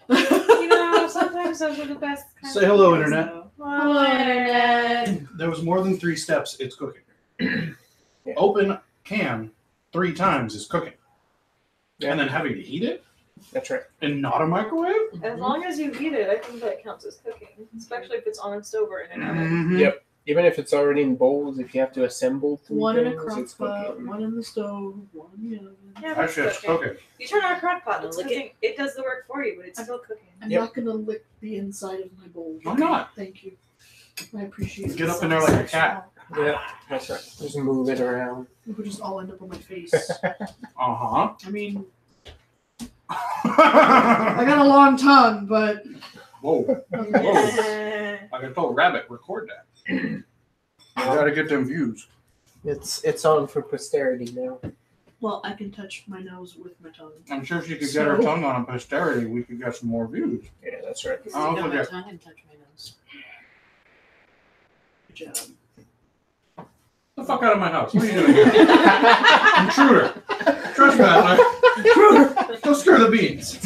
You know, sometimes those are the best. Say hello, Internet. Hello, Internet. There was more than 3 steps. It's cooking. Open can 3 times is cooking. Yeah. And then having to heat it? That's right. And not a microwave? As long as you heat it, I think that counts as cooking. Especially if it's on a stove or in an oven. Yep. Even if it's already in bowls, if you have to assemble 3 one things, in a crock pot, one in the stove, one in the oven. Yeah, Actually, it's cooking. You turn on a crock pot, it's cooking. It does the work for you, but it's still cooking. I'm not going to lick the inside of my bowl. Why not? Thank you. I appreciate it. Get up in there like a cat. Yeah, that's right. Just move it around. It would just all end up on my face. Uh-huh. I mean, I got a long tongue, but... Whoa. Whoa. Like I told Rabbit, record that. You gotta get them views. It's on for posterity now. Well, I can touch my nose with my tongue. I'm sure if she could get her tongue on a posterity, we could get some more views. Yeah, that's right. Oh, my okay. tongue and touch my nose. Good job. Get the fuck out of my house. What are you doing here? Intruder. Trespass. Intruder. Go stir the beans.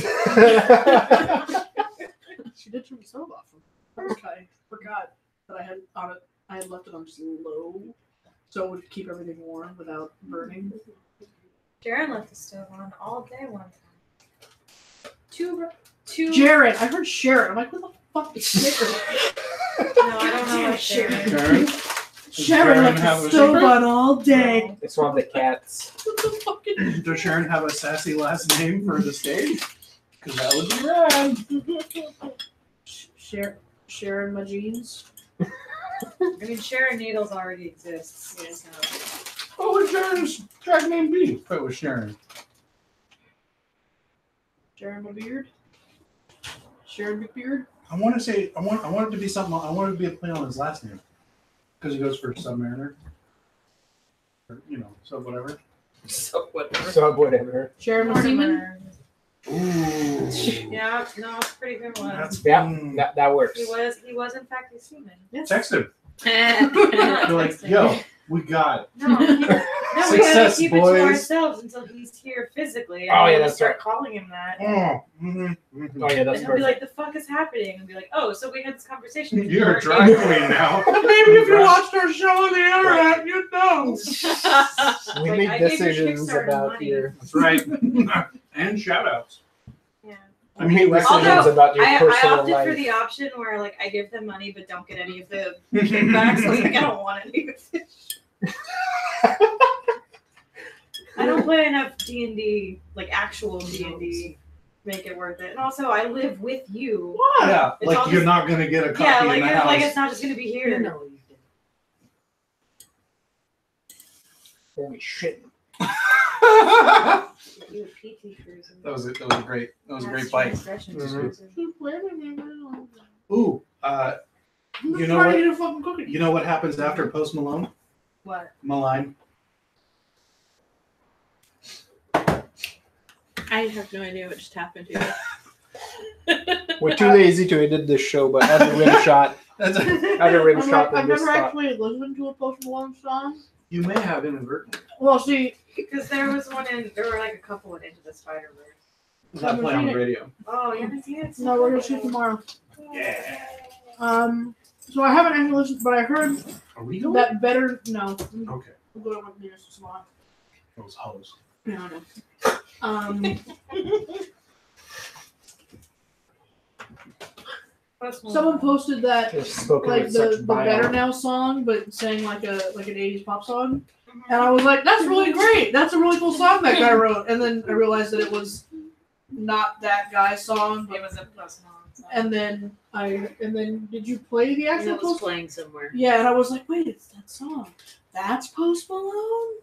She did turn the stove off. I forgot that I had left it on just low, so it would keep everything warm without burning. Jaron left the stove on all day one time. Two. Jared, I heard Sharon. I'm like, what the fuck is Sharon? No, I don't know what Sharon. Sharon left the stove on all day. It's one of the cats. What the fuck is... Does Sharon have a sassy last name for the stage? Because that would be rad. Sharon my jeans. I mean, Sharon Needles already exists. Yeah, so. What would Sharon's drag name be if it was Sharon? Sharon my beard. Sharon McBeard. I want to say I want it to be something. I want it to be a play on his last name because he goes for Submariner. Or, sub whatever. Sub whatever. Sharon my seaman. Ooh. Yeah, no, it's a pretty good one. That works. He was in fact a seaman. Yes. Text him. You're like, yo, we got it. No, we gotta keep it to boys. ourselves until he's here physically. And Oh, yeah, we'll that's start right. calling him that. Oh, mm-hmm. Oh yeah, that's And he'll be perfect. like, the fuck is happening? And be like, oh, so we had this conversation. You're a drag queen now. Maybe if you watched our show on the internet, you'd know. We Like, make I gave your decisions Kickstarter about money. your. That's right. And shout outs. Yeah. We make decisions Although, about your I personal opted life. for the option where like I give them money but don't get any of the kickbacks. Like, I don't want any of it. I don't play enough D&D, like actual D&D, make it worth it. And also, I live with you. What? Yeah, It's like all you're just- not gonna get a copy Yeah, in like the house. like it's not just gonna be here. No, you didn't. Holy shit. You have PT cruising. That was a great bite. Ooh, You know what? To eat a fucking cookie. You know what happens after Post Malone? What? Malign. I have no idea what just happened to We're too lazy to edit this show, but as a rim shot, That's a, as a rim shot I've in this never spot. actually listened to a Post Malone song. you may have inadvertently. Well, see, Because there were like a couple in Into the Spider-Verse. Does that play on the radio? Oh, you haven't seen it? no, we're gonna see it tomorrow. Yeah. So I haven't actually listened, but I heard Are we going? that better. No, Okay. we'll go with the nearest spot. Those hoes. No, no. Someone posted that They're spoken like with such the bile. Better Now song, but saying like an 80s pop song. And I was like, that's really great. That's a really cool song that guy wrote. And then I realized that it was not that guy's song. It But, was a Post Malone song. and then did you play the actual it. Post? Playing somewhere. Yeah, and I was like, wait, it's that song. That's Post Malone?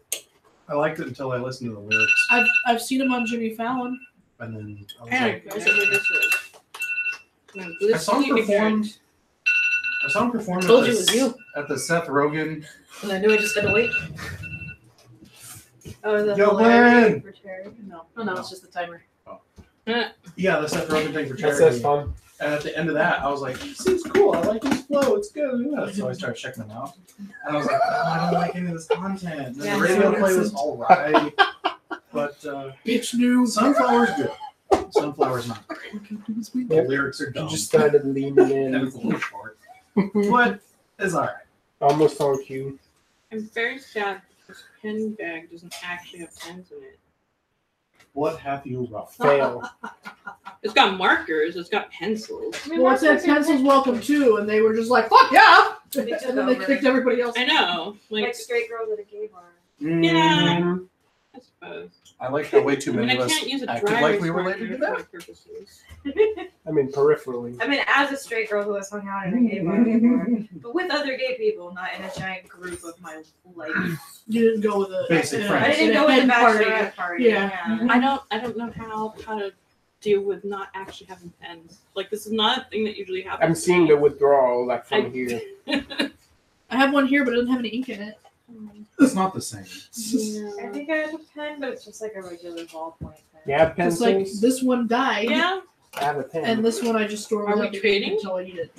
I liked it until I listened to the lyrics, I've seen him on Jimmy Fallon. and then I was And like, I said who this was. I saw him perform Told you it was you. at the Seth Rogen. And I knew I just had to wait. Oh, the Yo, hilarity man. for charity. No, it's just the timer. Yeah, the Seth Rogen thing for That charity. says fun. And at the end of that, I was like, "This seems cool. I like his flow. It's good." Yeah. So I started checking them out, and I was like, "Oh, I don't like any of this content." And the radio play was all right, but Bitch new. Sunflower's good. Sunflower's not great. The Yep. lyrics are You dumb. just started leaning And in. it's a little short. But it's alright. Almost on cue. I'm very sad this pen bag doesn't actually have pens in it. What have you wrong? Fail. It's got markers, it's got pencils. I mean, Well, it said pencils welcome too, and they were just like, fuck yeah! They took And then they over. kicked everybody else. I know. like Like, straight girls at a gay bar. yeah, I suppose. I like how way too I mean, many I of us can't use a acted dry like we were erase related to marker that. for my purposes. I mean, peripherally. I mean, as a straight girl who has hung out in a gay bar before, but with other gay people, not in a giant group of my life. You didn't go with a Basic in a- friends. I didn't in a go with the hen party. bachelorette party. Yeah. I don't know how to deal with not actually having pens. Like, this is not a thing that usually happens. I'm seeing the withdrawal like from here. I have one here, but it doesn't have any ink in it. It's not the same. I think I have a pen, but it's just like a regular ballpoint pen. You have It's pencils? like this one died, Yeah. I have a pen. and this one I just store Are we without trading? until I need it.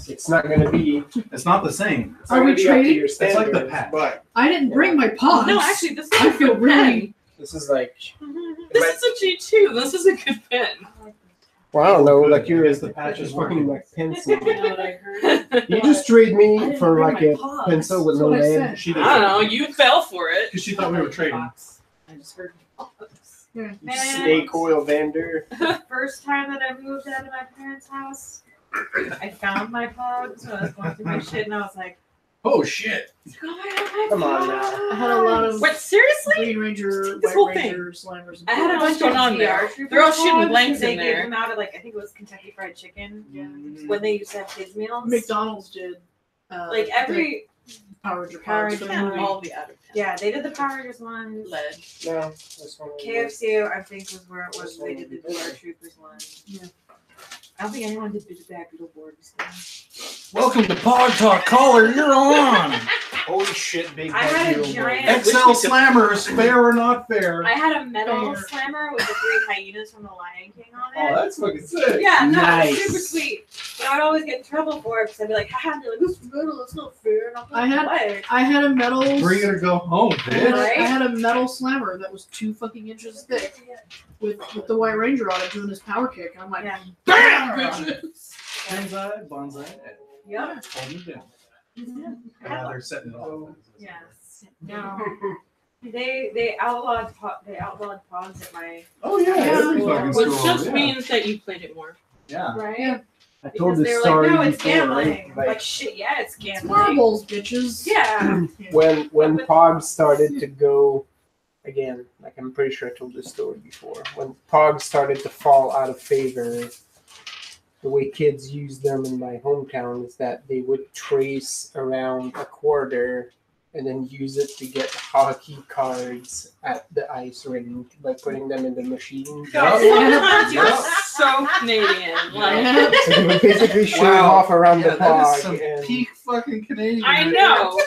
It's not going to be. It's not the same. It's Are not we gonna be up to trading? your It's like the standards, patch. But I didn't bring my pods. No, actually, this is I a feel good really. this is like. pen. This is a G2. This is a good pen. Well, I don't know. Like you're Yes, the patch is fucking working. like pencil. You know what I heard? You just trade I me didn't for bring like my a pods. pencil with That's no what I lead. said. She I don't know. You fell for it. Because she thought we were trading. I just heard pods. Yeah. Snake oil vendor. The first time that I moved out of my parents' house, I found my pods when I was going through my shit, and I was like, Oh shit! oh my god, my Come on pods. now. I had a lot of Wait, seriously? Green Ranger, This White whole Ranger, Slammers. And I had a What's bunch going of on there? VR Trooper They're all shooting pods, blanks they in gave there. them out at like I think it was Kentucky Fried Chicken Mm. when they used to have kids meals. McDonald's did. Like every the Power Ranger Power pods. Ranger for the pods. movie. All the out of pen. yeah, they did the Power Rangers one. Lead. No, this one. KFC I think was where it was. They did the VR Troopers one. Yeah. I don't think anyone did the Bad Beetleborgs. Welcome to Pod Talk. Caller, you're on. Holy shit, big I had a deal, giant- boy. XL Slammers, fair or not fair? I had a metal Fair. slammer with the 3 hyenas from the Lion King on Oh, it. that's fucking sick. Yeah, no, Nice. it was super sweet. But I would always get in trouble for it because I'd be like, haha, and they're like, this is metal, that's not fair. And I'm like, I had- what? I had a metal. Bring it or go home, I had, bitch. I had a metal slammer that was 2 fucking inches thick with the White Ranger on it doing his power kick. I'm like, Yeah. Bam, bitches. Bonsai. Yep. Hold me down. Now they're setting it off. Yes. No. They outlawed pods at my Oh yeah, every Yeah. fucking Which school. just yeah. means that you played it more. Yeah. right. Yeah. I told Because this they were story like, no, it's before, gambling. right? I'm like, shit, yeah, it's it's gambling. marbles, bitches. Yeah. when Pogs started to go again, like I'm pretty sure I told this story before. When Pogs started to fall out of favor, the way kids use them in my hometown is that they would trace around a quarter and then use it to get hockey cards at the ice rink by putting them in the machine. God, Yeah. sometimes you're Yeah. so Canadian. Like, Yeah. So they would basically shave Wow. off around Yeah, the that is Pog, some and peak fucking Canadian. I right know.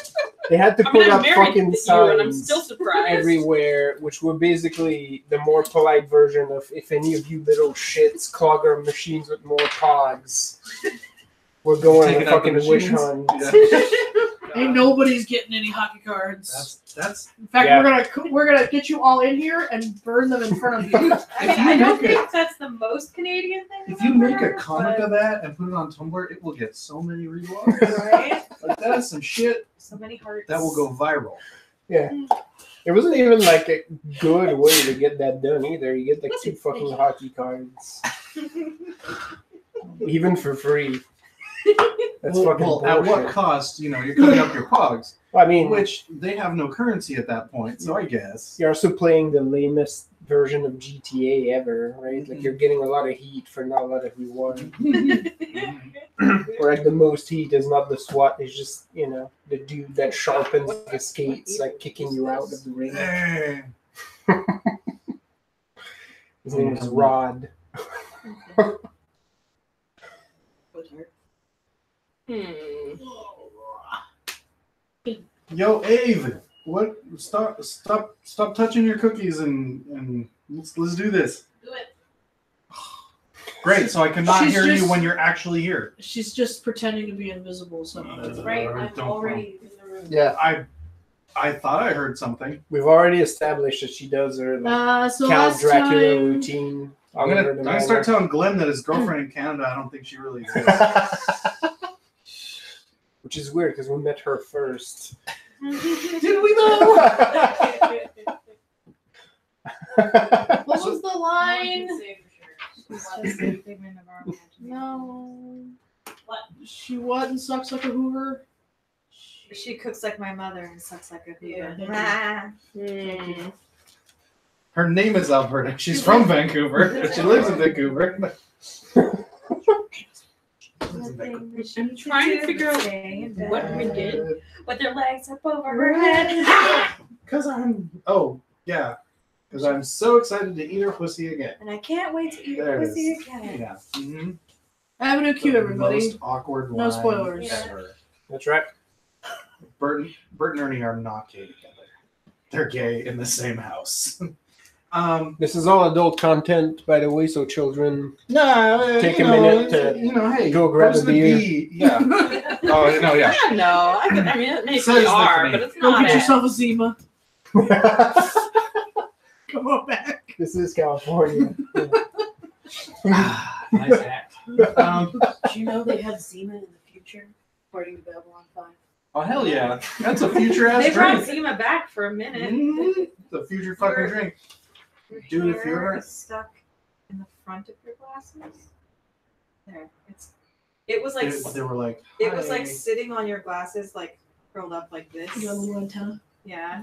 they had to I put mean, I'm up married fucking to you, and I'm signs still surprised. everywhere, which were basically the more polite version of if any of you little shits clog our machines with more Pogs, we're going on Taking a out the fucking wish machines? hunt. Yeah. Ain't nobody's getting any hockey cards. That's In fact, Yeah. we're gonna get you all in here and burn them in front of you. I mean, If you I don't make think that's the most Canadian thing. if I've you make ever a heard, comic but- of that and put it on Tumblr, it will get so many rewatches. right? Like that is some shit So many hearts. that will go viral. Yeah. It wasn't even like a good way to get that done either. You get like 2 fucking hockey cards, even for free. That's fucking Well, bullshit. at what cost? You know, you're cutting up your pogs, I mean, which they have no currency at that point. So I guess. you're also playing the lamest version of GTA ever, right? Like you're getting a lot of heat for not a lot of reward. Or at the most heat is not the SWAT, it's just, you know, the dude that sharpens the skates, like kicking you out of the ring. Dang. His name is Rod. Yo, Ave, what? Stop touching your cookies and let's do this. Do it. Great, so I cannot She's hear you just- when you're actually here. She's just pretending to be invisible. So That's right. I'm Don't already in the room. Yeah, I I thought I heard something. We've already established that she does her like, So Count last Dracula time, routine. I'm gonna start telling Glenn that his girlfriend in Canada, I don't think she really exists. Which is weird because we met her first. Did we though? what was the line? No. What? She what and sucks like a Hoover? She cooks like my mother and sucks like a Hoover. Yeah, Mm. Her name is Alberta. She's from Vancouver, but she lives in Vancouver. I'm trying to figure out what we did. With their legs up over her head. Because I'm so excited to eat her pussy again. And I can't wait to eat There her it pussy is. again. Yeah. Mm-hmm. Avenue Q, everybody. Most awkward No line spoilers. ever. That's right. Bert and Ernie are not gay together. They're gay in the same house. This is all adult content, by the way, so children No, take a minute to hey, go grab where's a the beer. bee? Yeah. Oh no, yeah. Yeah, no. I mean, it may Says be R, Stephanie. but it's Go not get it. yourself a Zima. Come on back. This is California. Nice act. Do you know they have Zima in the future, according to Babylon 5? Oh hell yeah, that's a future ass They brought drink. Zima back for a minute. Mhm. The future fucking drink. Your Dude, if hair you're- is stuck in the front of your glasses. There, it was like They were like. it was like "Hi." sitting on your glasses, like curled up like this. You got a little antenna. Yeah.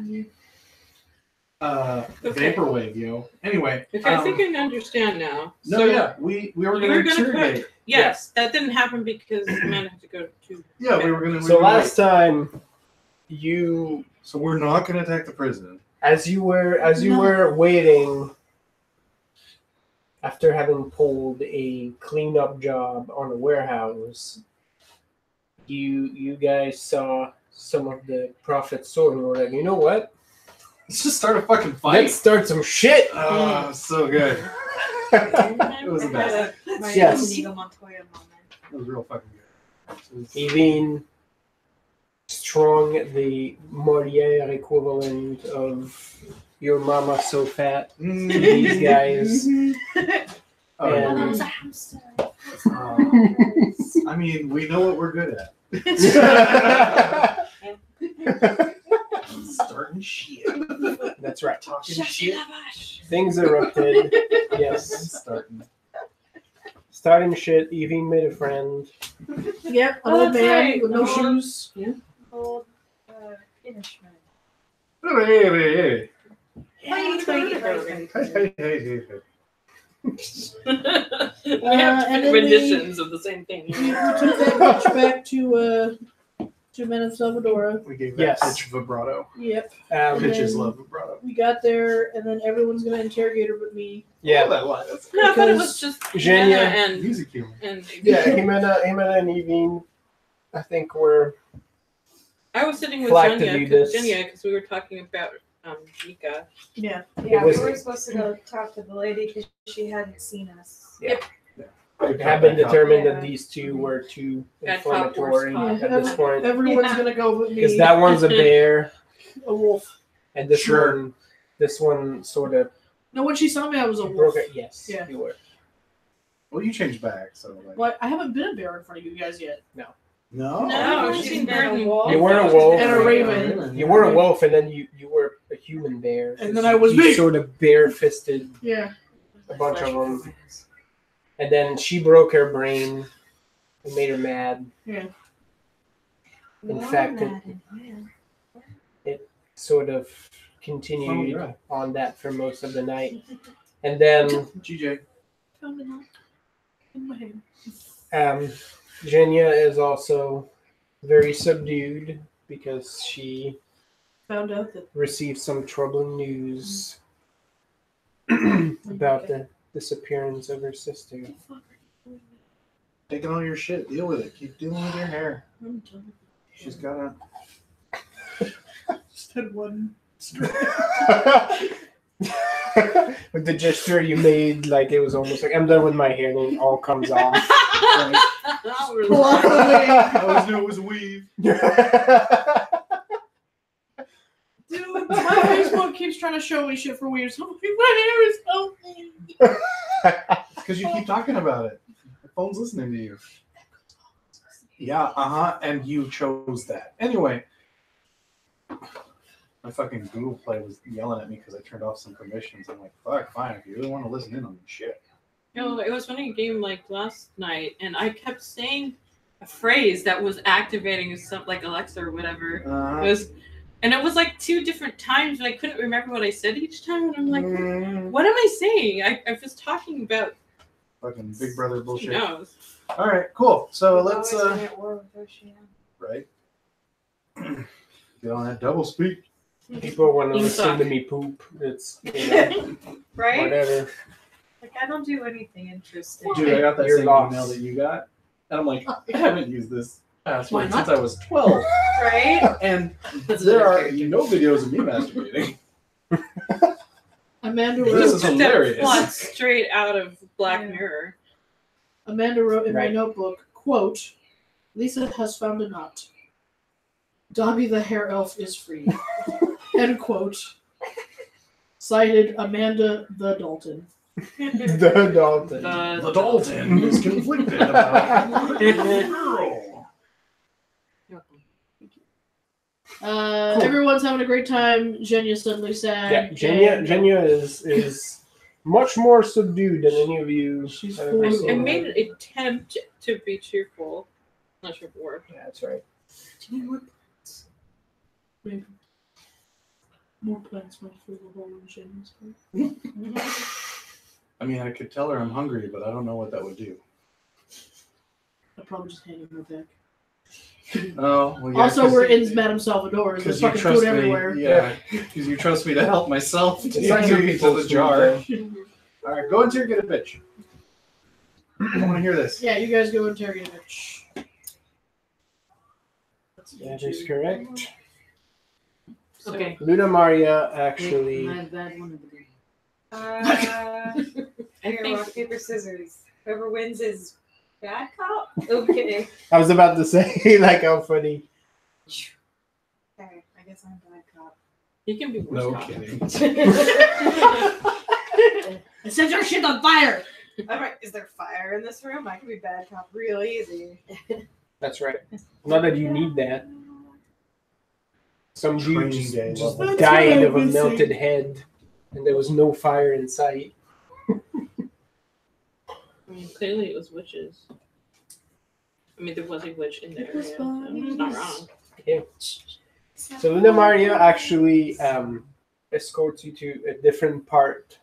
Okay. Vaporwave, yo. Anyway. Okay, I think I understand now. No, So, yeah, we were you gonna were gonna interrogate. Yes, that didn't happen because Amanda had to go to. Yeah, we were gonna. So last time, you, So we're not gonna attack the prison. as you were waiting, after having pulled a cleanup job on a warehouse, you guys saw some of the Prophet's sword and were like, you know what? Let's just start a fucking fight. Let's start some shit. Oh, so good. It was the best. My Yes. Inigo Montoya moment. It was real fucking good. It was- Even Strong, the Moliere equivalent of your mama so fat. These guys. Oh, And- yeah. That's a hamster. I mean, we know what we're good at. Starting shit. That's right. Talking shit. Things erupted. Yes. Starting shit. Evie made a friend. Yep, an Oh, old that's man right. with no Oh. shoes. Old Finishman. Hey. We have and two then renditions of the same thing. We took that bitch back to Men of Salvadora. We gave that Yes. pitch vibrato. Yep. Pitches then- love vibrato. We got there, and then everyone's gonna interrogate her but me. Yeah. that was. No, I thought it was just Genya Jenna and Music humor. Yeah, Jimena and Evie, I think were I was sitting with Flag to do this. Jenya because we were talking about Mika. Yeah. Yeah, was- we were supposed to go talk to the lady because she hadn't seen us. it had been determined that these two were too Bad cop, worst inflammatory cop. at this point. Everyone's Yeah. gonna go with Because me. that one's a bear, A wolf. and this Sure. one sort of No, when she saw me, I was a wolf. broke it. Yes, Yeah. you were. Well, you changed back, so like. But I haven't been a bear in front of you guys yet. No. No, she's she's been a been wolf. You were a wolf. And a raven. You were a wolf, and then you were a human bear. And then I was you me. sort of bare-fisted Yeah. a bunch of them, and then she broke her brain and made her mad. Yeah. In fact, it sort of continued Oh, yeah. on that for most of the night, and then GJ. Found a knot in my hand. Jenya is also very subdued because she Found out that received some troubling news about the disappearance of her sister. Taking all your shit. Deal with it. Keep dealing with your hair. I'm done. She's got Just had one. With the gesture you made, like it was almost like I'm done with my hair, and then it all comes off. Pull off the wig. I always knew it was a weave. My Facebook keeps trying to show me shit for weird. So I'm like, my hair is healthy. Because you keep talking about it. The phone's listening to you. Yeah, and you chose that. Anyway, my fucking Google Play was yelling at me because I turned off some permissions. I'm like, fuck, fine, if you really want to listen in on this shit. No, it was funny game like last night, and I kept saying a phrase that was activating something like Alexa or whatever. It was, and it was like 2 different times, and I couldn't remember what I said each time. And I'm like, what am I saying? I was talking about Fucking Big Brother bullshit. who knows. All right, cool. So let's Always been at war with Oceania. right. Get on that double speak. People want to You listen suck. to me poop. It's Right? whatever. Like, I don't do anything interesting. Dude, I got that You're same lost. email that you got, and I'm like, I haven't used this password Why not? since I was 12, Right? and there are no videos of me masturbating. Amanda This wrote, is hilarious. That plot straight out of Black Mirror. Amanda wrote in my Right. notebook, quote, Lisa has found a knot. Dobby the hair elf is free. End quote. Cited Amanda the Dalton. The Dalton. The Dalton is conflicted about girl. Everyone's having a great time. Jenya's suddenly sad. Yeah, Jenya is much more subdued than any of you She's have ever full- seen. I made an attempt to be cheerful. Not sure if it worked. Yeah, that's right. Maybe. More plants might fill the hole in Jenya's heart. I mean, I could tell her I'm hungry, but I don't know what that would do. I'd probably just hand her back. Oh, well, yeah, Also, we're in Madame Salvador's. There's because you fucking trust food me. everywhere. Yeah, because you trust me to help myself. It's To not your to the people's jar. food, All right, go interrogate a bitch. I want to hear this. Yeah, you guys go interrogate a bitch. That is correct. Okay. Luna Maria actually. My bad one of the game. Here, think- rock, paper, scissors. Whoever wins is bad cop? Okay. I was about to say, like, how funny. Okay, I guess I'm bad cop. You can be worse. No cop. kidding. And set your shit on fire! Alright, is there fire in this room? I can be bad cop real easy. That's right. Not that you need that. Some dude Training just, day just level. died That's of what a I'm melted missing. head, and there was no fire in sight. I mean, clearly it was witches. I mean, there was a witch in there. It was Yeah, fun. so it's not wrong. So Luna Maria actually escorts you to a different part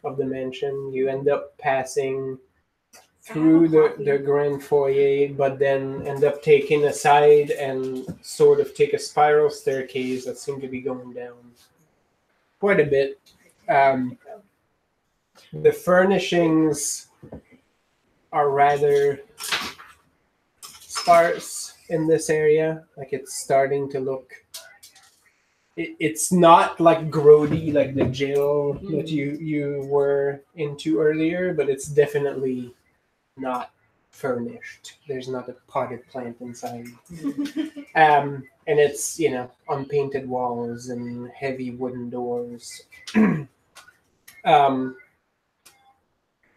of the mansion. You end up passing through the grand foyer, but then end up taking a side and sort of take a spiral staircase that seemed to be going down quite a bit. The furnishings are rather sparse in this area. Like, it's starting to look. It's not like grody like the jail that you were into earlier, but it's definitely not furnished. There's not a potted plant inside. And it's, unpainted walls and heavy wooden doors.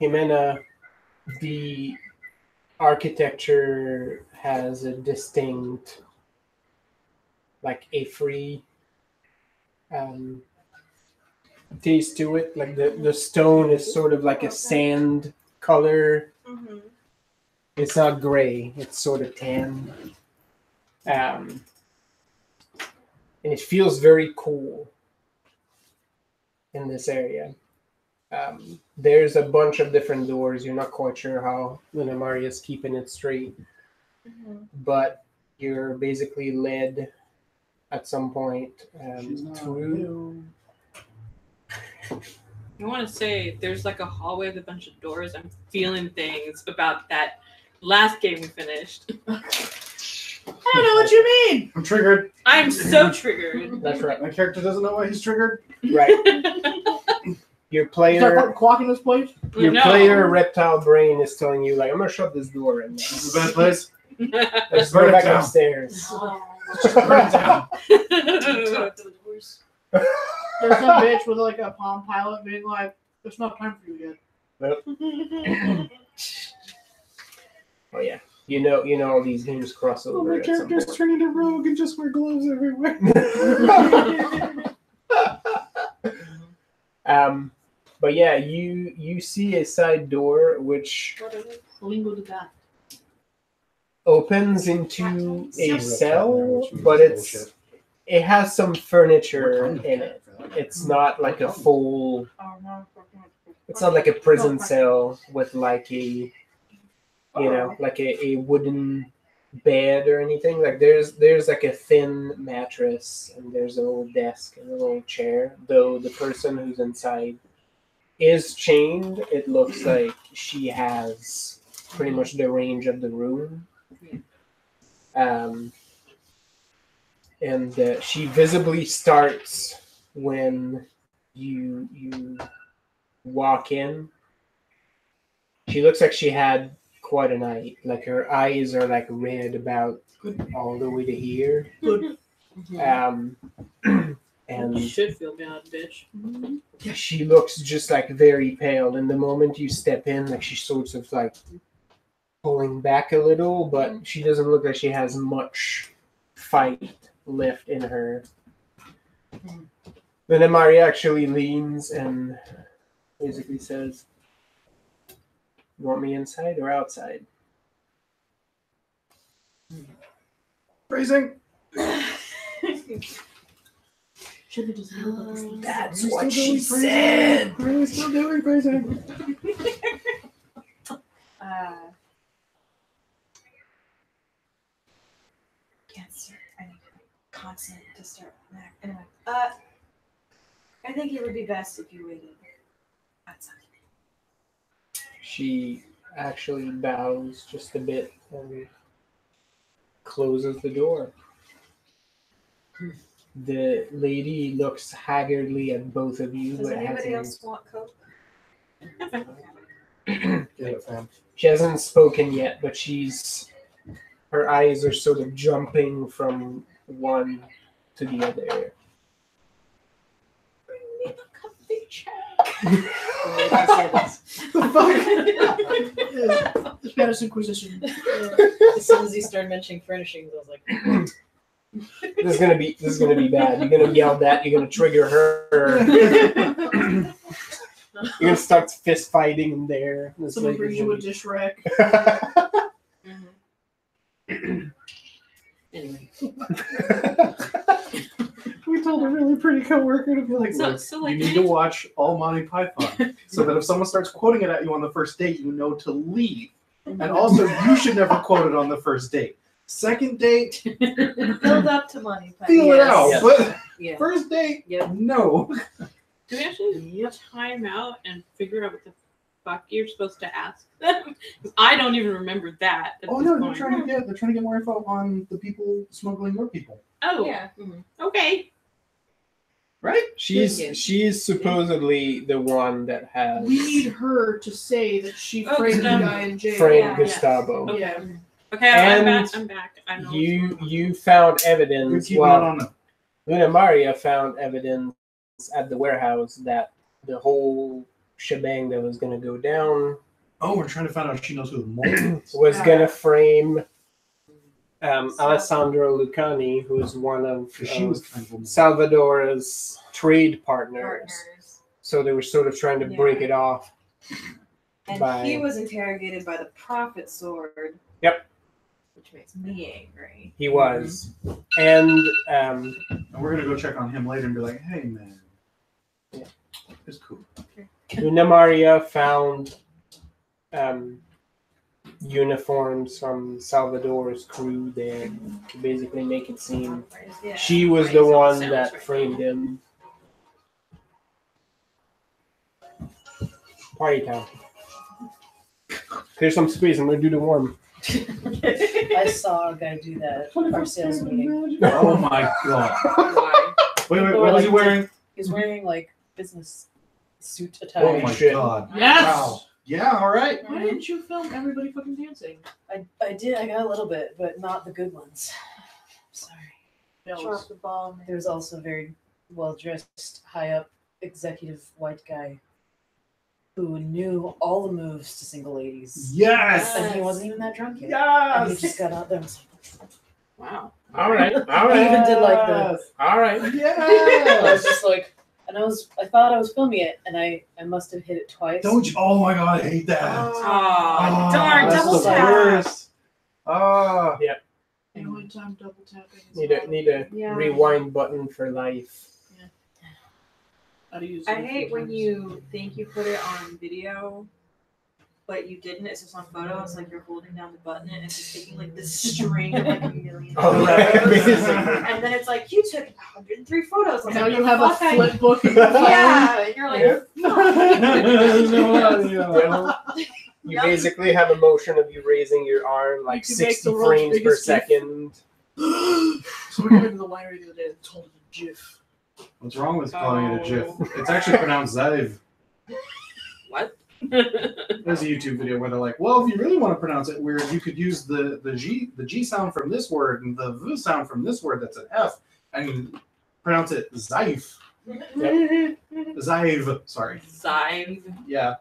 Jimena, the architecture has a distinct, like, a free taste to it. Like, the stone is sort of like a sand color. Mm-hmm. It's not gray, it's sort of tan. And it feels very cool in this area. There's a bunch of different doors. You're not quite sure how Luna Maria is keeping it straight, but you're basically led at some point through. I want to say there's like a hallway with a bunch of doors. I'm feeling things about that last game we finished. I don't know what you mean! I'm triggered. I'm so triggered. That's right. My character doesn't know why he's triggered. Right. Your Start player, fucking clocking this place? your No. player reptile brain is telling you, like, I'm gonna shut this door right now. This is the best place. Let's Burn go it back down. upstairs. Burn it down. Talk to the horse. There's some bitch with like a Palm Pilot being like, "It's not time for you yet." Oh yeah, you know all these games cross over. Oh, my at some character's point. turning to rogue and just wear gloves everywhere. But yeah, you see a side door which Lingo de that. opens into a cell, but it has some furniture in it. It's not like a full. It's not like a prison cell with like a, like a wooden bed or anything. Like there's like a thin mattress and there's a little desk and a little chair. Though the person who's inside is chained, it looks like she has pretty much the range of the room. And she visibly starts when you walk in. She looks like she had quite a night. Like her eyes are like red about all the way to here. Good. And You should feel bad, bitch. she looks just like very pale. And the moment you step in, like she's sort of like pulling back a little, but she doesn't look like she has much fight left in her. Then Amari actually leans and basically says, "You want me inside or outside?" Phrasing. That's what she said. What are we still doing phrasing? Can't start. I need consonant to start. Anyway, I think it would be best if you waited outside. She actually bows just a bit and closes the door. The lady looks haggardly at both of you, Does but anybody else want Coke? Get it, fam. she hasn't spoken yet, but her eyes are sort of jumping from one to the other. Bring me the comfy chair. The fuck? Spanish Inquisition. As soon as he started mentioning furnishings, I was like, This is gonna be bad. You're gonna yell that. You're gonna trigger her. You're gonna start fist fighting in there. This Someone lady's brings you a gonna dish rack. anyway. We told a really pretty coworker to be like, So- "Look, so, like, you need to watch all Monty Python, so that if someone starts quoting it at you on the first date, you know to leave. And also, you should never quote it on the first date. Second date, Build up to money. feel it out. Yes. But Yeah. first date, Yep. no. Do we actually time out and figure out what the fuck you're supposed to ask them? 'Cause I don't even remember that. At Oh this no, they're point. trying to get more info on the people smuggling your people, Oh, Yeah. okay. right? She's supposedly the one that has We need her to say that she Oh, framed the Gustavo. guy in jail. framed Yeah. Gustavo. Okay. Yeah. Okay, And I'm back. I know You found We're evidence. keeping it Well, on them. Luna Maria found evidence at the warehouse that the whole shebang that was going to go down Oh, we're trying to find out if she knows who the mole is. was going to frame Alessandro Lucani, who's one of 'Cause she was kind of a mole. Salvador's trade partners. Partners. So they were sort of trying to break it off. And By- he was interrogated by the prophet sword. Yep. Which makes me angry. He was. And And we're gonna go check on him later and be like, "Hey, man, Yeah. it's cool." Luna Maria found uniforms from Salvador's crew there to basically make it seem Yeah. she was the one that framed him. Party time. Clear some space. I'm gonna do the worm. I saw a guy do that at our sales meeting. Oh my god! Why? Wait, Or what was he like- wearing? He's wearing like business suit Oh attire. my shit. god! Yes! Wow. Yeah. All right. Why didn't you film everybody fucking dancing? I did. I got a little bit, but not the good ones. Sorry. Drop the ball. There was also very well-dressed, high-up executive white guy who knew all the moves to single ladies. Yes. And he wasn't even that drunk yet. And he Yes. just got out there and was like, Wow. All right. All he right. even did like the. All right. I was Yes. just like, and I thought I was filming it, and I must have hit it twice. Don't you? Oh my god, I hate that. Oh, darn, that's double the tap. worst. Ah. The only time double tapping is Need a Yeah. rewind button for life. how to use I it. hate when you think you put it on video, but you didn't. It's just on photo. It's like you're holding down the button and it's just taking like this string of like a million Oh, photos. yeah, amazing. And then it's like, you took 103 photos. I was Now like, you the have a fuck I- flip book. In your phone. Yeah, and you're like, You basically have a motion of you raising your arm like You can make 60 the world's frames per biggest GIF. second. So we went to the winery the other day and told it a GIF. What's wrong with calling it a GIF? It's actually pronounced Zive. What? There's a YouTube video where they're like, well, if you really want to pronounce it weird, you could use the G sound from this word and the V sound from this word that's an F and pronounce it Zive. Zive. Sorry. Zive. Yeah.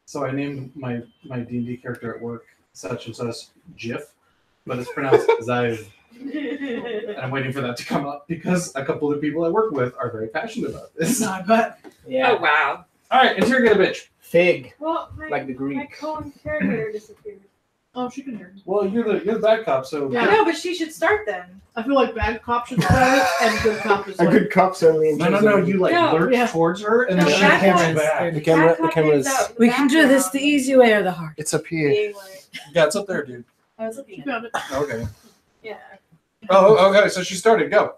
So I named my D&D character at work such and such GIF, but it's pronounced Zive. And I'm waiting for that to come up because a couple of people I work with are very passionate about this. I bet. Yeah. Oh wow. All right, interrogate a bitch. Fig, well, like the my Greek. co-interrogator disappeared. Oh, she can hear. Well, you're the bad cop, so Yeah. I know, but she should start then. I feel like bad cop should start and good cop is A like. good cop certainly. no. You like No. lurch Yeah. towards her and then No, she bad pulls cops. back. The camera. Bad The cop camera's. hangs out in the we can do this the background, easy way or the hard. It's up here. being like, Yeah, it's up there, dude. I was looking She at it. found it. Okay. yeah. Oh, okay. So she started. Go.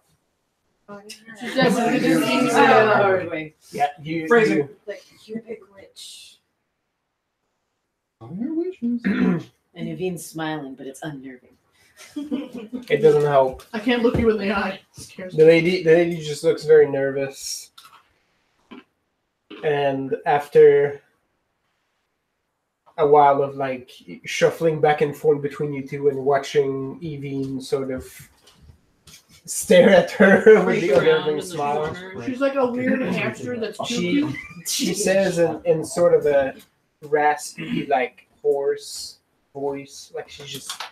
She said we could do the easy The way or the hard. hard way. Yeah. You. Phrasing. you- Like, you pick which. On your wishes. And Yvonne's smiling, but it's unnerving. It doesn't help. I can't look you in the eye. It scares The me. lady just looks very nervous. And after a while of like shuffling back and forth between you two and watching Evine sort of stare at her with the Freak around unnerving in the smile, corner. She's like a weird hamster that's she puking. she says in sort of a raspy, like hoarse voice, like she just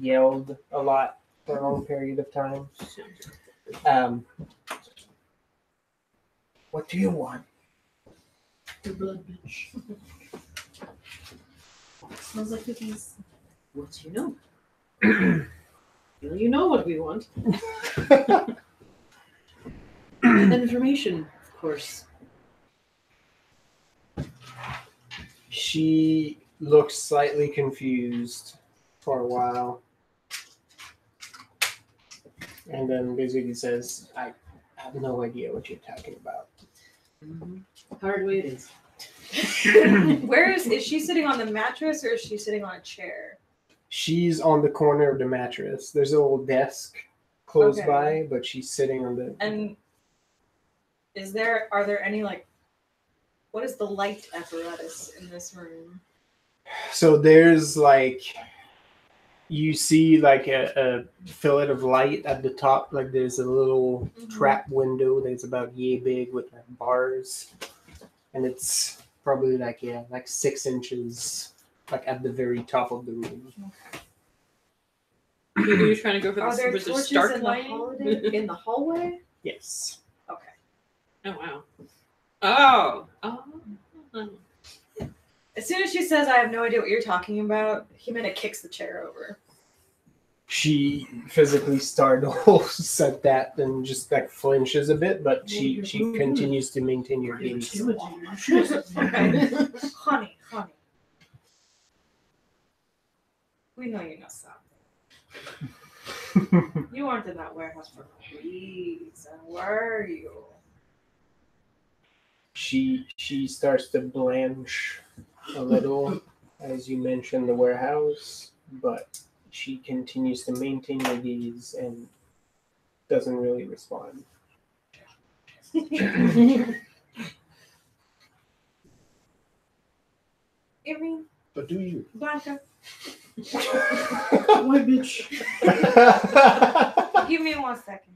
yelled a lot for a long period of time. What do you want? Your blood, bitch. Smells like cookies. What do you know? Well, you know what we want. And information, of course. She looks slightly confused for a while. And then basically says, I have no idea what you're talking about. Hard way it is. Where is she sitting on the mattress or is she sitting on a chair? She's on the corner of the mattress. There's a little desk close Okay. by, but she's sitting on the... And are there any like, what is the light apparatus in this room? So there's like... You see like a fillet of light at the top. Like there's a little trap window that's about yay big with like bars. And it's probably like 6 inches like at the very top of the room. Are you trying to go for Are the there was it torches stark in the lighting? in the hallway? Yes. Okay. Oh wow. Oh. As soon as she says, "I have no idea what you're talking about," Jimena kicks the chair over. She physically startles at that and just like flinches a bit, but she continues to maintain your gaze. Intimidating. Honey. We know you know something. You weren't in that warehouse for a reason, were you? She starts to blanch a little as you mention the warehouse, but she continues to maintain her gaze and doesn't really respond. Irene, But do you? Blanca, Why, bitch? give me 1 second.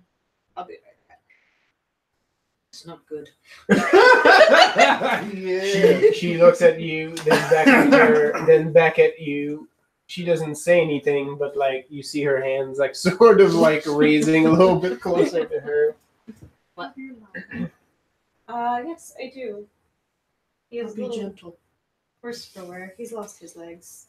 I'll be right back. It's not good. Yeah. She looks at you, then back at her, then back at you. She doesn't say anything, but like you see her hands like sort of like raising a little bit closer to her. What? Yes, I do. He has Be little gentle. worse for wear. He's lost his legs.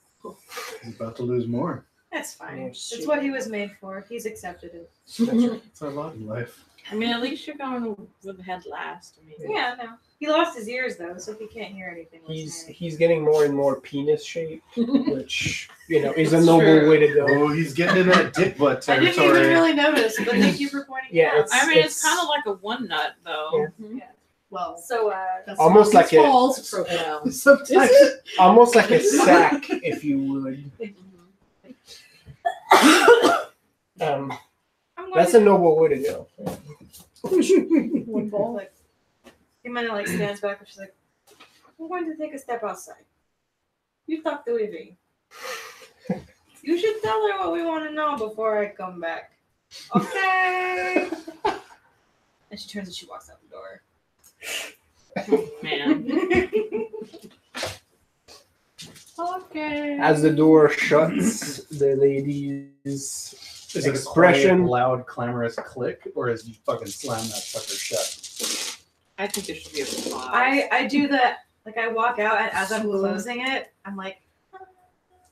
He's about to lose more. That's fine. Yeah, It's shit. what he was made for. He's accepted it. It's a lot in life. I mean, at least you're going with the head last. I mean, Yeah, no. He lost his ears though, so he can't hear anything. He's getting more and more penis shaped, which is a It's noble true. way to go. Oh, he's getting in that dick butt I didn't territory. even really notice, but thank you for pointing Yeah, it out. I mean, it's kind of like a one nut though. Well, So, that's Almost not like his a- fault. Profound. Sometimes. Almost like a sack, if you would. I'm going That's to, a noble way to go. One ball. like, Jimena stands back and she's like, I'm going to take a step outside. You talk to Evie. You should tell her what we want to know before I come back. Okay. And she turns and she walks out the door. Man. Okay. As the door shuts, the lady's Is it a expression. quiet, loud, clamorous click, or is you fucking slam that sucker shut? I think there should be a pause. I do that, like I walk out and as I'm closing it, I'm like,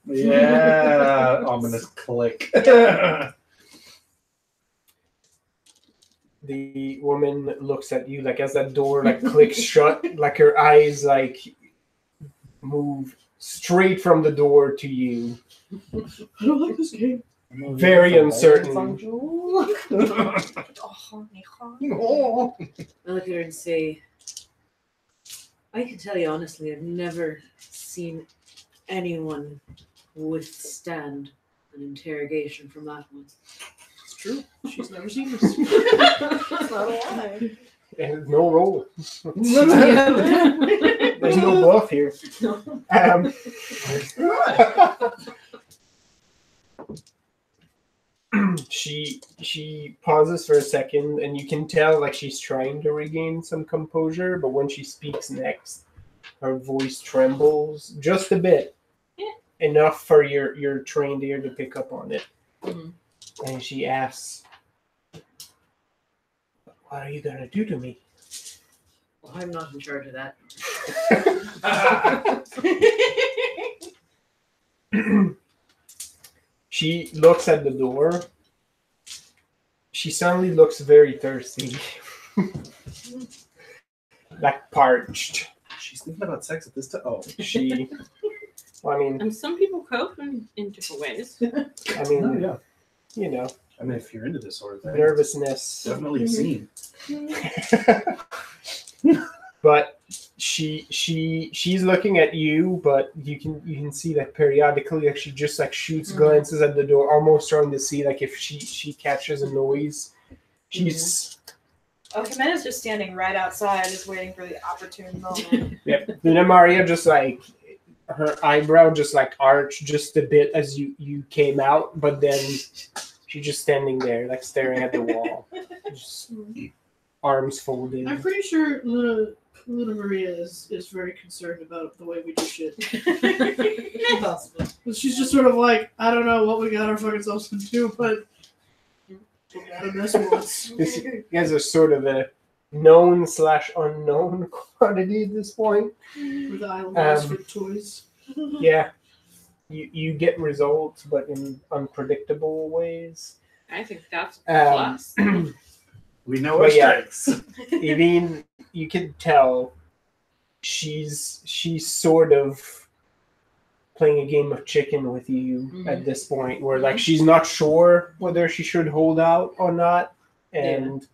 Yeah, ominous click. The woman looks at you like as that door like clicks shut, like her eyes like move straight from the door to you. I don't like this game. Very uncertain. oh, honey, honey. I look at her and say, I can tell you honestly, I've never seen anyone withstand an interrogation from that one. It's true. She's never seen this. That's not a lie. And no roll. Yeah. There's no bluff here. She pauses for a second, and you can tell like she's trying to regain some composure, but when she speaks next, her voice trembles just a bit, enough for your trained ear to pick up on it. Mhm. And she asks, "What are you gonna do to me?" Well, I'm not in charge of that. She looks at the door. She suddenly looks very thirsty. Like parched. She's thinking about sex at this time. Oh, She, well, I mean, And some people cope in different ways. yeah. You know, I mean, if you're into this sort of thing, nervousness. definitely a scene. But she's looking at you, but you can see that periodically, like she just like shoots glances at the door, almost trying to see like if she catches a noise. She's Oh, Jimena's just standing right outside, just waiting for the opportune moment. Yep. Luna Maria just like her eyebrow just like arched just a bit as you came out, but then she's just standing there like staring at the wall, just arms folded. I'm pretty sure Luna Maria is very concerned about the way we do shit. Possible. She's just sort of like, I don't know what we got our fucking selves into, but we gotta mess once. You guys are sort of a known/unknown quantity at this point. We're the Islanders for toys. Yeah, you get results, but in unpredictable ways. I think that's a plus. We know But our yeah. strengths. Even you can tell she's sort of playing a game of chicken with you at this point, where like she's not sure whether she should hold out or not, and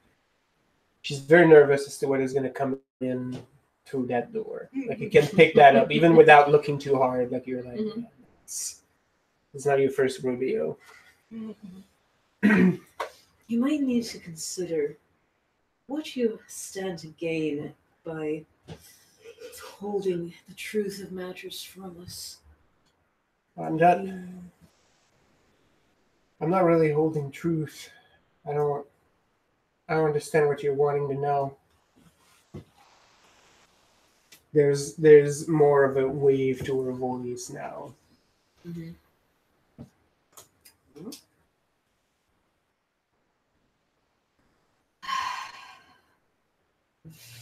she's very nervous as to what is going to come in through that door. Like you can pick that up even without looking too hard. Like you're like, it's not your first rodeo. You might need to consider what you stand to gain by holding the truth of matters from us. I'm not really holding truth. I don't understand what you're wanting to know. There's more of a wave to her voice now. Mm-hmm.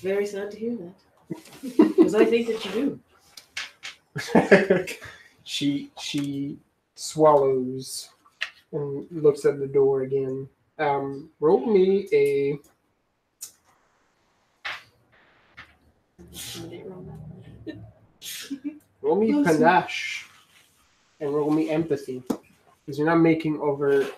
Very sad to hear that. Because I think that you do. She swallows and looks at the door again. Roll me a panache and roll me empathy, because you're not making overt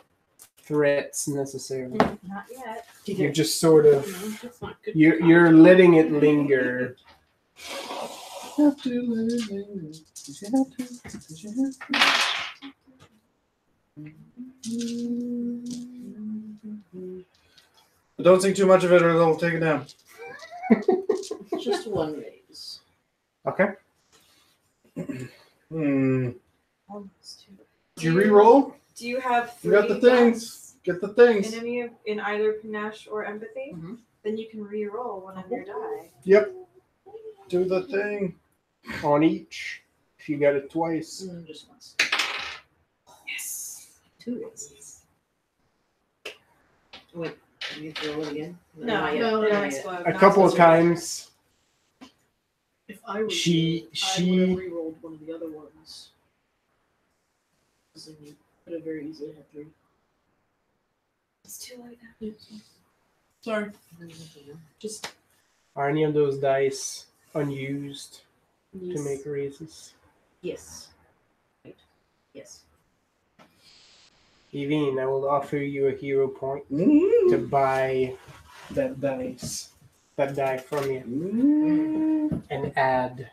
threats necessarily. Not yet. You're just sort of No, that's not good. you're letting it linger. But don't think too much of it or they'll take it down. Just one raise. Okay. Almost two. Did you re-roll? Do you have You three got the things. Get the things. in either panache or empathy? Mhm. Then you can re-roll one of your die. Yep. Do the thing. On each. If you got it twice. Just once. Yes. 2 raises. Wait, do you have to roll it again? No, not yet. no, Not They don't yet. explode. A Not couple of supposed to. times. If I were She- you, I would she- have re-rolled one of the other ones. Because then you could have very easily had 3. It's too late now. Sorry. Just Are any of those dice unused to use. make raises? Yes. Right. Yes. Evine, I will offer you a hero point to buy that die from you, and add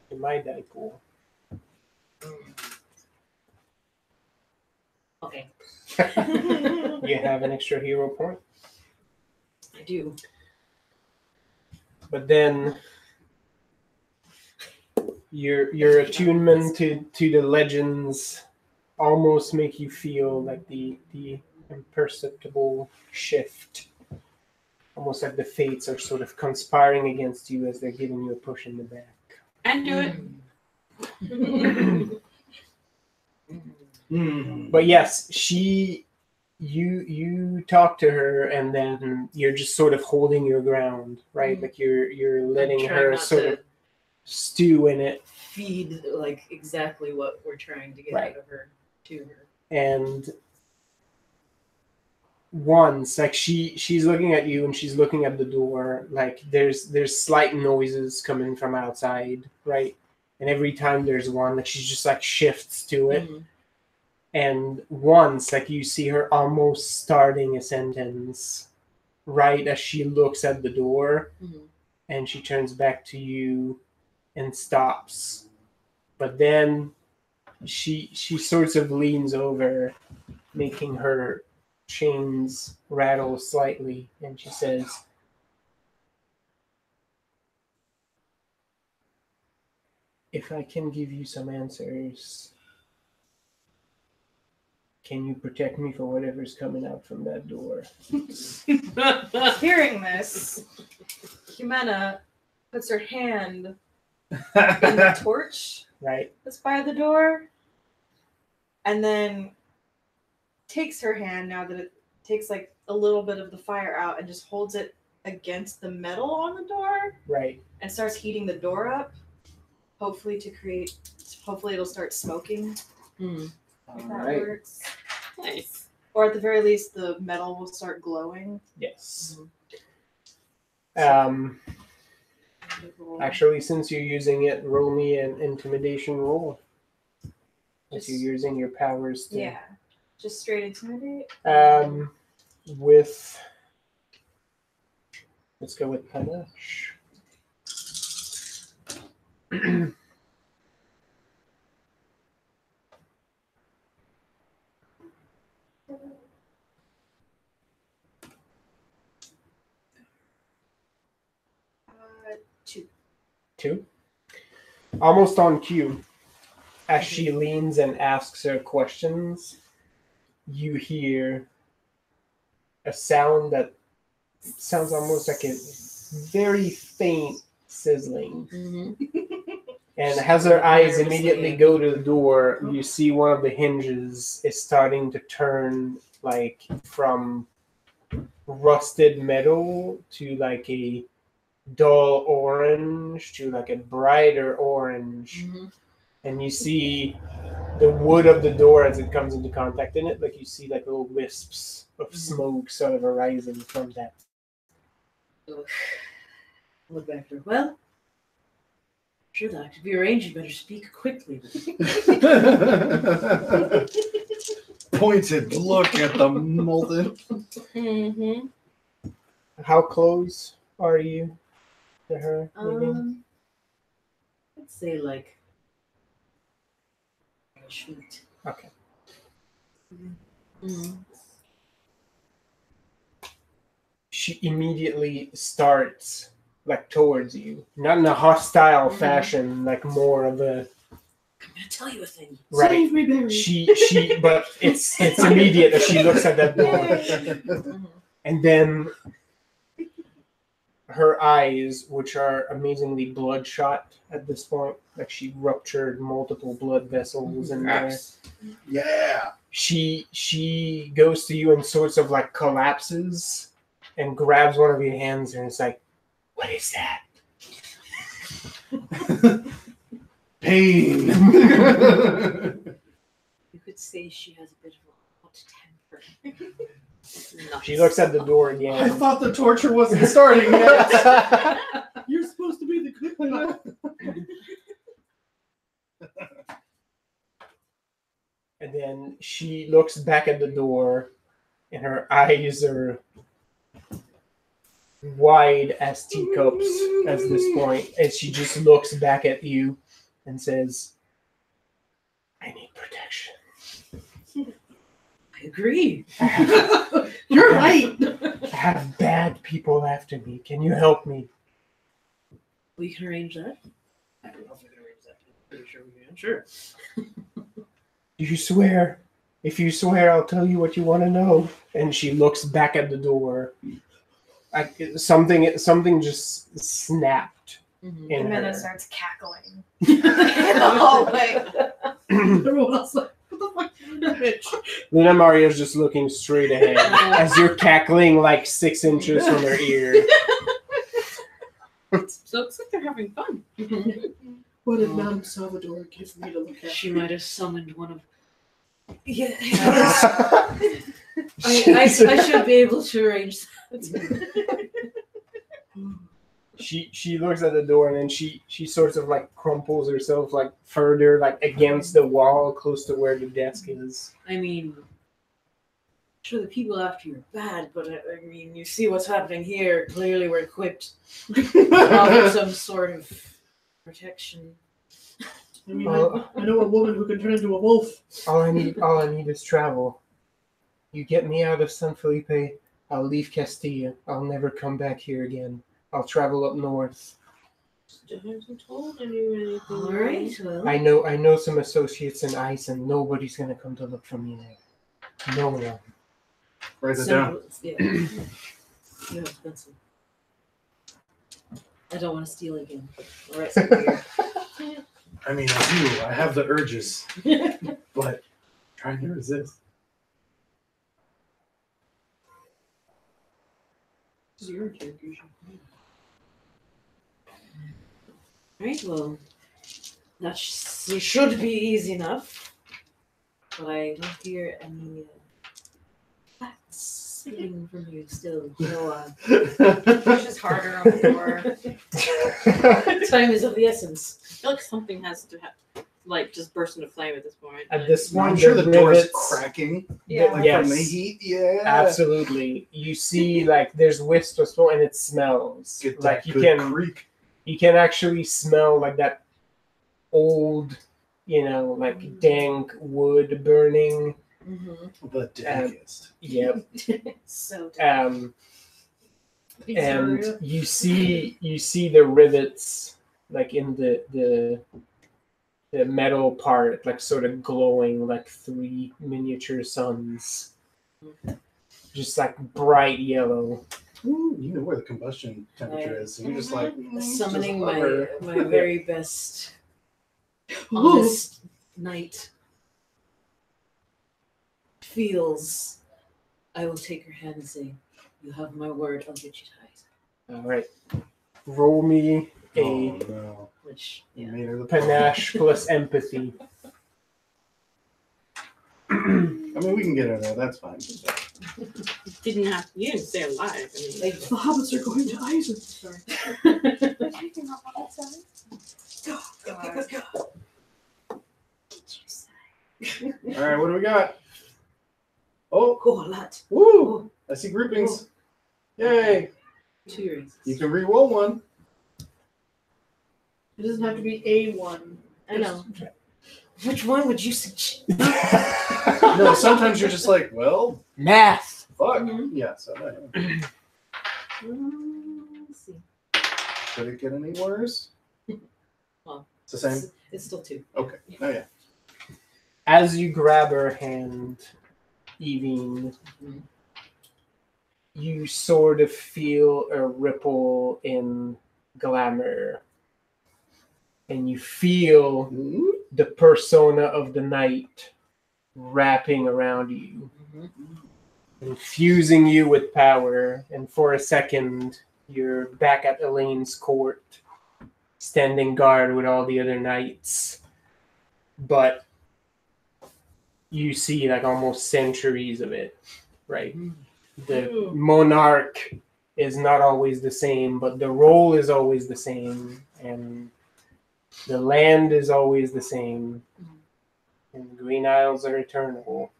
to my die pool. Okay. You have an extra hero point, I do. but then your attunement to the legends almost make you feel like the imperceptible shift, almost like the fates are sort of conspiring against you as they're giving you a push in the back. And do it. But yes, you talk to her, and then you're just sort of holding your ground, right? Like you're letting I'm trying her not sort to of stew in it. feed like exactly what we're trying to get Right. out of her to her. And once, like she's looking at you and she's looking at the door, like there's slight noises coming from outside, right? And every time there's one, like she's just like shifts to it. Mhm. And once, like you see her almost starting a sentence right as she looks at the door, Mhm. and she turns back to you and stops. But then she sort of leans over, making her chains rattle slightly, and she says, "If I can give you some answers, can you protect me for whatever's coming out from that door?" Hearing this, Jimena puts her hand in the torch Right? that's by the door, and then takes her hand, now that it takes like a little bit of the fire out, and just holds it against the metal on the door Right. and starts heating the door up, hopefully it'll start smoking, Mhm. if All that right. works. Nice. Or at the very least, the metal will start glowing. Yes. Mhm. Actually, since you're using it, roll me an intimidation roll. Since you're using your powers to. Yeah. Just straight intimidate. With. Let's go with panache. Two. 2. Almost on cue. As she leans and asks her questions, you hear a sound that sounds almost like a very faint sizzling. Mm-hmm. And as her eyes Nervously. immediately go to the door, you see one of the hinges is starting to turn like from rusted metal to like a dull orange to like a brighter orange. Mm-hmm. And you see the wood of the door as it comes into contact in it, like you see like little wisps of smoke sort of arising from that. Look back there. Well, sure, Doctor. If you arrange, you better speak quickly. Pointed look at the molten. Mm-hmm. How close are you to her? Megan? Let's say like a shoot. Okay. Mm-hmm. She immediately starts like towards you, not in a hostile fashion, like more of a I'm gonna tell you a thing. right. Save me, Barry. She, but it's immediate as she looks at that door, Mm-hmm. and then her eyes, which are amazingly bloodshot at this point, like she ruptured multiple blood vessels in there. Yeah. She goes to you and sorts of like collapses and grabs one of your hands and it's like, what is that? Pain. You could say she has a bit of a hot temper. She looks at the door I again. thought the torture wasn't starting yet. You're supposed to be the good guy. And then she looks back at the door and her eyes are wide as teacups at this point. And she just looks back at you and says, I need protection. I agree. You're right. I have bad people after me. Can you help me? We can arrange that. I don't know if we can arrange that. Pretty sure we can. Sure. Do you swear? If you swear, I'll tell you what you want to know. And she looks back at the door. Something just snapped Mm-hmm. in Amanda her. starts cackling. In the hallway. Everyone else like, what the fuck is that bitch? Luna Mario's just looking straight ahead as you're cackling like 6 inches from her ear. So it looks like they're having fun. What did Madame Salvador give me to look at? She might have summoned one of. Yeah. I should be able to arrange that. She looks at the door and then she sort of like crumples herself like further like against the wall close to where the desk is. I mean, sure, the people after you are bad, but I mean, you see what's happening here. Clearly, we're equipped with some sort of protection. I mean, I know a woman who can turn into a wolf. All I need is travel. You get me out of San Felipe, I'll leave Castilla. I'll never come back here again. I'll travel up north. Hasn't told anyone anything. All right, well, I know some associates in ICE and nobody's gonna come to look for me there. No one. Write it down. yeah, yeah, expensive. I don't want to steal again. All right, so I mean, I do. I have the urges, but trying to resist. This is your interrogation. Right, well, that should be easy enough. But I don't hear any facts coming from you still. Pushes harder on the door. Time is of the essence. I feel like something has to have, like, just burst into flame at this point. At this point, I'm sure the door is rivets- cracking. Yeah. Like Yes. from the heat. Yeah. Absolutely. You see, like, there's wisps of smoke and it smells. Get Like, that good creak. you can actually smell, like, that old, like, dank wood burning. Mm-hmm. The dankest. Yep. So And you see the rivets, like, in the metal part, like, sort of glowing like 3 miniature suns. Just, like, bright yellow. You know where the combustion temperature is, so you're just like Summoning just hover. my very best honest knight feels. I will take her hand and say, "You have my word. I'll get you tied." All right. Roll me a Oh no! Which, You yeah. made her the panache plus empathy. I mean, we can get her there. That's fine. Didn't have. You didn't stay alive. I mean, Like, The hobbits are going to Isaac. Sorry. We're taking off on that side. go. All right, what do we got? Oh, Go a lot. woo! I see groupings. Yay! 2 rings. You can re-roll one. It doesn't have to be A1. I know. Which one would you suggest? No, sometimes you're just like, well, Math. fuck. Mhm. Yeah, so Let's see. could it get any worse? Well, It's the same. It's still 2. Okay. Oh yeah. As you grab her hand, Evine, you sort of feel a ripple in glamour. And you feel the persona of the night wrapping around you, infusing you with power. And for a second, you're back at Elaine's court, standing guard with all the other knights. But you see like almost centuries of it, right? The monarch is not always the same, but the role is always the same, and the land is always the same, and the Green Isles are eternal.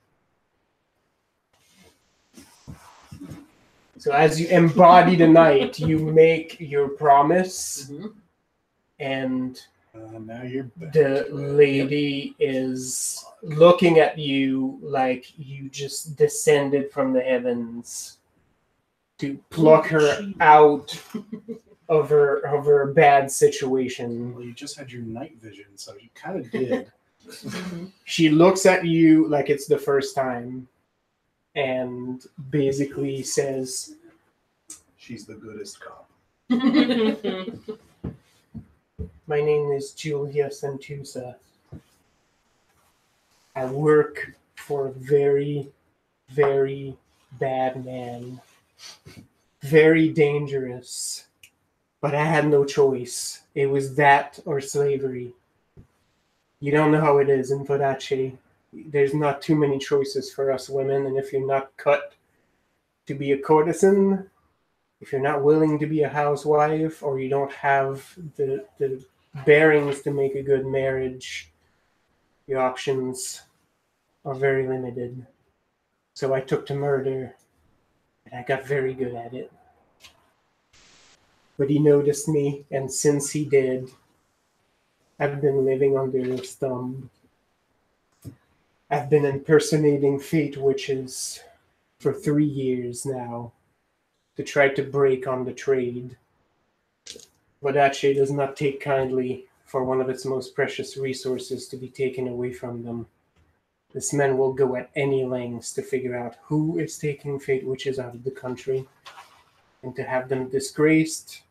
So as you embody the night, you make your promise, and Now you're back. the lady is looking at you like you just descended from the heavens to pluck her out of her bad situation. Well, you just had your night vision, so you kind of did. She looks at you like it's the first time and basically says, She's the goodest cop. "My name is Julia Santusa. I work for a very, very bad man. Very dangerous. But I had no choice. It was that or slavery. You don't know how it is in Vodache. There's not too many choices for us women, and if you're not cut to be a courtesan, if you're not willing to be a housewife, or you don't have the bearings to make a good marriage, your options are very limited. So I took to murder, and I got very good at it. But he noticed me, and since he did, I've been living under his thumb. I've been impersonating fate witches for 3 years now to try to break on the trade. Vodache does not take kindly for one of its most precious resources to be taken away from them. This men will go at any lengths to figure out who is taking fate witches out of the country, and to have them disgraced,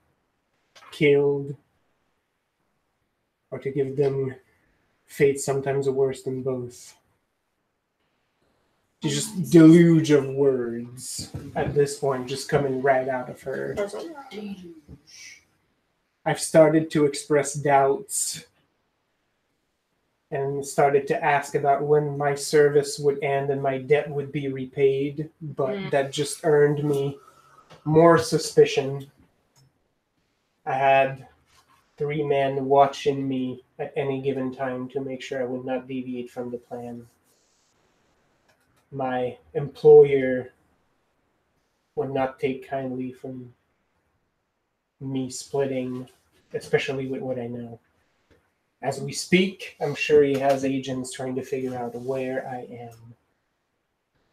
killed, or to give them fate sometimes worse than both. It's just deluge of words at this point just coming right out of her. I've started to express doubts and started to ask about when my service would end and my debt would be repaid, but that just earned me more suspicion. I had 3 men watching me at any given time to make sure I would not deviate from the plan. My employer would not take kindly from me splitting, especially with what I know. As we speak, I'm sure he has agents trying to figure out where I am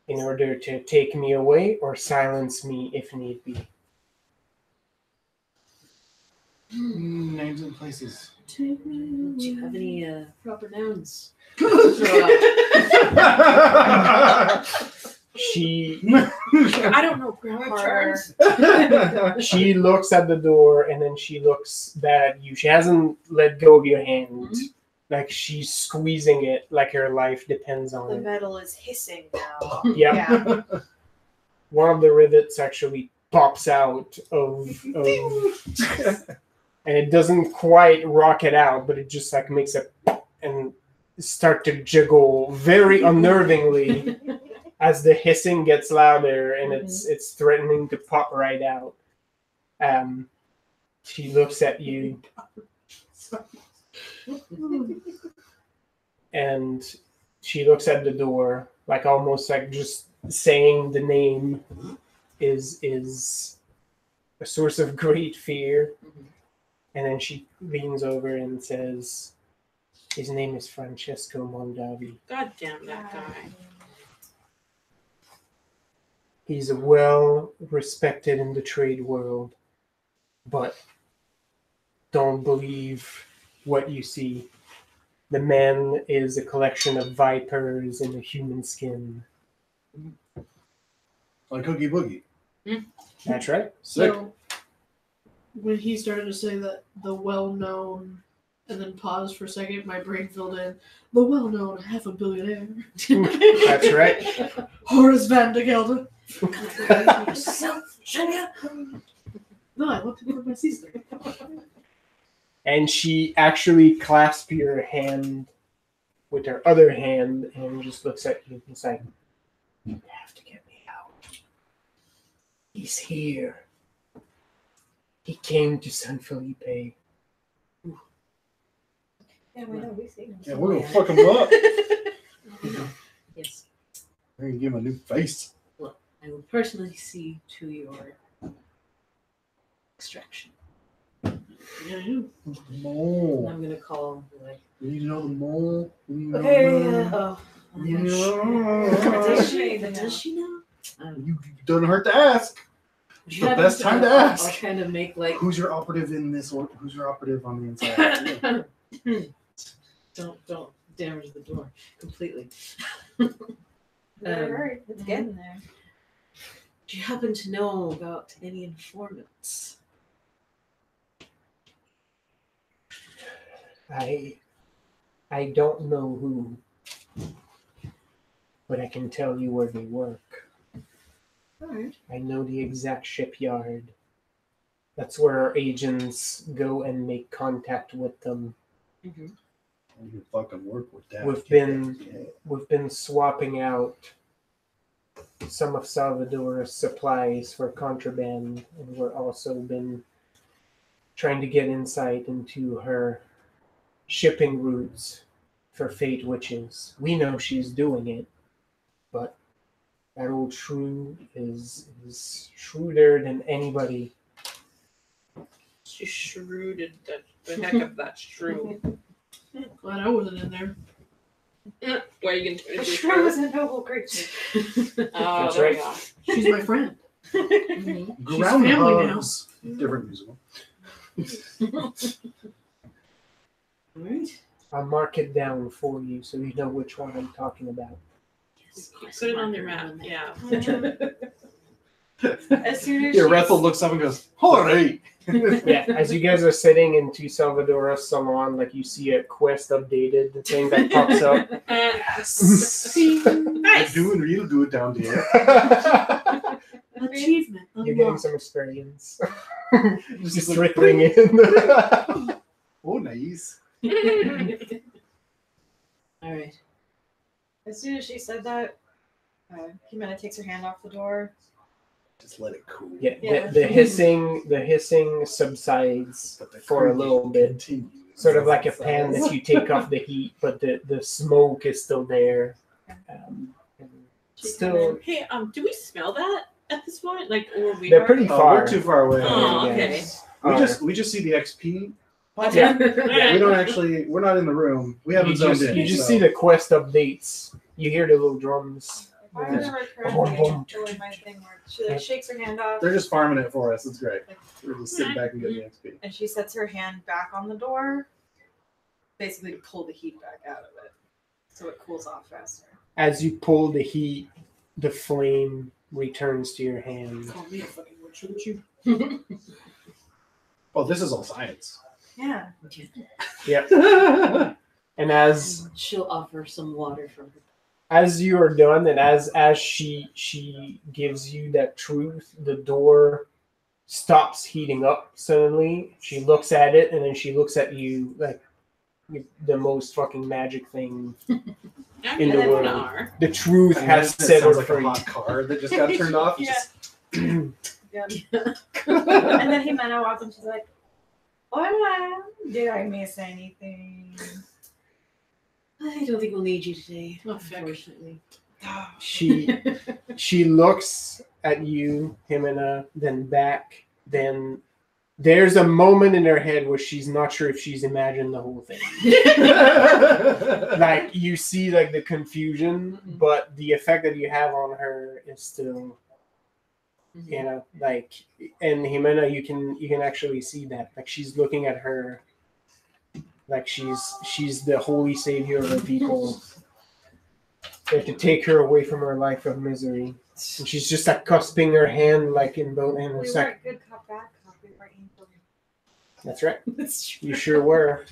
in order to take me away or silence me if need be. Names and places. Do you have any proper nouns? She I don't know grammar terms. She looks at the door and then she looks back at you. She hasn't let go of your hand. Like she's squeezing it like her life depends on The it. metal is hissing now. Yep. Yeah. One of the rivets actually pops out of and it doesn't quite rock it out, but it just like makes it and start to jiggle very unnervingly as the hissing gets louder and it's threatening to pop right out. She looks at you and she looks at the door like almost like just saying the name is a source of great fear. And then she leans over and says, his name is Francesco Mondavi. God damn that guy. He's well respected in the trade world, but don't believe what you see. The man is a collection of vipers in a human skin. Like Cookie Boogie. That's right. Sick. So, when he started to say that the well-known, and then paused for a second, my brain filled in, the well-known $500 million. That's right. Horace Van de Gelder. No, I want to for my sister. And she actually clasps your hand with her other hand and just looks at you and is like, you have to get me out. He's here. He came to San Felipe. Yeah, we know. We see him. Yeah, we're gonna fuck him up. Yes. We're gonna give him a new face. Well, I will personally see to your extraction. Yeah, Mole. I'm gonna call. Like, You know the mole. okay. Does she? Yeah. Does she know? You don't hurt to ask. It's the best time to I'll ask. kind of make like. Who's your operative in this, or who's your operative on the inside? Don't damage the door completely. Alright, it's getting there. Do you happen to know about any informants? I don't know who, but I can tell you where they work. Alright. I know the exact shipyard. That's where our agents go and make contact with them. Mm-hmm. You fucking work with that. We've been swapping out some of Salvador's supplies for contraband, and we've also been trying to get insight into her shipping routes for Fate Witches. We know she's doing it, but that old shrew is shrewder than anybody. She shrewded the heck of that shrew. glad I wasn't in there. Why are you gonna The do shrew is a noble creature. Oh, That's there right. we go. She's my friend. Mm-hmm. She's family now. Groundhogs. Different musical. Alright. I'll mark it down for you so you know which one I'm talking about. Put it on your map. Yeah. As soon as Yeah, she- Rethel looks up and goes, "Alright." Yeah, as you guys are sitting into Salvador's salon, like you see a quest updated, the thing that pops up. You're Nice. doing real good down there. Achievement. You're getting unlocked. some experience. Just Just like, trickling in. oh, nice. Alright. As soon as she said that, Jimena takes her hand off the door. Just let it cool. Yeah, Yeah. the hissing subsides But the for a creepy little bit. continues. Sort of like a pan that you take off the heat, but the smoke is still there. And still, Hey, do we smell that at this point? Like, or we they're are? pretty Oh, far. we're too far away. Oh, Yeah, okay. yes. We just see the XP. Yeah. Yeah, we don't actually. We're not in the room. We haven't You zoned just, in. you just so. see the quest updates. You hear the little drums. If I remember correctly, the way my thing works, she like shakes her hand off They're just farming it for us. It's great. We're just sitting back and getting the XP. and she sets her hand back on the door, basically to pull the heat back out of it, so it cools off faster. As you pull the heat, the flame returns to your hand. Call me a fucking witch, look at you. Well, this is all science. Yeah. Yep. And as She'll offer some water from her. as you are done, and as she gives you that truth, the door stops heating up suddenly. She looks at it, and then she looks at you like the most fucking magic thing in the world. Are. The truth And has then it set her sounds like free. a hot car that just got turned off. Yeah. Just, Yeah. And then Jimena walks and she's like, "Hola, did I miss anything?" I don't think we'll need you today, Oh, fuck. unfortunately. She looks at you, Jimena, then back, then there's a moment in her head where she's not sure if she's imagined the whole thing. Like you see like the confusion, but the effect that you have on her is still, you know, like, and Jimena, you can actually see that, like she's looking at her like she's the holy savior of the people. They have to take her away from her life of misery, and she's just like cusping her hand like in both hands. We It's like, weren't good cop, bad cop. We were evil. that's right, That's true. you sure were.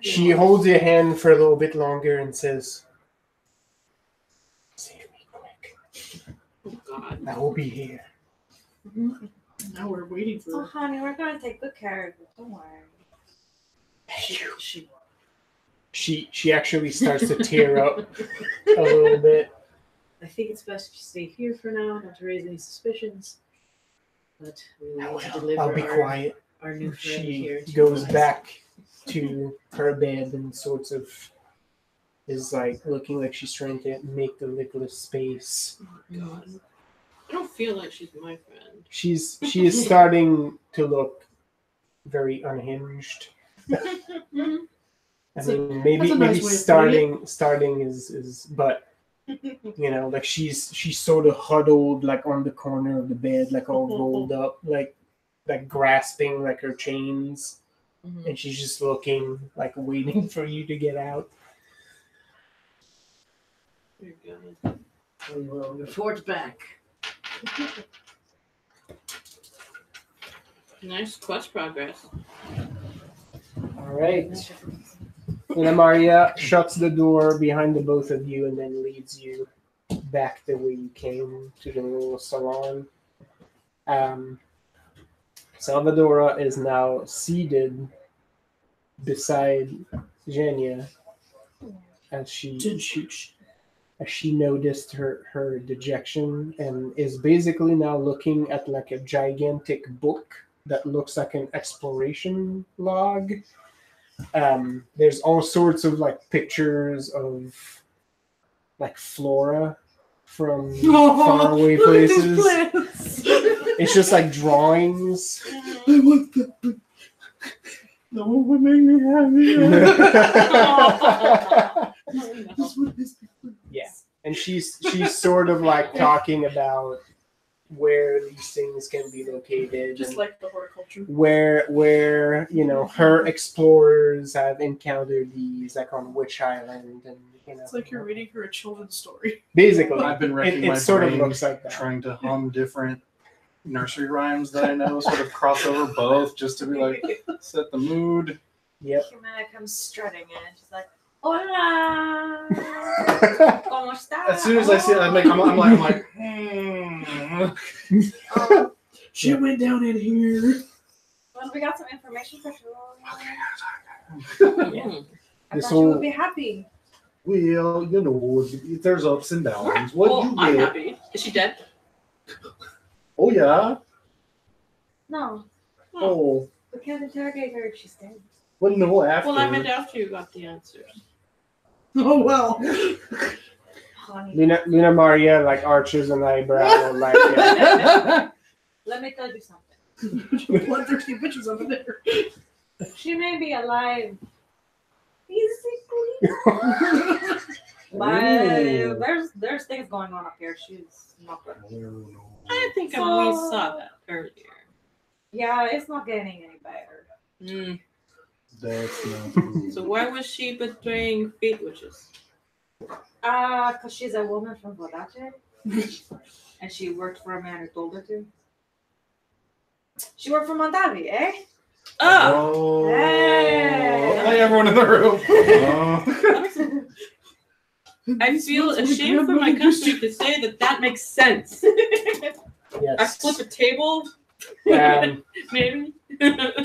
She holds your hand for a little bit longer and says, "Save me quick. Oh God. I will be here." Now we're waiting Oh, for honey, we're gonna take good care of you. Don't worry. Thank you. She, She actually starts to tear up a little bit. I think it's best to stay here for now, not to raise any suspicions. But we will deliver I'll be quiet. our new friend She here. to goes us. back to her bed and sorts of is like looking like she's trying to make the little space. God. I don't feel like she's my friend. She is starting to look very unhinged. I mean, maybe that's a nice maybe way of putting starting is but you know, like she's sort of huddled like on the corner of the bed, like all rolled up, like grasping like her chains, and she's just looking like waiting for you to get out. Dear God. We will report back. Nice quest progress. All right. And Maria shuts the door behind the both of you and then leads you back the way you came to the little salon. Salvadora is now seated beside Jenya as she noticed her dejection and is basically now looking at like a gigantic book that looks like an exploration log. There's all sorts of like pictures of like flora from faraway places. It's just like drawings. I want that book. No one would make me happy. This would be Yeah, and she's sort of like talking about where these things can be located, just and like the horticulture. where you know her explorers have encountered these, like on which island, and you know. It's like you're reading her a children's story. Basically, I've been wrecking it my sort of brain looks like that. trying to hum different nursery rhymes that I know, sort of cross over both, just to be like set the mood. Yep. Humana comes strutting in. She's like, "Hola, ¿cómo estás?" As soon as I see it, I'm like, Oh, She went down in here. well, we got some information for sure. Yeah. I This thought you whole- would be happy. Well, you know, there's ups and downs. What Oh, you I'm get? happy. Is she dead? Oh yeah. No, Oh, we can't interrogate her if she's dead. well, no. After. Well, I meant after you got the answers. Oh well. Honey, Luna Maria like arches an eyebrow and like let me tell you something. Bloodthirsty bitches over there. She may be alive physically, but there's things going on up here. She's not good. I think we saw that earlier. Yeah, it's not getting any better. Mm. That's not good. So why was she betraying fate witches? Because she's a woman from Vodache. And she worked for a man who told her to. She worked for Mondavi, eh? Oh, Hey. hey, everyone in the room. Oh. I feel ashamed for my country to say that makes sense. I Yes. flip a table, maybe.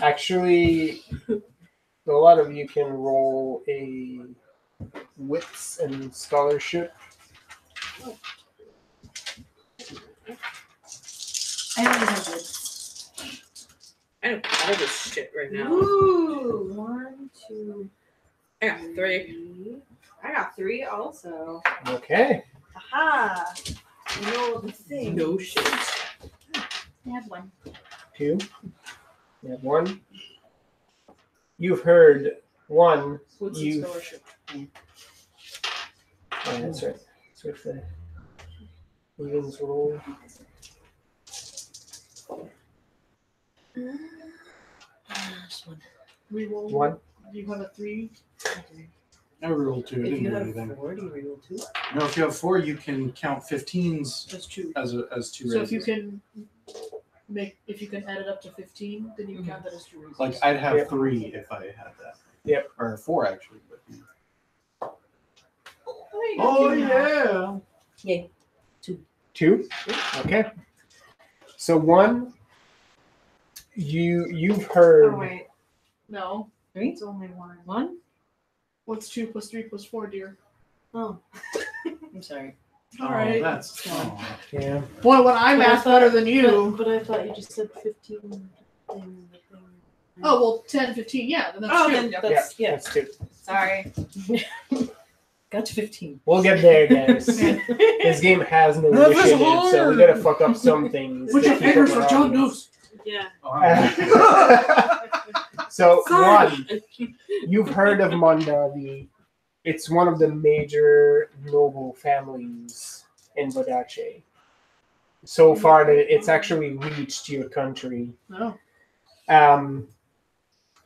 Actually, a lot of you can roll a wits and scholarship. I don't have it. I know all this shit right now. Ooh, 1, 2, I got 3. 3. I got 3 also. Okay. Aha! You know the thing. No shit. I have 1. 2. You have 1. You've heard 1. What's the You've. scholarship? Oh, that's right. That's with the evens roll. Last one. Reroll. 1. Do you have a 3? I rolled 2. I If didn't you do have anything. 4, do you reroll 2? No, if you have 4, you can count 15s That's 2. as 2 raises. So if you can add it up to 15, then you can count that as 2 raises. Like I'd have Yep. 3 if I had that. Yep. Or 4 actually. But... Oh, yeah. Yay. 2. Okay. So 1. You've heard. Oh, wait. No. 3? It's only 1. 1? What's 2 plus 3 plus 4, dear? Oh. I'm sorry. All right. That's Yeah. Boy, when I math better than you. But I thought you just said 15. Oh, well, 10, 15, yeah, then that's Oh, 2. then That's, yeah. That's 2. sorry. Got to 15. We'll get there, guys. This game has no That was initiative, so we gotta fuck up some things. Put to your keep fingers up where our John audience. knows. Yeah. So, Sorry. 1, you've heard of Mondavi. It's one of the major noble families in Bodache. So far, that it's actually reached your country. No.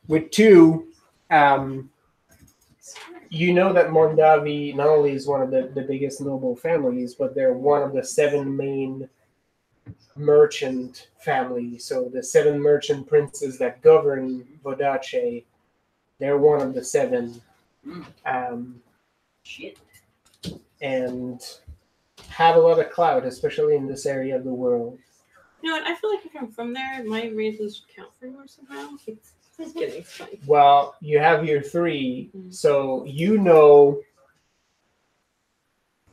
With 2, you know that Mondavi not only is one of the biggest noble families, but they're one of the 7 main merchant families. So the 7 merchant princes that govern Bodache, they're one of the 7. Shit. And have a lot of clout, especially in this area of the world. You know what? I feel like if I'm from there, my raises count for more somehow. It's getting funny. Well, you have your 3, so you know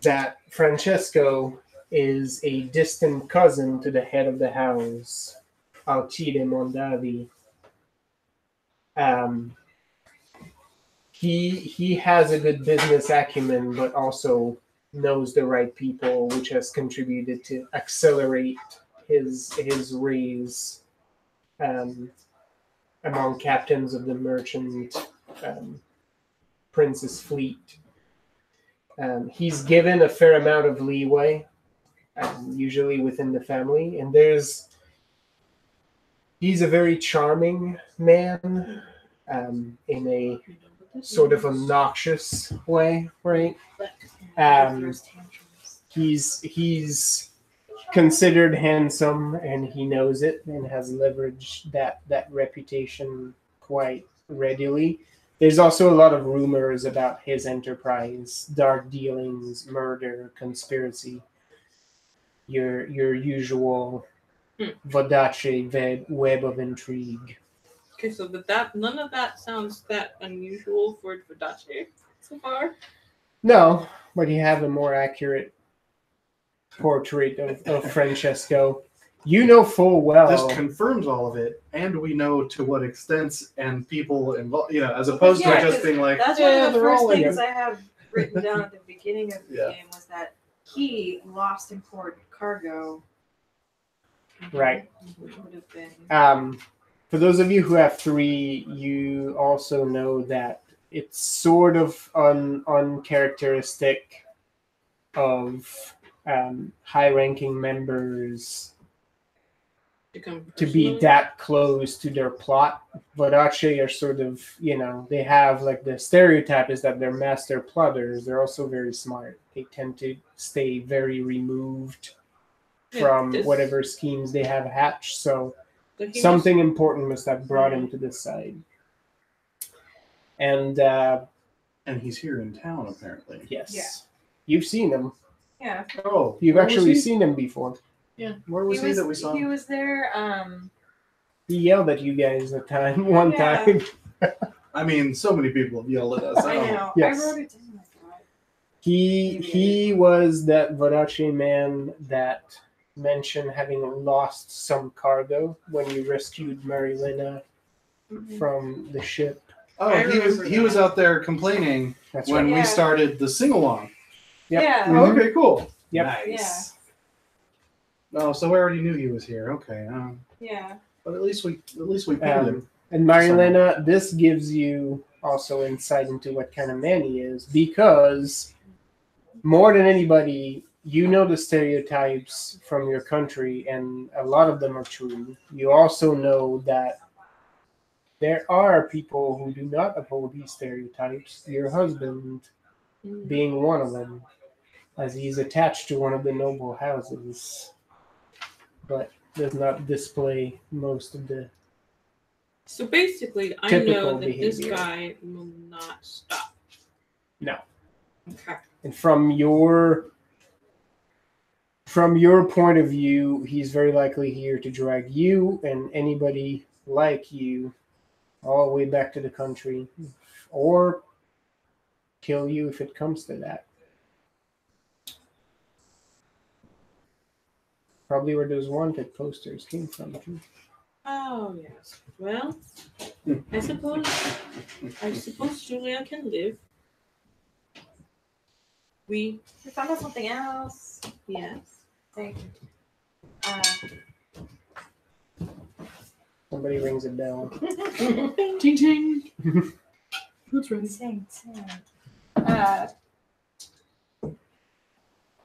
that Francesco is a distant cousin to the head of the house, Alcide Mondavi. He has a good business acumen, but also knows the right people, which has contributed to accelerate his raise among captains of the merchant prince's fleet. He's given a fair amount of leeway, usually within the family, and he's a very charming man in a sort of obnoxious way, right? He's considered handsome, and he knows it, and has leveraged that reputation quite readily. There's also a lot of rumors about his enterprise, dark dealings, murder, conspiracy. Your usual Vodache web of intrigue. Okay, so that none of that sounds that unusual for Vodache so far. No, but you have a more accurate portrait of Francesco. You know full well. This confirms all of it, and we know to what extents and people involved. As opposed to Yeah, just being like, That's one of the they're all first like- things I have written down at the beginning of the Yeah. game was that he lost important cargo. Right. Which would have been. For those of you who have 3, you also know that it's sort of uncharacteristic of high-ranking members to be that close to their plot. Vodace are sort of, they have like the stereotype is that they're master plotters. They're also very smart. They tend to stay very removed from whatever schemes they have hatched. So something important must have brought him to this side. And he's here in town, apparently. yes. Yeah. You've seen him. Yeah. Oh. You've actually seen him before. Yeah. Where was he that we saw? He was there. He yelled at you guys one Yeah. time. I mean, so many people have yelled at us. I know. Yes. I wrote it down. I thought. He was that Vodace man that mentioned having lost some cargo when you rescued Marilena from the ship. Oh, I he was out there complaining That's when right. we Yeah. started the sing-along. Yep. Yeah. Mhm. Oh, okay, cool. Yep. Nice. Oh, so we already knew he was here. Okay. Yeah. But at least we pinned him. And Marilena, this gives you also insight into what kind of man he is, because more than anybody, you know the stereotypes from your country, and a lot of them are true. You also know that there are people who do not uphold these stereotypes, your husband being one of them, as he's attached to one of the noble houses, but does not display most of the So basically, I typical know that this behavior. guy will not stop. No. Okay. And from your point of view, he's very likely here to drag you and anybody like you all the way back to the country, or kill you if it comes to that. Probably where those wanted posters came from. Too. Oh yes. Well, I suppose Julia can live. We found out something else. yes. Thank you. Somebody rings a bell. Ting ting. That's right. Sing.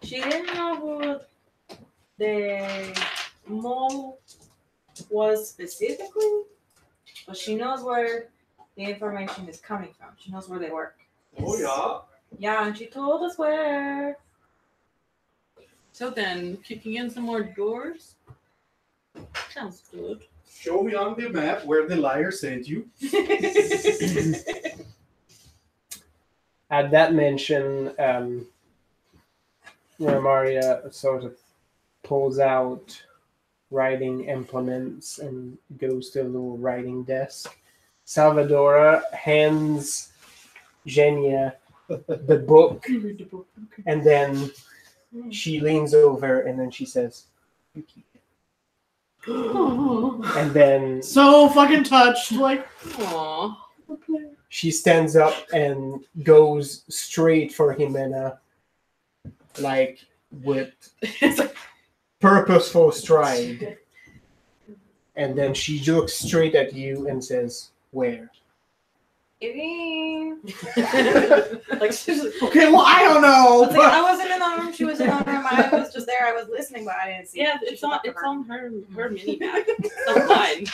She didn't know who the mole was specifically, but she knows where the information is coming from. She knows where they work. Oh, yeah? Yeah, and she told us where. So then, kicking in some more doors sounds good. Show me on the map where the liar sent you. At that mention, Maria sort of pulls out writing implements and goes to a little writing desk. Salvadora hands Genia the book, Read the book. Okay. and then she leans over and then she says, "You keep it." And then So fucking touched. Like, Aww. she stands up and goes straight for Jimena, like with purposeful stride. And then she looks straight at you and says, "Where?" Irene. Like she's okay, well, I don't know. I wasn't in the room. She was in the room. I was just there. I was listening, but I didn't see. yeah, it. it's on her mini map. It's on mine.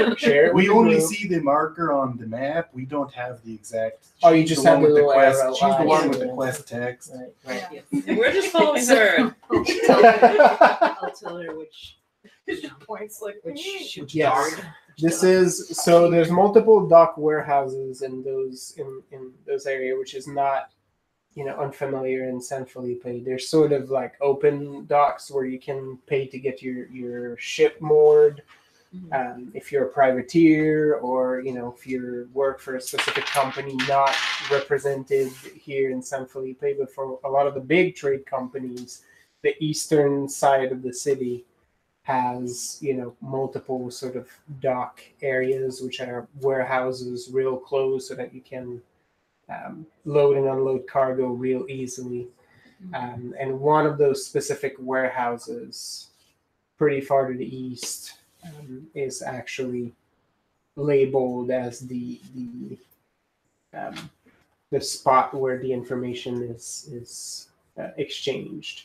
Yep. Share it with We the only group. see the marker on the map. We don't have the exact. Oh, you she's just the have one the with little quest. arrow. She's the one with Yeah. the quest text. Right. Yeah. And we're just following her. I'll tell her which Points like which Yes. guard. This is so. There's multiple dock warehouses in those areas, which is not, unfamiliar in San Felipe. They're sort of like open docks where you can pay to get your ship moored. If you're a privateer, or if you work for a specific company not represented here in San Felipe, but for a lot of the big trade companies, the eastern side of the city has multiple sort of dock areas, which are warehouses real close so that you can load and unload cargo real easily. And one of those specific warehouses pretty far to the east is actually labeled as the spot where the information is exchanged.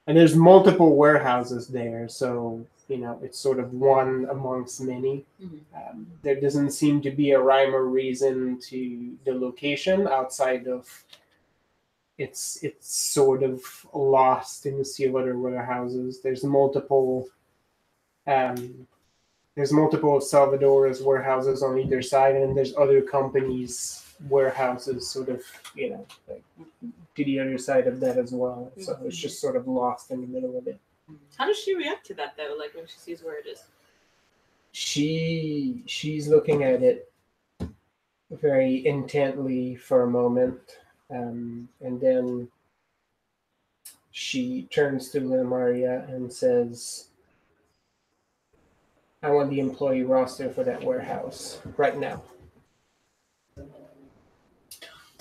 And there's multiple warehouses there, so it's sort of one amongst many. Mhm. There doesn't seem to be a rhyme or reason to the location outside of it's sort of lost in the sea of other warehouses. There's multiple of Salvador's warehouses on either side, and there's other companies' warehouses sort of, like to the other side of that as well. So it's just sort of lost in the middle of it. How does she react to that though? Like when she sees where it is? She's looking at it very intently for a moment, and then she turns to Maria and says, I want the employee roster for that warehouse right now.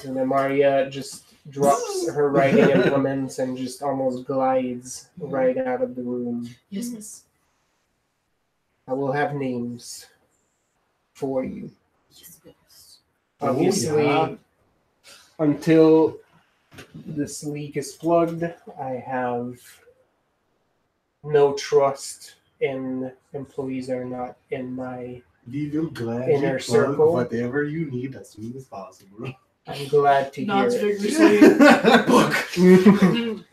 And then Maria just drops her writing implements and just almost glides right out of the room. Yes, miss. I will have names for you. Yes, miss. Obviously, yeah. Until this leak is plugged, I have no trust in employees that are not in my We will gladly inner plug circle. whatever you need as soon as possible. I'm glad to hear Nods it. vigorously. Book.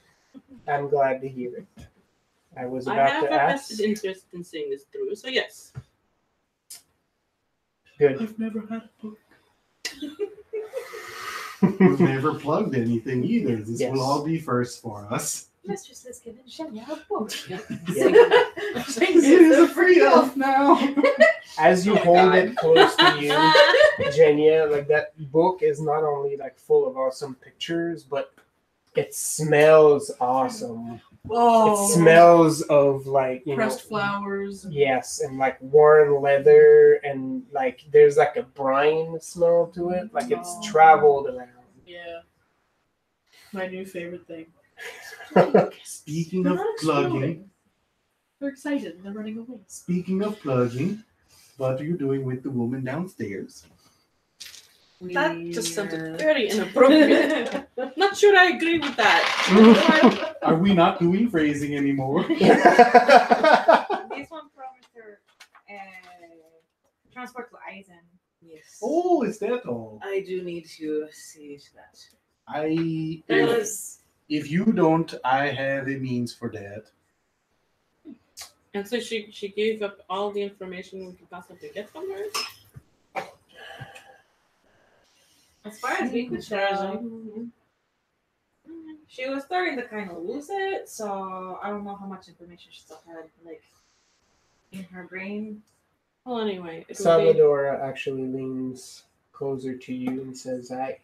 I'm glad to hear it. I was I about have to a ask. vested interest in seeing this through, so yes. Good. I've never had a book. We've never plugged anything either. This Yes. will all be first for us. Mistress has given Shenya a book. It is a free elf now. As you Oh my hold God. it close to you, Jenya, like that book is not only like full of awesome pictures, but it smells awesome. Oh, It smells of like pressed flowers. Yes, and like worn leather, and like there's like a brine smell to it, like it's Oh. traveled around. Yeah. My new favorite thing. Speaking They're of not plugging, exploding. They're excited. They're running away. what are you doing with the woman downstairs? That just sounded very inappropriate. Not sure I agree with that. Are we not doing phrasing anymore? This one promised her transport to Eisen. Yes. Oh, is that all? I do need to see to that. If you don't, I have a means for that. And so she gave up all the information we could possibly get from her. As far as we could tell, she was starting to kind of lose it, so I don't know how much information she still had, like, in her brain. Well, anyway, it would be... Salvador actually leans closer to you and says, I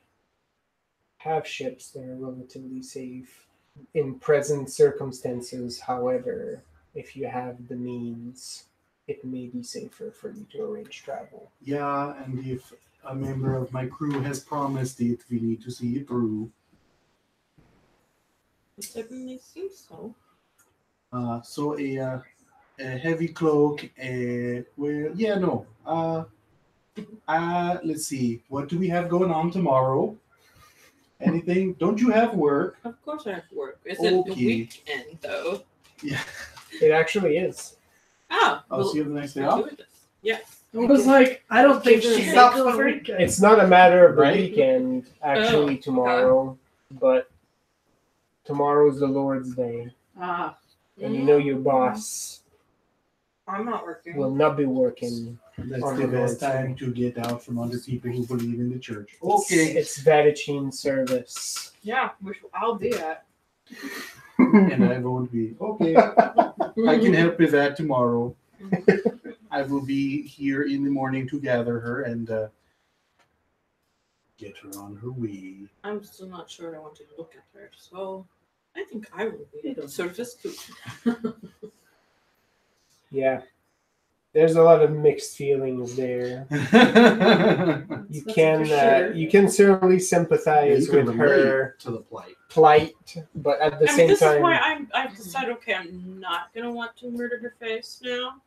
have ships that are relatively safe in present circumstances. However, if you have the means, it may be safer for you to arrange travel. Yeah, and if a member of my crew has promised it, we need to see it through. It certainly seems so. So a heavy cloak. Let's see. What do we have going on tomorrow? Anything? Don't you have work? Of course I have work. Is it a Okay. weekend, though? Yeah. It actually is. Oh, I'll see you the next day we'll off. do this. Yes. I was like, I don't think she Give her a stops makeover. on weekend. It's not a matter of the Right. weekend, actually, Oh, tomorrow, but tomorrow's the Lord's Day. Ah, And you know your boss I'm not working. will not be working. That's On the the best Lord's time to get out from under people who believe in the church. Okay. It's Vatican service. Yeah, which I'll be at. And I won't be. Okay. I can help with that tomorrow. I will be here in the morning to gather her and get her on her way. I'm still not sure I want to look at her, so I think I will be of service too. Yeah. There's a lot of mixed feelings there. You That's can for sure. you can certainly sympathize You can with relate her to the plight. plight, but at the I mean, same this time, is why I've decided, okay, I'm not going to want to murder her face now.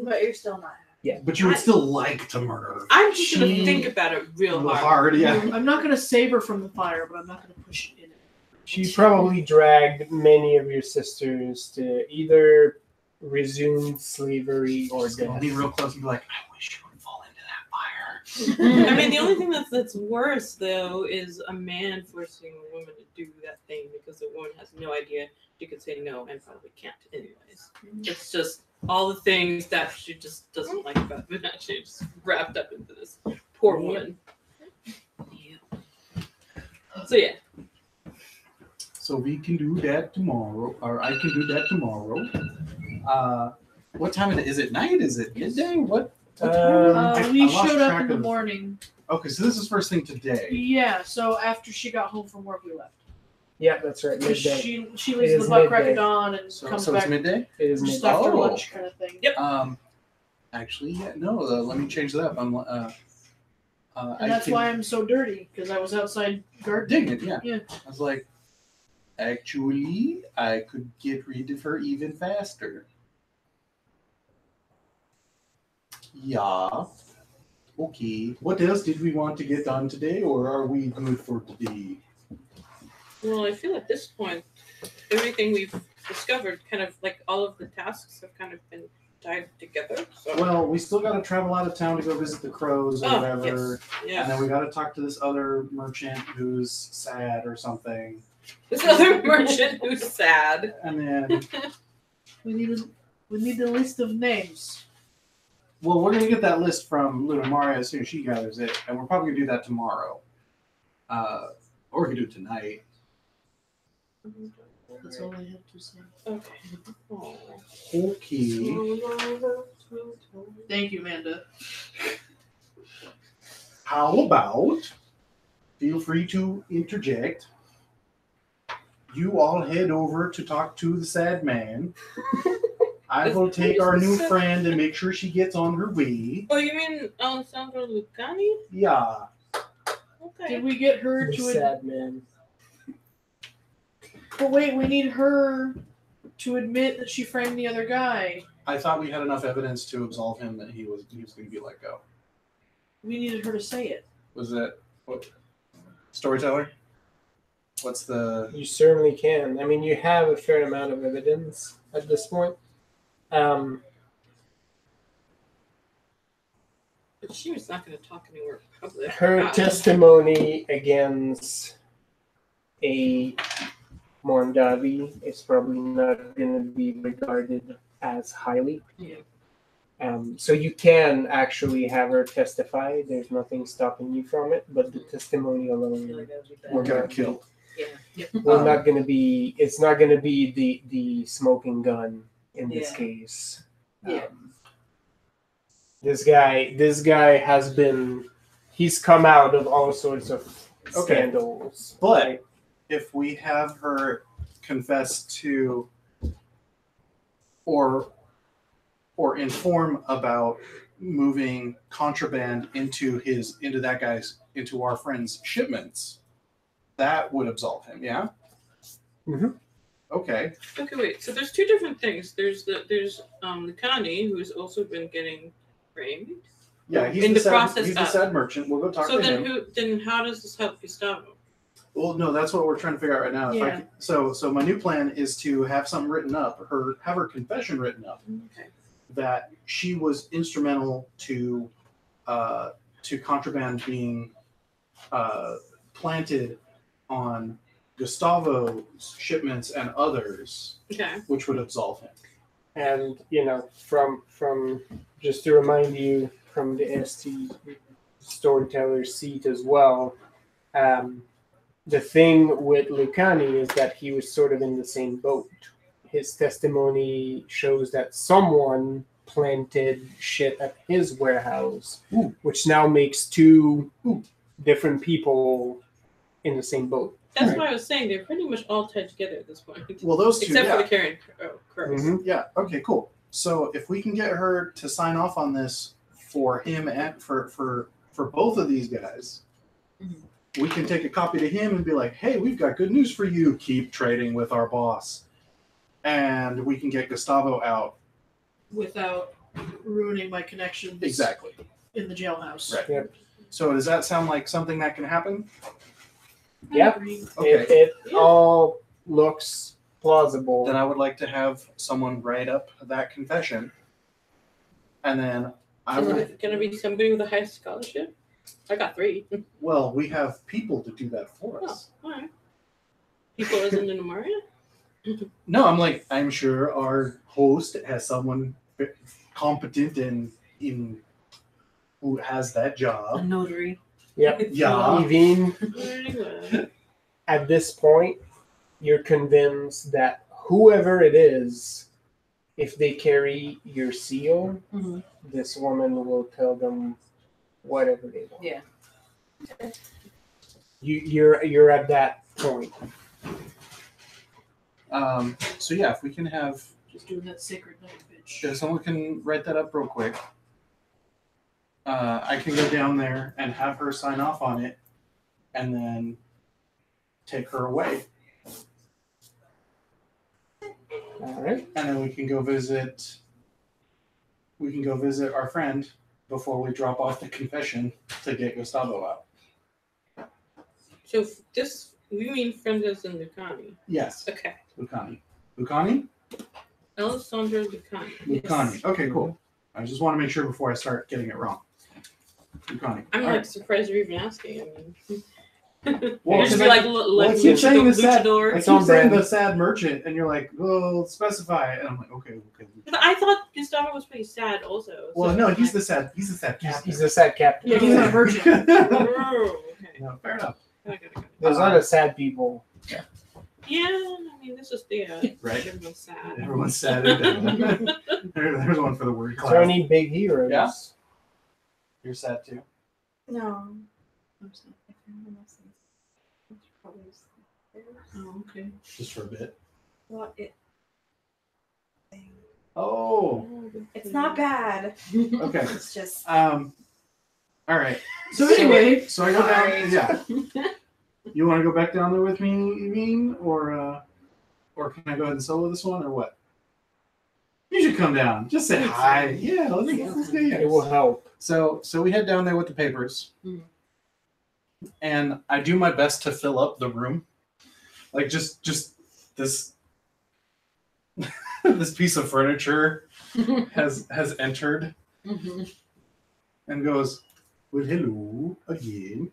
But you're still not happy. But you would still like to murder her. I'm just going to She- think about it real Real hard. hard, yeah. I'm not going to save her from the fire, but I'm not going to push it in it. she probably dragged many of your sisters to either resumed slavery or Just gonna death. lean real close and be like, I wish you would fall into that fire. I mean, the only thing that's worse though is a man forcing a woman to do that thing because the woman has no idea she could say no and probably can't anyways. It's just all the things that she just doesn't like about it. She's just wrapped up into this poor woman. Yeah. So yeah. So we can do that tomorrow, or I can do that tomorrow. What time is it? Night? Is it midday? What? We I lost showed up track in the of- morning. Okay, so this is first thing today. Yeah, so after she got home from work, we left. Yeah, that's right. 'Cause Midday. she It leaves is the butt crack midday. of dawn and So comes it's back midday? It is just midday. after Oh. lunch kind of thing. Yep. Actually, yeah, no, let me change that up. And that's why I'm so dirty, because I was outside gardening. Dang it, yeah. Yeah. I was like, actually, I could get rid of her even faster. Yeah. Okay. What else did we want to get done today, or are we good for today? Well, I feel at this point, everything we've discovered, kind of like all of the tasks have kind of been tied together. So. Well, we still got to travel out of town to go visit the crows or whatever. Yes. And Yeah. then we got to talk to this other merchant who's sad or something. This other merchant who's sad. And then, We need a list of names. well, we're going to get that list from Luna Maria as soon as she gathers it. And we're probably going to do that tomorrow. Or we could do it tonight. That's all I have to say. Okay. Aw. Okay. Thank you, Amanda. How about, feel free to interject, you all head over to talk to the sad man. I will take our new friend and make sure she gets on her way. Oh, you mean Alessandro Lucani? Yeah. Okay. Did we get her The to sad man. But wait, we need her to admit that she framed the other guy. I thought we had enough evidence to absolve him that he was going to be let go. We needed her to say it. Was that what? Storyteller? What's the? You certainly can. I mean, you have a fair amount of evidence at this point. But she was not going to talk anywhere public. Her God. testimony against a Mondavi is probably not going to be regarded as highly. Yeah. So you can actually have her testify. There's nothing stopping you from it, but the testimony alone We're gonna kill. will not going to be. It's not going to be the smoking gun in this case. Yeah. This guy has been. He's come out of all sorts of scandals. But if we have her confess to or inform about moving contraband into our friend's shipments, that would absolve him, yeah? Mhm. Okay. Okay, wait. So there's two different things. There's Lucani, who's also been getting framed. Yeah, he's In the the process he's the of- sad merchant. We'll go talk So to then him. then how does this help Gustavo? Well, no, that's what we're trying to figure out right now. If I Yeah. can- so my new plan is to have something written up, have her confession written up Okay. that she was instrumental to contraband being planted on Gustavo's shipments and others, Okay. which would absolve him. And from just to remind you from the ST storyteller's seat as well, the thing with Lucani is that he was sort of in the same boat. His testimony shows that someone planted shit at his warehouse, which now makes two different people in the same boat. That's what I was saying. They're pretty much all tied together at this point. Well, those two, Except yeah. for the carrying crows. Mhm. Yeah. Okay. Cool. So if we can get her to sign off on this for him and for both of these guys, we can take a copy to him and be like, "Hey, we've got good news for you. Keep trading with our boss," and we can get Gustavo out. Without ruining my connections Exactly. in the jailhouse. Right. Yep. So does that sound like something that can happen? I Yeah. agree. Okay. It all looks plausible. then I would like to have someone write up that confession, and then I Is will. it gonna be somebody with a high scholarship? I got 3. Well, we have people to do that for Oh, us. all right. People isn't in Maria? No, I'm sure our host has someone competent in who has that A job. notary. Yep. Yeah. Evine, Very well. at this point, you're convinced that whoever it is, if they carry your seal, Mhm. this woman will tell them whatever they want. Yeah. You're at that point. So yeah, if we can have, Just doing that sacred night, bitch. if someone can write that up real quick, I can go down there and have her sign off on it, and then take her away, All right. and then we can go visit. We can go visit our friend before we drop off the confession to get Gustavo out. So this, we mean friend is in Lucani. Yes, Okay. Lucani. Lucani? Alessandro Lucani. Lucani. Okay, cool. I just want to make sure before I start getting it wrong. Lucani. I'm All like right. surprised you're even asking. I mean, Well, you're just because be like, well, I keep saying the sad, luchador. I It's on keep saying brand. the sad merchant, and you're like, well, specify, and I'm like, okay. But I thought Gustavo was pretty sad also. Well, so no, I'm he's like, the sad captain. He's a sad captain. Yeah, he's not a virgin. Oh, okay. No, fair enough. Okay. There's a lot of sad people. Yeah, I mean, this is the Right. everyone's sad. Everyone's sad. There's one for the word Is there cloud. any big heroes? Yeah. You're sad too. No. I'm sorry. I found the message. It's probably Oh, okay. Just for a bit. well, Oh, it's not bad. okay. It's just All right. So anyway, So I go Sorry. down. Yeah. You want to go back down there with me, Evine, or can I go ahead and solo this one, or what? You should come down. Just say hi. Yeah, let's go. It will help. So we head down there with the papers, Mhm. and I do my best to fill up the room, like just this this piece of furniture has entered Mhm. and goes, well, hello again.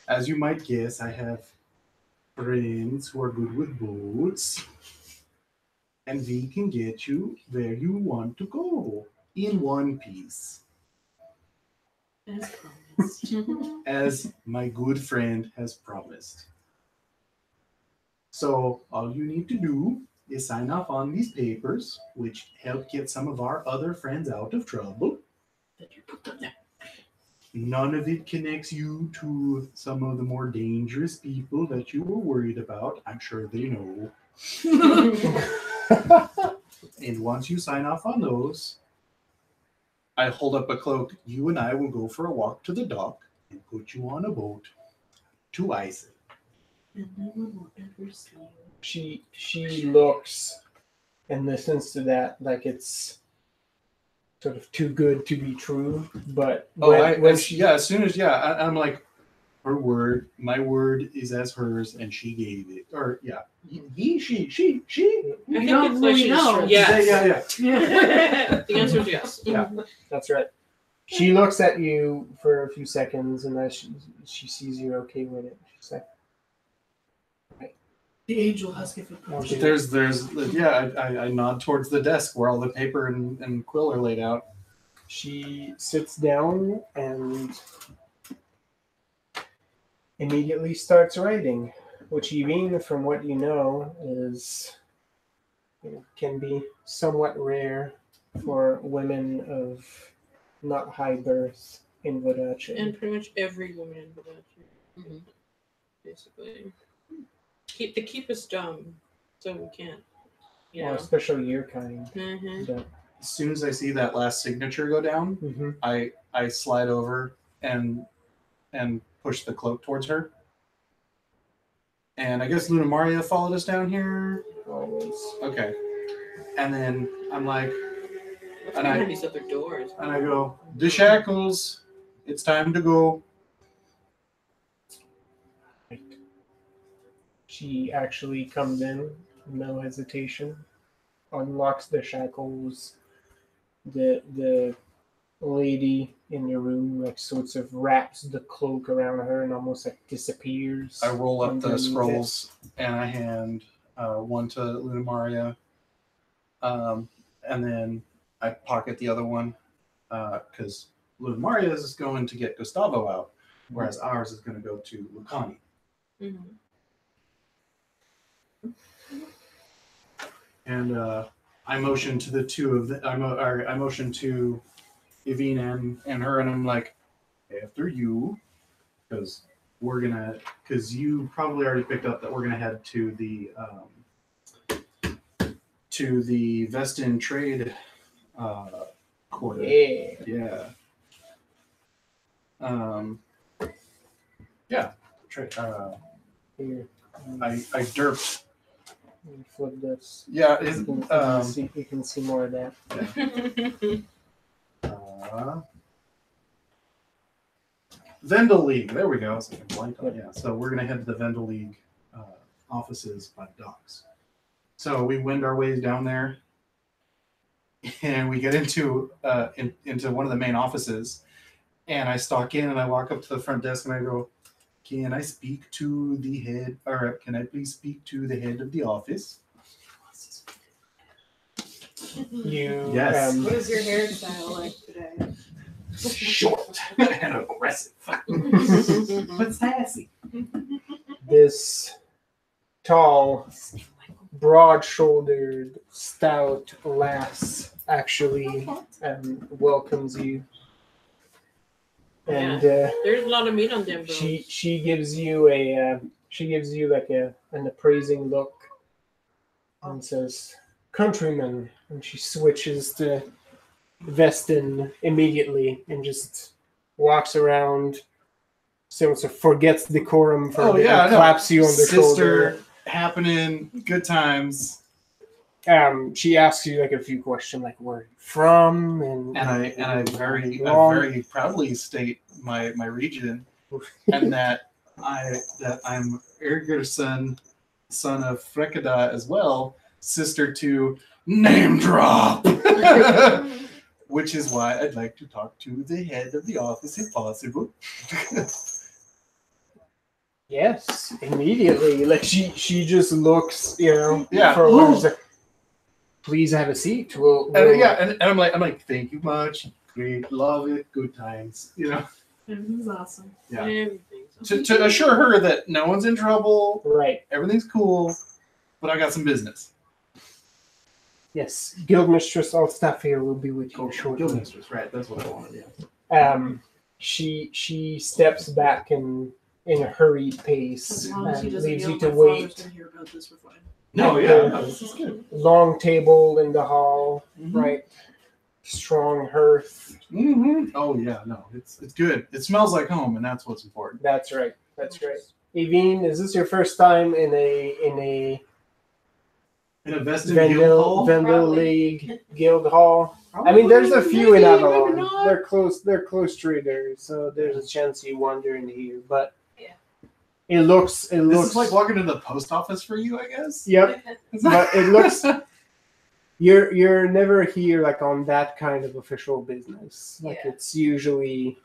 As you might guess, I have friends who are good with boats, and we can get you where you want to go in one piece, as promised. as my good friend has promised. So all you need to do is sign off on these papers, which help get some of our other friends out of trouble. None of it connects you to some of the more dangerous people that you were worried about. I'm sure they know. And once you sign off on those, I hold up a cloak. You and I will go for a walk to the dock and put you on a boat to Iceland. And no one will ever see you. She looks and listens to that like it's sort of too good to be true. But as soon as I'm like, her word, my word is as hers, and she gave it. Or he, she. I You think don't it's really know. Yes. Yeah. Yeah. The answer is yes. Yeah. that's right. She looks at you for a few seconds, and as she sees you're okay with it, she's like, The angel has given "I'll do But it." I nod towards the desk where all the paper and quill are laid out. She sits down and immediately starts writing, which even from what you know is can be somewhat rare for women of not high birth in Vodache. And pretty much every woman in Villager. Mhm. Basically. Keep us dumb, so we can't. Or especially your kind. Mm-hmm. But, As soon as I see that last signature go down, mhm. I slide over and push the cloak towards her. And I guess Luna Maria followed us down here. Always. Okay. And then I'm like, What's And behind I- these other doors? and I go, the shackles, it's time to go. She actually comes in, no hesitation, unlocks the shackles. The lady in the room like sort of wraps the cloak around her and almost like disappears. I roll up the underneath scrolls and I hand one to Luna Maria, and then I pocket the other one because Luna Maria is going to get Gustavo out, whereas ours is going to go to Lucani. Mhm. And I motion to the two of them. I motion to Yvine and her, and I'm like, after you, because you probably already picked up that we're gonna head to the Vestin trade quarter. Yeah. Yeah. Trade. Here. I derped. Flip this. Yeah. You can see more of that. Vendel League. There we go. I was like, blank on. Yeah. So we're gonna head to the Vendel League offices by the docks. So we wend our ways down there, and we get into one of the main offices. And I stalk in, and I walk up to the front desk, and I go, "Can I speak to the head? Or can I please speak to the head of the office?" You Yes. What is your hairstyle like today? Short and aggressive, but sassy. this tall, broad-shouldered, stout lass actually welcomes you, and There's a lot of meat on them. Bro. she gives you like an appraising look and says, "Countryman," and she switches to Vestin immediately and just walks around. So forgets decorum for a bit and claps you on the shoulder. Sister, happening, good times. She asks you like a few questions, like where you're from, and I very proudly state my region, and that I'm Ergerson, son of Frekada as well, sister to name drop. Which is why I'd like to talk to the head of the office if possible. Yes, immediately. Like she just looks, for words. Like, please have a seat. We'll and I'm like, thank you much. Great, love it, good times. Everything's awesome. Yeah. Everything's To assure her that no one's in trouble, right. everything's cool, but I got some business. Yes, Guildmistress Altstaffir will be with you shortly. Guildmistress, right? That's what I wanted. Yeah. She steps back in a hurried pace As long as he and doesn't leaves yell, you to my father's wait. gonna hear about this. We're fine. No, this is good. Long table in the hall, Mhm. right? Strong hearth. Mm-hmm. Oh yeah, no, it's good. It smells like home, and that's what's important. That's right. That's right. Yvine, is this your first time in a In a vested guild hall? Vendel League guild hall? I mean, there's a few in Avalon. They're close traders, so there's a chance you wander in here. But Yeah. it looks. This is like walking to the post office for you, I guess. Yep. But it looks. You're never here like on that kind of official business. Like Yeah. it's usually,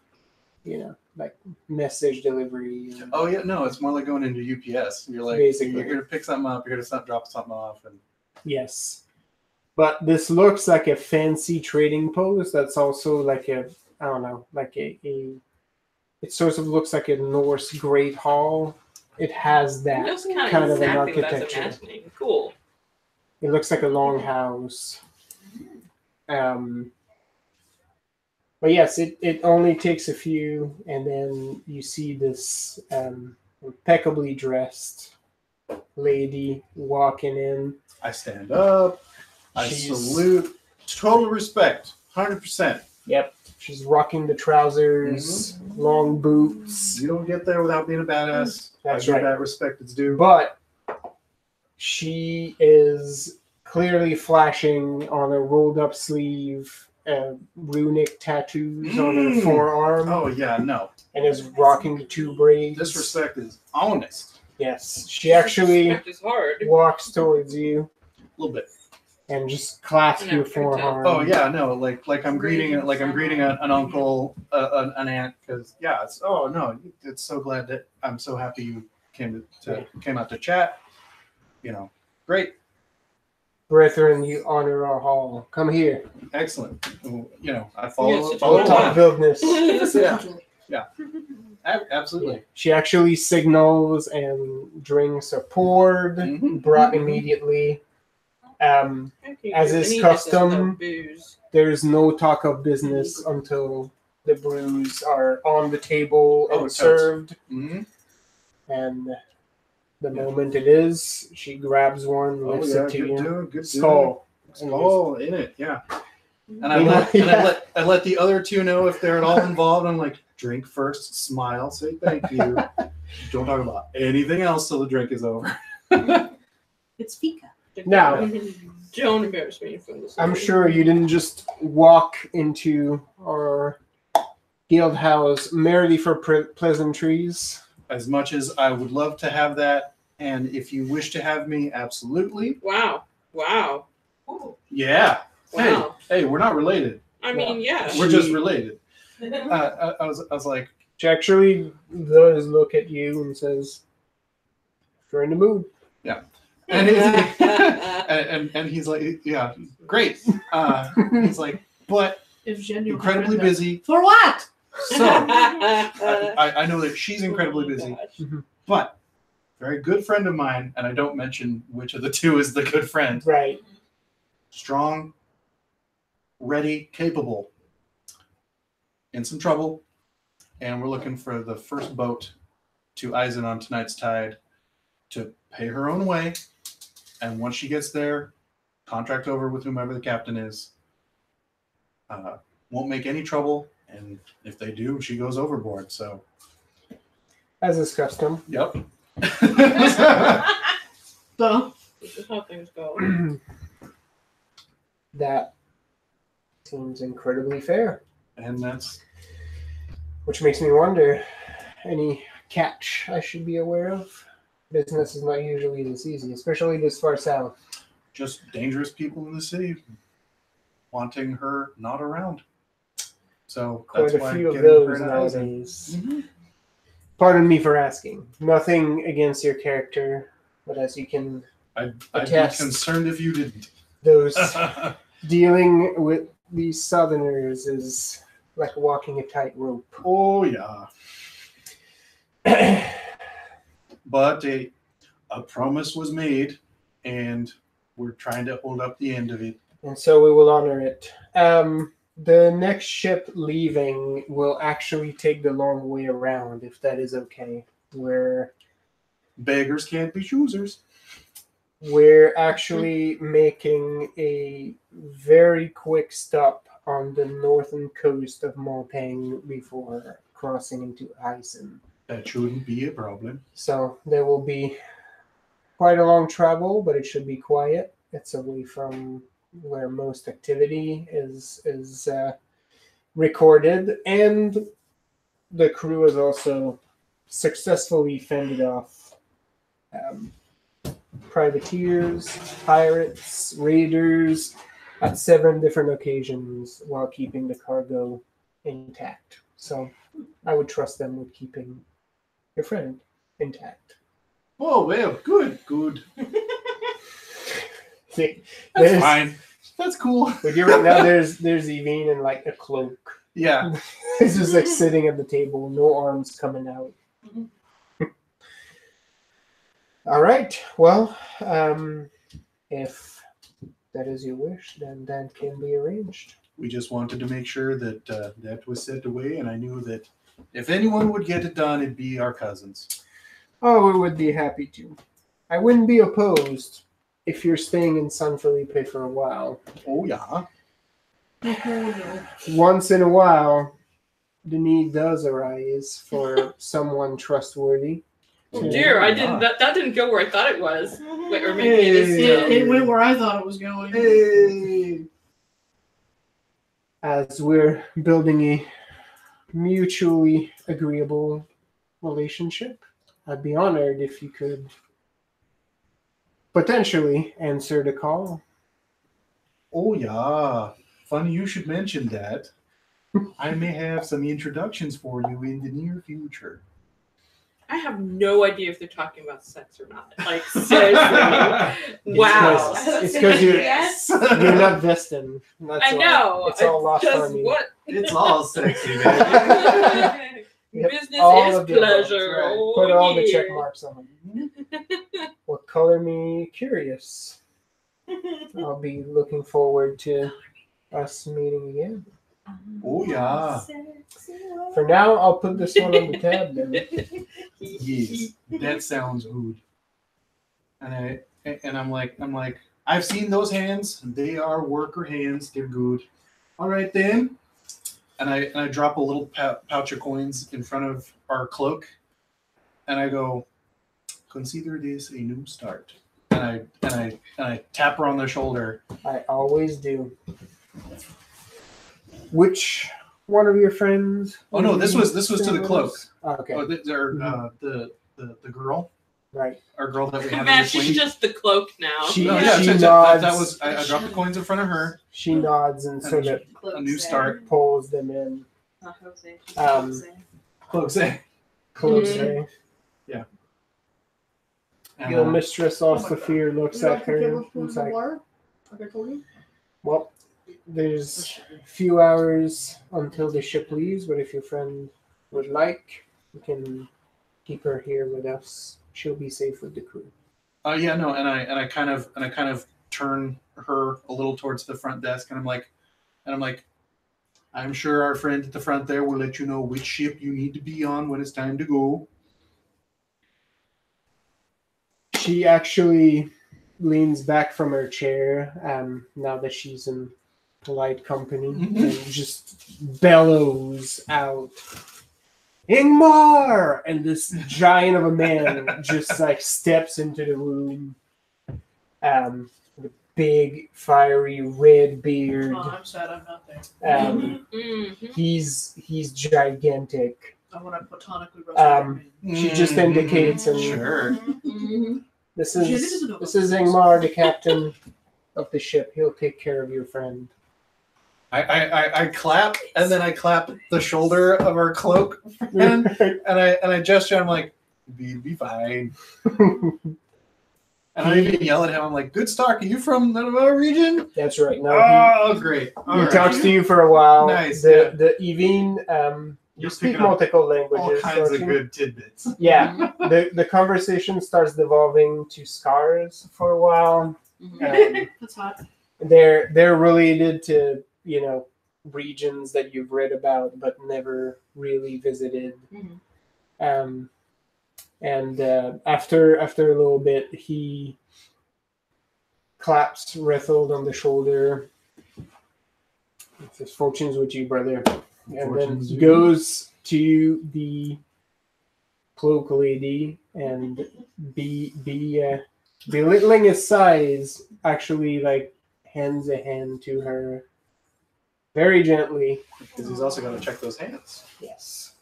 like message delivery. Oh yeah, no, it's more like going into UPS. You're like, Basically. you're here to pick something up. You're here to drop something off, and Yes. But this looks like a fancy trading post. That's also like it sort of looks like a Norse Great Hall. It has that That's kind kind of of an exactly what I was architecture. imagining. Cool. It looks like a longhouse. But yes, it only takes a few, and then you see this impeccably dressed lady walking in. I stand up. I salute. Total respect. 100%. Yep. She's rocking the trousers, long boots. You don't get there without being a badass. That's I give right. that respect it's due. But she is clearly flashing on a rolled up sleeve runic tattoos on her forearm Oh yeah, no. and is rocking the two braids. This respect is honest. Yes, she actually Disrespect is hard. walks towards you A little bit. and just clasps Yeah, your I can tell. forearm. Oh yeah, no, like I'm greeting Raging an uncle, an aunt, because yeah, it's it's so glad that I'm so happy you came out to chat. Great, Brethren, you honor our hall. Come here. excellent. I Yes, follow it's We'll Hold talk on. business. Give us Yeah. a cudgel. Absolutely. She actually signals and drinks are poured, Mhm. brought immediately. As is custom, there's no talk of business until the brews are on the table and totes. served. Mhm. And the moment it is, she grabs one, Oh lifts yeah, it to good you. doing, good Skull. Skull in it, yeah. And I You know, I let the other two know if they're at all involved. I'm like, drink first, smile, say thank you. Don't talk about anything else till the drink is over. It's fika. Now, Don't embarrass me from this. I'm sure you didn't just walk into our guild house merely for pleasantries. As much as I would love to have that, and if you wish to have me, absolutely. Wow. Yeah. Wow. Hey, we're not related. I mean, yeah. We're just related. I was like, She actually does look at you and says, if you're in the mood. and he's like, yeah, great. He's like, but If Jen incredibly busy. For what? So I know that she's incredibly busy, but very good friend of mine, and I don't mention which of the two is the good friend. Right. Strong, ready, capable. In some trouble, and we're looking for the first boat to Eisen on tonight's tide to pay her own way. And once she gets there, contract over with whomever the captain is. Won't make any trouble, and if they do, she goes overboard. So, As is custom. yep. So, This is how things go. That seems incredibly fair. And that's Which makes me wonder, any catch I should be aware of? Business is not usually this easy, especially this far south. just dangerous people in the city wanting her not around. So Quite that's a why few of getting her those to Eisen. nowadays. Mhm. Pardon me for asking. Nothing against your character, but as you can I'd be Attest. concerned if you didn't. those dealing with these southerners is like walking a tightrope. Oh yeah. But a promise was made, and we're trying to hold up the end of it. And so we will honor it. The next ship leaving will actually take the long way around, if that is okay. Beggars can't be choosers. We're actually making a very quick stop on the northern coast of Montaigne before crossing into Eisen. That shouldn't be a problem. So there will be quite a long travel, but it should be quiet. It's away from where most activity is recorded, and the crew has also successfully fended off privateers, pirates, raiders at 7 different occasions while keeping the cargo intact. So I would trust them with keeping your friend intact. Oh well, good. See, That's fine. That's cool. With you right now, there's Evine in like a cloak. Yeah. He's just like sitting at the table, no arms coming out. All right. Well, if that is your wish, then that can be arranged. We just wanted to make sure that that was set away, and I knew that if anyone would get it done, it'd be our cousins. Oh, we would be happy to. I wouldn't be opposed if you're staying in San Felipe for a while. Oh yeah. Once in a while, the need does arise for someone trustworthy. Oh dear, I didn't. That didn't go where I thought it was. Wait, or maybe it is. It went where I thought it was going. Hey. As we're building a mutually agreeable relationship. I'd be honored if you could potentially answer the call. Oh yeah, funny you should mention that. I may have some introductions for you in the near future. I have no idea if they're talking about sex or not. Like, seriously. Wow. It's because you're Yes. not Vestin. That's I why. know. It's all lost Because on me. what? It's all sexy, baby. Yep, Business all is of the above, pleasure. right. Oh, Put all the yeah. check marks on. What color me curious. I'll be looking forward to us meeting again. Oh yeah. For now, I'll put this one on the tab then. Yes, that sounds good. And I'm like, I've seen those hands. They are worker hands. They're good. All right then. And I drop a little pouch of coins in front of our cloak, and I go, consider this a new start. And I tap her on the shoulder. I always do. Which one of your friends? Oh no, this was to the cloak. Oh, okay, Oh, the girl, right. our girl that we have in Man, the she's suite. just the cloak now. She- No, yeah, she that nods. was I dropped the coins in front of her. She nods and sort of A new start. pulls them in. Not Jose. Um, Jose. Cloak say. Closer. And, Your mistress also fear looks at her. It's like, Okay, told you. well, there's a few hours until the ship leaves, but if your friend would like, we can keep her here with us. She'll be safe with the crew. yeah, no, and I kind of turn her a little towards the front desk, and I'm like, I'm sure our friend at the front there will let you know which ship you need to be on when it's time to go. She actually leans back from her chair now that she's in polite company and just bellows out, Ingmar! And this giant of a man just like steps into the room with a big, fiery red beard. Oh, I'm sad I'm not there. Mm-hmm. He's gigantic. I want to platonically roast She just indicates and Sure. this is Ingmar, the captain of the ship. He'll take care of your friend. I clap, and then I clap the shoulder of our cloak, and I gesture. I'm like, be fine. And I even yell at him. I'm like, good Stark, are you from the region? That's right. Now Oh, great. he talks to you for a while. Nice, The Evine, you You're speak picking up multiple all languages. kinds don't of you? good tidbits. Yeah, the conversation starts devolving to scars for a while. That's hot. They're related to regions that you've read about but never really visited. And after a little bit, he claps Rethold on the shoulder. It says, "Fortune's with you, brother." And then Fortune's with goes to the cloak lady and belittling his size, actually like hands a hand to her very gently. Because he's also going to check those hands. Yes.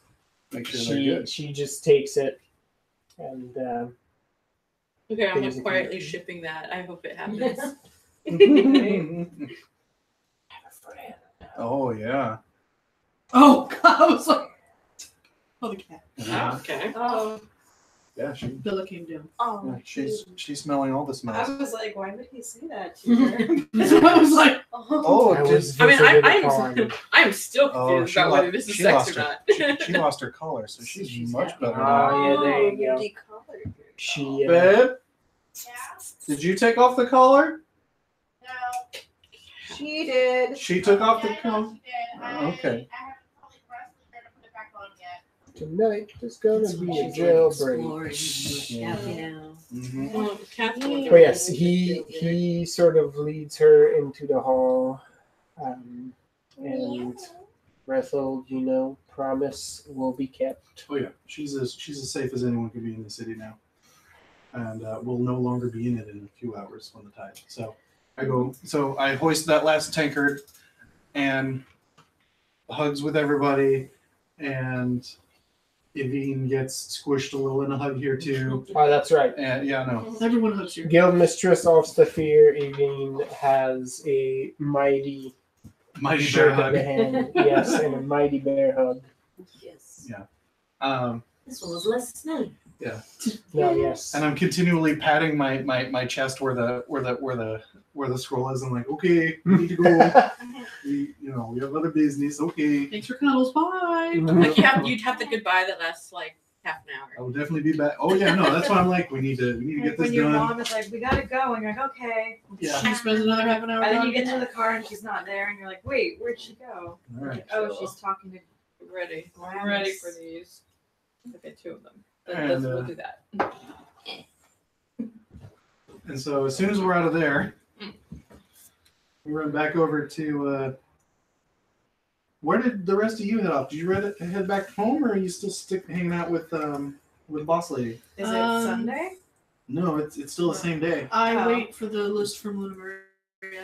Make sure they're good. She just takes it and Okay, I'm like Basically. quietly shipping that. I hope it happens. Oh, yeah. Oh, God. I was like, oh, the cat. Oh, okay. Oh, Yeah, Bella came down. oh. she's smelling all the I smells. was like, why would he say that to her? So I was like, Oh, I was I mean, visited I'm upon. I'm still confused about whether this is sex lost or her. not. She lost her color, so she's much happy. better now. Oh, yeah, there you go. Decolored yourself. She Babe, did you take off the collar? She did. She took off the collar. Okay. tonight is gonna be a jailbreak. Yeah. Mhm. Well, Catherine. Oh yes, he sort of leads her into the hall, and Rethold, promise will be kept. Oh yeah, she's as safe as anyone can be in the city now, and will no longer be in it in a few hours when the tide. So I hoist that last tankard, and hugs with everybody, and Evine gets squished a little in a hug here too. Oh, that's right. And yeah, no. Everyone hugs you. Guild Mistress of Stafir Evine has a mighty Mighty bear shake of hug. the hand. Yes, and a mighty bear hug. Yes. Yeah. This one was less smelly. No, yes. And I'm continually patting my chest where the scroll is. I'm like, okay, we need to go. we have other business. Okay. Thanks for cuddles. Bye. Like you'd have the goodbye that lasts like half an I hour. will definitely be back. Oh yeah, no, that's why I'm like, we need to Like get this when your done. mom is like, we gotta go, and you're like, okay. Yeah. She spends another half an hour. And then you talking. get to the car and she's not there, and you're like, wait, where'd she go? All right. Oh, she's talking to. We're ready. Wow. I'm ready for these. Okay, 2 of them. And, We'll do that. And so as soon as we're out of there, we run back over to. Where did the rest of you head off? Did you head back home, or are you still hanging out with Boss Lady? Is it Sunday? No, it's still the same day. I Oh. wait for the list from Lunaria.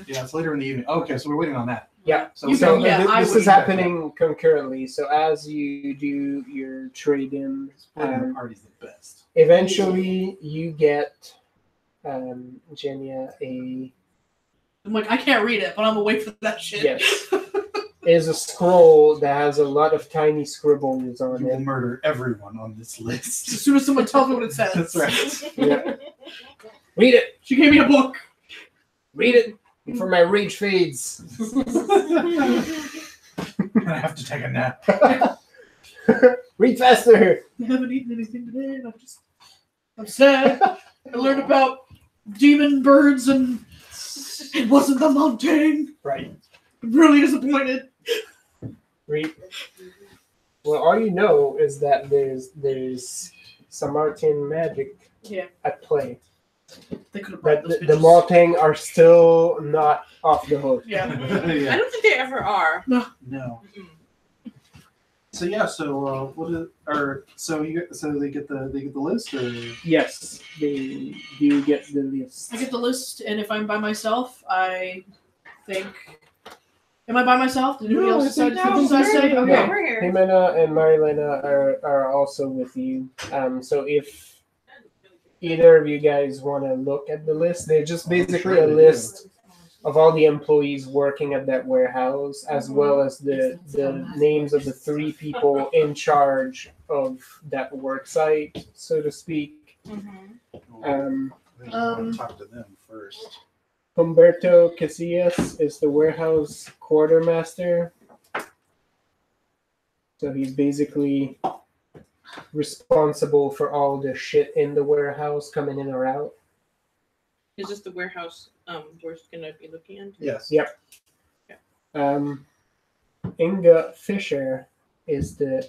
Yeah, it's later in the evening. Okay, so we're waiting on that. Yeah. So, You So go, yeah, I this would is be back. happening concurrently. So as you do your trade-in, splitting the party's the best. eventually you get Jenya a I'm like, I can't read it, but I'm gonna wait for that shit. yes. Is a scroll that has a lot of tiny scribbles on You will it. murder everyone on this As list. soon as someone tells me what it says. That's right. Yeah. Read it. She gave me a book. Read it before my rage fades. I have to take a nap. Read faster. I haven't eaten anything today, and I'm sad. I learned about demon birds, and it wasn't the mountain. Right. I'm really disappointed. Read. Well, all you know is that there's Samartian magic Yeah. at play. They could have But brought those the bitches. Maltang are still not off the hook. Yeah. I Yeah. don't think they ever are. No. Mm-mm. So yeah. So what is or so they get the list or Yes, they do get the list. I get the list, and if I'm by myself, I think. Am I by myself? Did anybody No, else I decide think to No, say? we're, Okay. yeah, we're here. Jimena and Marilena are also with you. So if either of you guys want to look at the list, they're just basically Sure a they list of all the employees working at that warehouse, as well as the names of the 3 people in charge of that work site, so to speak. Mm-hmm. I think I want to talk to them first. Humberto Casillas is the warehouse quartermaster. So he's basically responsible for all the shit in the warehouse coming in or out. Is this the warehouse we're gonna be looking at? Yes. Yep. Inga Fisher is the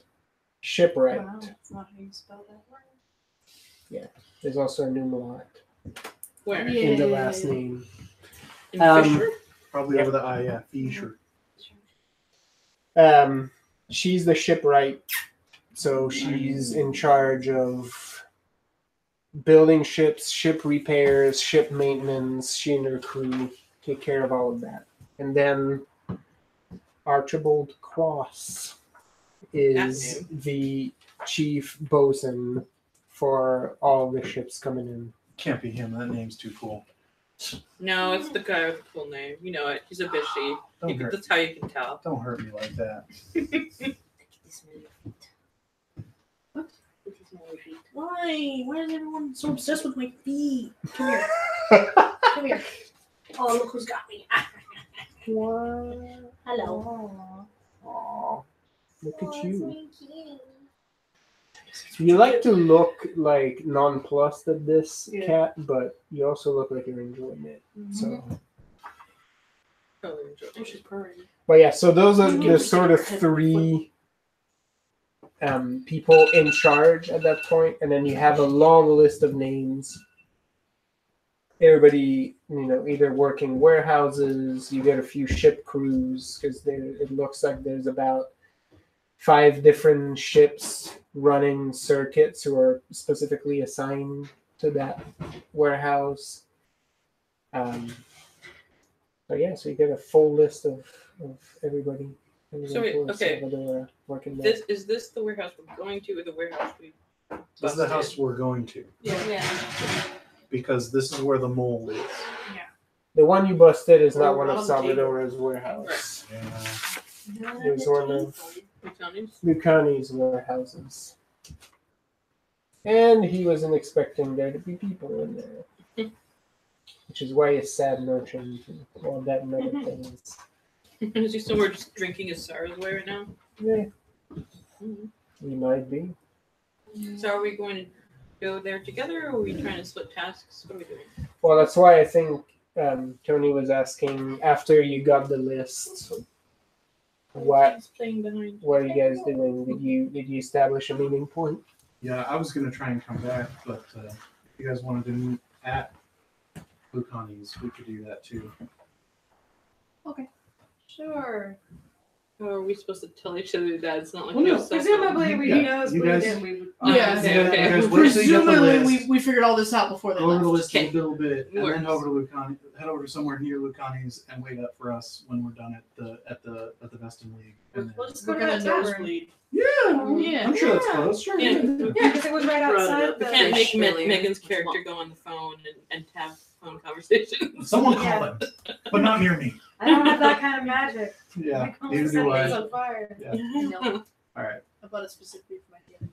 shipwright. Wow, that's not how you spell that word. There's also a numerat Where? Yeah. in the last name. In Um, Fisher? Probably Yeah. over the I. Yeah. Fisher. She's the shipwright, so she's in charge of building ships, ship repairs, ship maintenance. She and her crew take care of all of that. And then Archibald Cross is the chief bosun for all the ships coming in. Can't be him. That name's too cool. No, it's the guy with the cool name. You know it. He's a bishy. Don't hurt. That's how you can tell. Don't hurt me like that. Why? Why is everyone so obsessed with my feet? Come here. Come here. Oh, look who's got me. Hello. Aw, look at you. You like to look like nonplussed at this Yeah. cat, but you also look like you're enjoying it. So, Totally enjoy Oh, it. she's purring. but yeah, so those are the sort of 3 people in charge at that point, and then you have a long list of names. Everybody, either working warehouses. You get a few ship crews because it looks like there's about 5 different ships running circuits who are specifically assigned to that warehouse. So yeah, so you get a full list of everybody. So wait, okay. Salvador working there. Is this the warehouse we're going to, or the warehouse we? This is the house we're going to, Yeah. because this is where the mole is. The one you busted is not Oh, one of on the table. Salvador's warehouse. Yeah. It was one of McDonald's? Lucani's warehouses. And he wasn't expecting there to be people in there. Which is why he's sad merchant and all that and other things. Is he somewhere just drinking his sorrows away right now? Yeah, Mhm. he might be. So are we going to go there together, or are we trying to split tasks? What are we doing? Well, that's why I think Tony was asking after you got the list. What He's playing behind. are you guys doing? Did you establish a meeting point? Yeah, I was gonna try and come back, but if you guys wanted to meet at Lucani's, we could do that too. Sure. Or are we supposed to tell each other that it's not like Well, no. your cell phone? Presumably, we Yeah, knows you we guys- did. We would. Yeah, okay, okay. You guys wait till you get the Presumably, list. we figured all this out before they Go over the left. list a little bit, and then Works. head over to Lucani. Head over to somewhere near Lucani's and wait up for us when we're done at the Veston League. And We'll then, just go We're to gonna that tavern. nosebleed. yeah, Yeah. I'm sure that's Yeah. close. Sure. Yeah. Yeah, because it was right outside We the. can't make earlier. Megan's It's character long. go on the phone and have phone conversations. Someone Yeah. call him, but not near me. I don't have that kind of magic. Yeah, My phone neither set do things I. on fire. Yeah. No. All right. I bought it specifically for my family.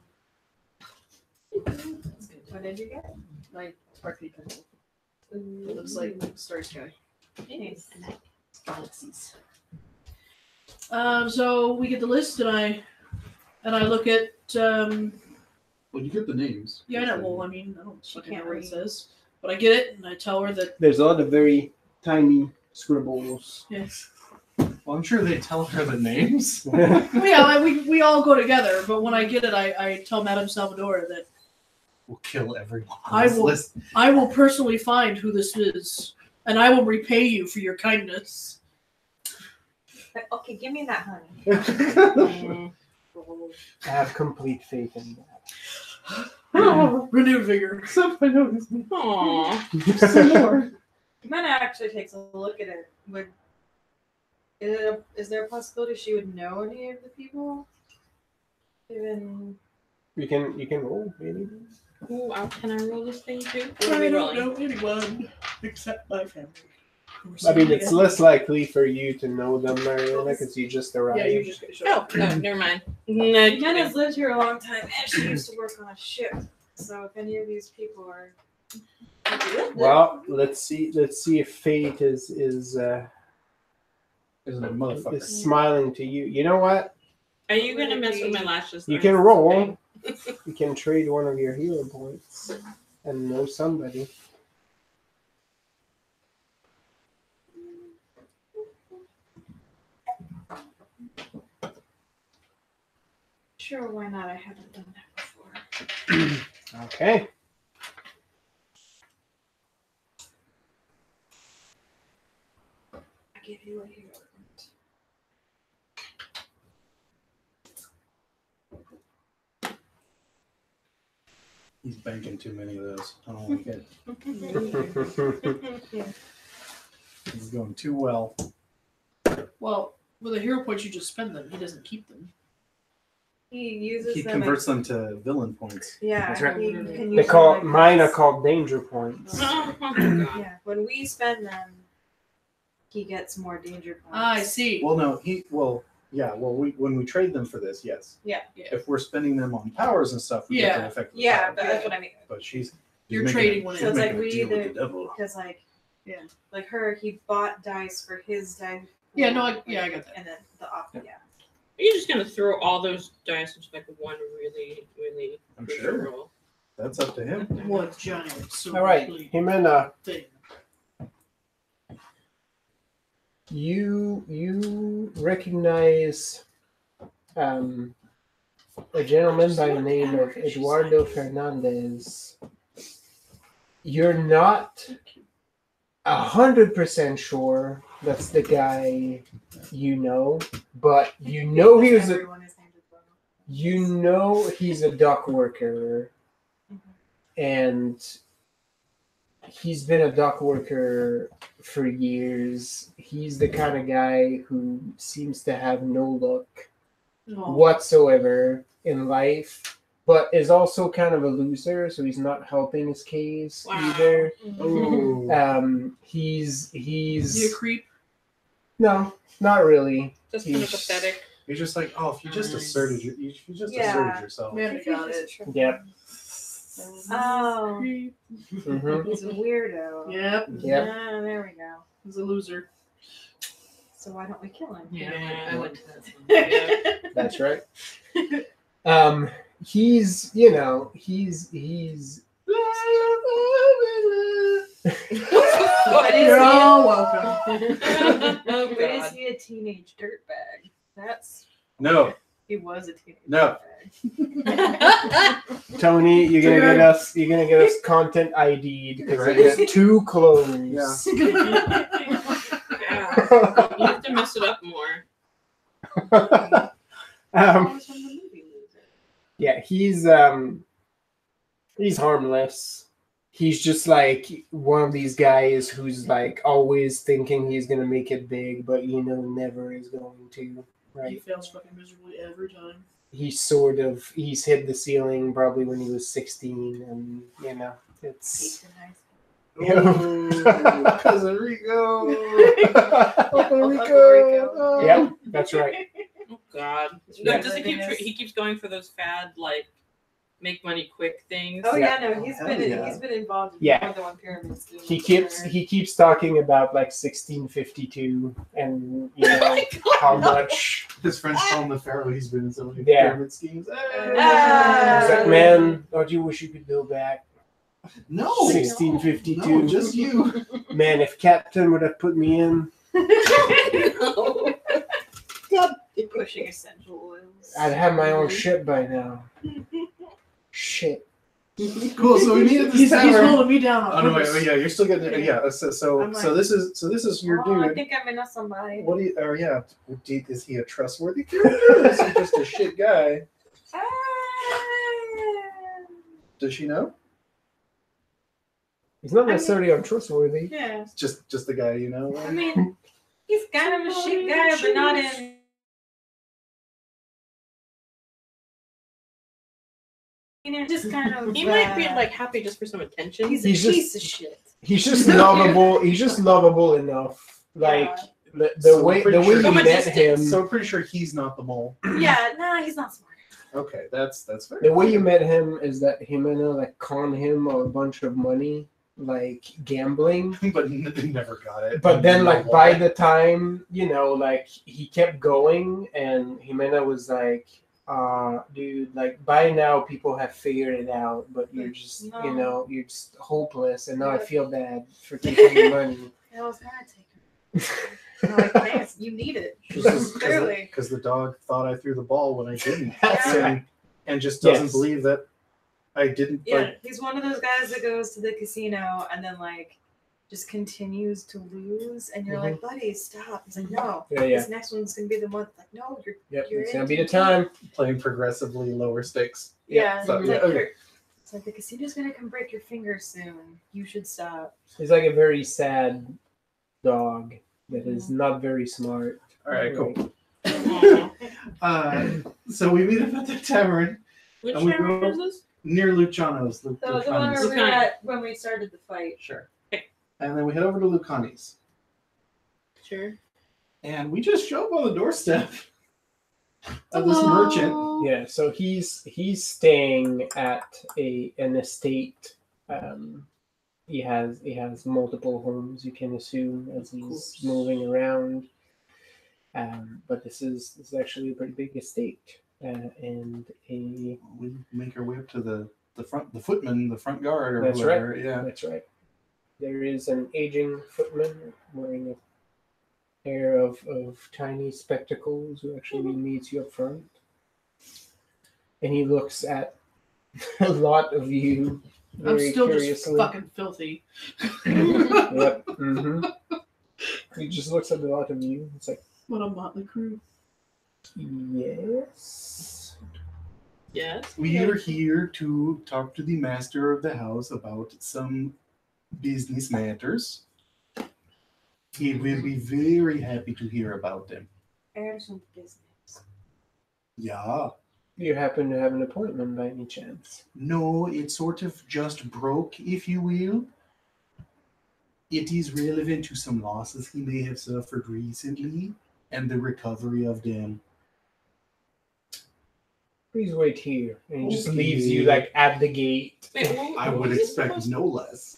What did you get? My sparkly pencil. It looks like Star Sky. Nice. Galaxies. So we get the list, and I look at. Well, you get the names. Yeah, I know. Well, I mean, I don't She fucking can't know what it read. says, but I get it, and I tell her that. There's a lot of very tiny scribbles. Yes. Well, I'm sure they tell her the names. Well, yeah, like, we all go together, but when I get it, I tell Madame Salvador that We'll kill everyone I on this will- list. I will personally find who this is, and I will repay you for your kindness. Like, okay, give me that honey. Mm. I have complete faith in Renewed vigor. Something noticed me. Aw. Some more. Mena actually takes a look at it. Is there a possibility she would know any of the people? Even You can roll, maybe. Ooh, can I roll this thing too? Or are I we don't rolling? know anyone except my family. I mean, it's less likely for you to know them, Mariana, because you just arrived. Yeah, you just get show Oh, up. no, never mind. No, Mena's lived here a long time, and she used to work on a ship. So if any of these people are, Well, let's see if fate is Isn't a motherfucker. smiling to you. You know what? Are you gonna mess with my lashes? You or can is it roll. okay? You can trade one of your hero points and know somebody. sure, why not? I haven't done that before. Okay. I give you a hero point. He's banking too many of those. I don't like it. It's going too well. Well, with a hero point, you just spend them. He doesn't keep them. He uses He them. converts them to villain points. Yeah, That's right. he can They use call them like mine are this. called danger points. Oh my god. Yeah, when we spend them, he gets more danger points. I see. Well, no, when we trade them for this, yes. Yeah. If we're spending them on powers and stuff, we get Yeah. the effect of the Yeah, power. but that's what I mean. But she's You're making trading a- one she's So it's like making a we deal with either- the devil. Because like, Yeah. like her, he bought dice for his dice. Yeah, no, I got that. And then the opposite, yeah. Are you just gonna throw all those dice into like one really, really I'm crucial sure. roll? That's up to him. One giant silver All right, plate Jimena, thing. you recognize a gentleman by the name of Eduardo Fernandez. You're not 100% sure that's the guy you know, but you know he was a Everyone is named Eduardo. You know he's a dock worker, and he's been a dock worker for years. He's the kind of guy who seems to have no luck whatsoever in life, but is also kind of a loser, so he's not helping his case either. Ooh. He's Is he a creep? no, not really. Just kind of pathetic. You're just like, oh, if you just asserted asserted yourself. Man, I got it. Yep. Oh, Mm-hmm. he's a weirdo. Yep. Yep. Ah, there we go. He's a loser. So why don't we kill him? Yeah, I went to that. That's right. He's You're all welcome. Oh, But is God. he a teenage dirtbag? That's No. he was a teenage No. dirtbag. Tony, you're gonna get us content ID'd because it was too close. Yeah. Yeah. You have to mess it up more. Was from the movie Loser. Yeah, he's harmless. He's just like one of these guys who's like always thinking he's gonna make it big, but never is going to. He Right? fails fucking miserably every time. He's hit the ceiling probably when he was 16, and it's. Ooh, Cousin Rico. Uncle Rico. Yeah, that's right. Oh, God. Yeah. Does he keeps going for those fad, like, make money quick things? Oh Yeah. yeah, no, he's been Yeah. he's been involved in Yeah. more than one pyramid scheme. He keeps talking about like 1652 and how much. His friends call him the Pharaoh. He's been in so many Yeah. pyramid schemes. Hey! He's like, man, don't you wish you could go back? No. 1652. No, just you. Man, if Captain would have put me in, You're pushing essential oils. I'd have my own ship by now. Shit. Cool. So we needed this He's tavern. holding me down. Oh no! Wait, yeah, you're still getting. Yeah. So I'm like, this is your I dude. think I know somebody. What do you? Or yeah, is he a trustworthy character? Or is he just a shit guy? Ah. Does she know? He's not necessarily untrustworthy. Yeah. Just the guy, I mean, he's kind of a shit guy, but not in. Just kind of. He might be, like, happy just for some attention. He's a He's just- piece of shit. He's just lovable. He's just lovable enough. Like the So way pretty sure- you From a met distance. him. So I'm pretty sure he's not the mole. Yeah, nah, he's not smart. Okay, that's fair. The way you met him is that Jimena like conned him a bunch of money, like gambling. But they never got it. But then, You know like why? by the time like he kept going, and Jimena was like, dude, like by now people have figured it out, but you're just No. you're just hopeless, and now I feel bad for taking your money." I was gonna take him. I'm like, thanks, you need it. Clearly. Because the dog thought I threw the ball when I didn't. That's Yeah. right. And just doesn't Yes. believe that I didn't. Yeah, Like, he's one of those guys that goes to the casino and then like just continues to lose, and you're like, buddy, stop. He's like, no, Yeah, yeah. this next one's gonna be the one. Like, no, Yep, you're it's in gonna be the too time. playing progressively lower stakes. Yeah, So, it's yeah, like, okay. it's like the casino's gonna come break your finger soon. You should stop. He's like a very sad dog that is not very smart. All right, cool. Aw. So we meet up at the tavern Which And we tavern go- is this? near Luciano's. So the one where we were Lucani. at when we started the fight. Sure. Okay. And then we head over to Lucani's. Sure. And we just show up on the doorstep of this merchant. Yeah, so he's staying at an estate. He has multiple homes, you can assume, as he's moving around. But this is actually a pretty big estate, and We make our way up to the front, the footman, the front guard, or That's whoever. Yeah. that's right. There is an aging footman wearing a pair of tiny spectacles who actually meets you up front, and he looks at a lot of you I'm very still just curiously. fucking filthy. Yep. He just looks at a lot of you. It's like, What a motley crew. yes. Yes. We are here to talk to the master of the house about some business matters. He will be very happy to hear about them. Urgent business. Yeah. Do you happen to have an appointment by any chance? No, it sort of just broke, if you will. It is relevant to some losses he may have suffered recently and the recovery of them. Please wait here. And he just Okay. leaves you like at the gate. Wait, what, I what would was he expect supposed no less.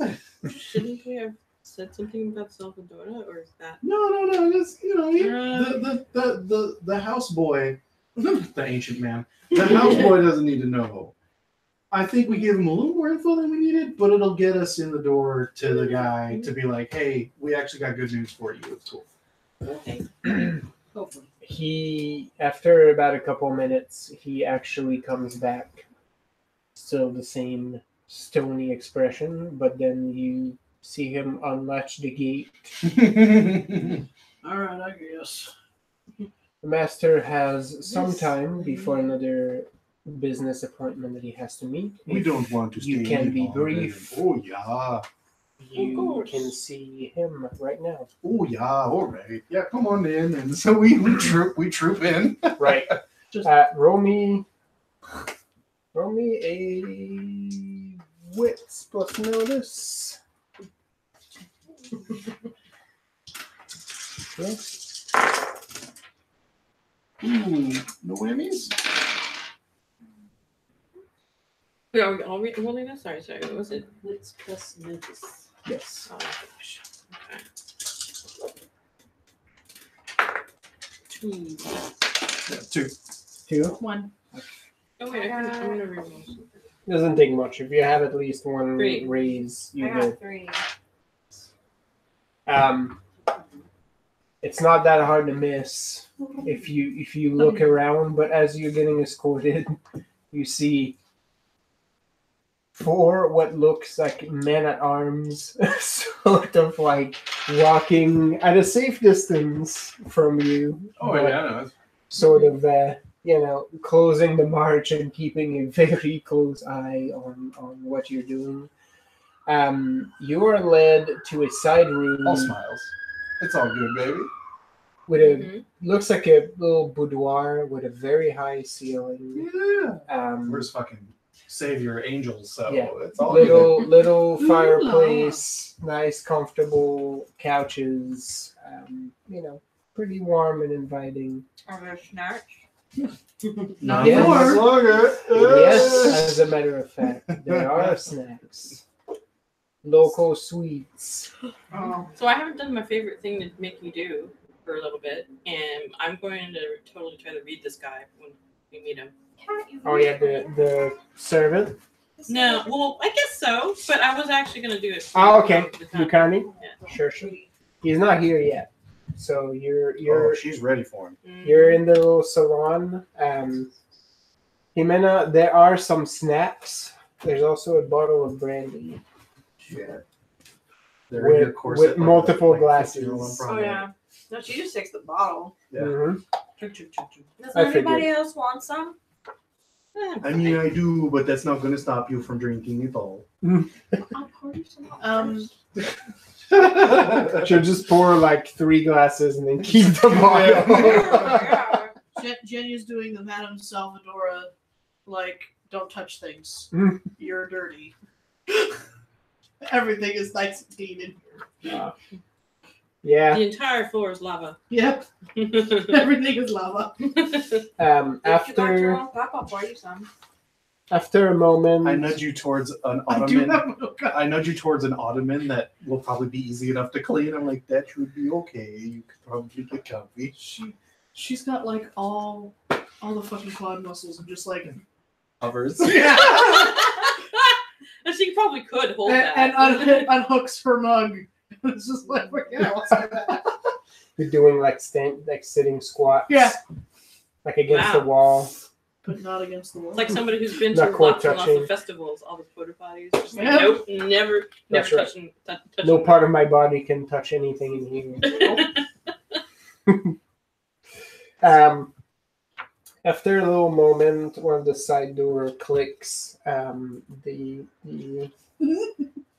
Shouldn't we have said something about Salvadora, or is that? No, just the houseboy, the ancient man. The houseboy doesn't need to know. I think we give him a little more info than we needed, but it'll get us in the door to the guy to be like, hey, we actually got good news for you. It's cool. Okay. Hopefully. He, after about a couple minutes, he actually comes back. Still the same stony expression, but then you see him unlatch the gate. All right, I guess. The master has some time before another business appointment that he has to meet. We If don't want to stay you can any be longer. brief. Oh, yeah. You course. can see him right now. Oh, yeah. All right. Yeah, come on in. And so we troop in. Right. Just- Roll me a wits plus notice. Yes. Ooh, no whammies? Wait, are we all rolling this? Sorry, what was it? Wits plus notice. Yes. Oh gosh. Okay. 2. Yeah, 2. 2. 1. Oh wait, I'm gonna reroll something. Doesn't take much. If you have at least one 3. raise, I you got good. 3. It's not that hard to miss if you look around, but as you're getting escorted, you see 4 what looks like men at arms, sort of like walking at a safe distance from you. Oh, but yeah, no. Sort of, closing the march and keeping a very close eye on what you're doing. You are led to a side room. All smiles. It's all good, baby. With a looks like a little boudoir with a very high ceiling. Yeah. Where's fucking Savior Angels? So Yeah. it's all good. little fireplace, nice comfortable couches. Pretty warm and inviting. Are there snacks? Not Yes. anymore. longer. Yes, as a matter of fact, there are snacks. Local sweets. Oh. So I haven't done my favorite thing to make you do for a little bit, and I'm going to totally try to read this guy when we meet him. Oh yeah, the servant. No, well, I guess so, but I was actually going to do it. Oh, okay. the time. Lucani? Yeah. Sure. He's not here yet. So you're She's ready for him. you're in the little salon. Jimena, there are some snacks. There's also a bottle of brandy. Shit. With multiple glasses. Oh yeah. No, she just takes the bottle. Yeah. Mhm. Does I anybody figured. else want some? I mean, I do, but that's not going to stop you from drinking it all. I'll pour you some out She'll just pour like 3 glasses and then keep the bottle. Yeah. Jenny's doing the Madame Salvadora, like, don't touch things. Mm. You're dirty. Everything is nice and clean in here. Yeah. The entire floor is lava. Yep, everything is lava. If you got your After own cup, I'll pour you some. a moment, I nudge you towards an I do ottoman. have no cup. I nudge you towards an ottoman that will probably be easy enough to clean. I'm like, that should be okay. You could probably get comfy. She's got like all the fucking quad muscles and just like Covers. And she probably could hold and that. unhooks her mug. It's just like, yeah, what's that? you're doing like sitting squats. Yeah. Like against Wow. the wall. But not against the wall. It's like somebody who's been Not to quite lots and lots touching. of festivals, all the porta potties. Just like, Yeah. nope, never That's right. touching. No part of my body can touch anything in here. After a little moment, one of the side door clicks. A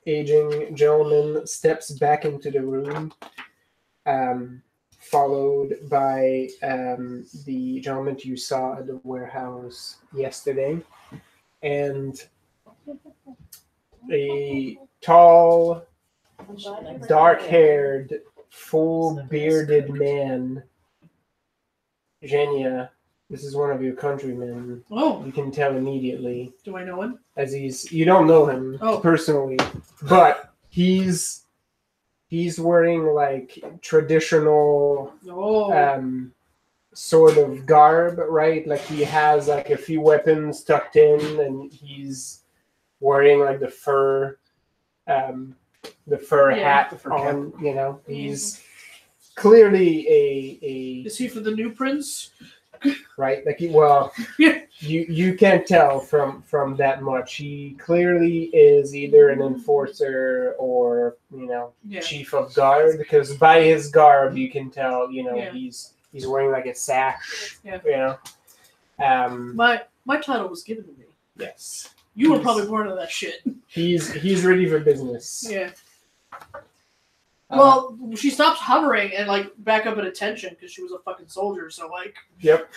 aging gentleman steps back into the room, followed by the gentleman you saw at the warehouse yesterday, and a tall, dark-haired, full-bearded man. Genya, this is one of your countrymen. Oh, You can tell immediately, do I know him? as you don't know him personally, but he's wearing like traditional sort of garb, right? Like he has like a few weapons tucked in, and he's wearing like the fur hat on. You know, he's clearly a Is he for the new prince? right. Like you can't tell from that much. He clearly is either an enforcer or chief of guard, because by his garb you can tell he's wearing like a sash. My title was given to me. Yes. You were probably part of that shit. He's ready for business. Yeah. Well, she stops hovering and like back up at attention because she was a fucking soldier. So like. Yep.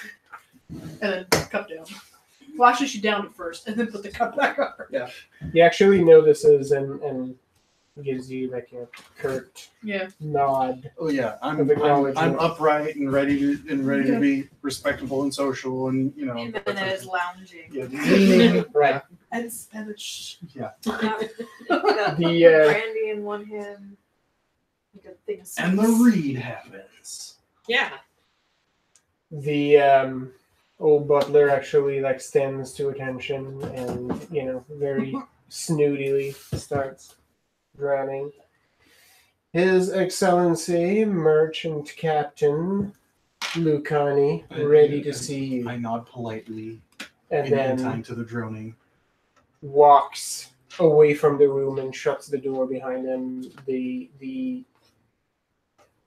And then cup down. Well, actually, she downed it first and then put the cup back on her. Yeah. He actually notices and gives you like a curt nod. Oh yeah, I'm upright and ready to be respectful and social and Jimenez lounging. Yeah, leaning. Right. And it's The brandy in one hand. Like a thing of and the read happens. Yeah. The old butler actually like stands to attention and very snootily starts drowning. His Excellency, Merchant Captain Lucani, ready to see you. I nod politely and in then time to the droning. Walks away from the room and shuts the door behind him. The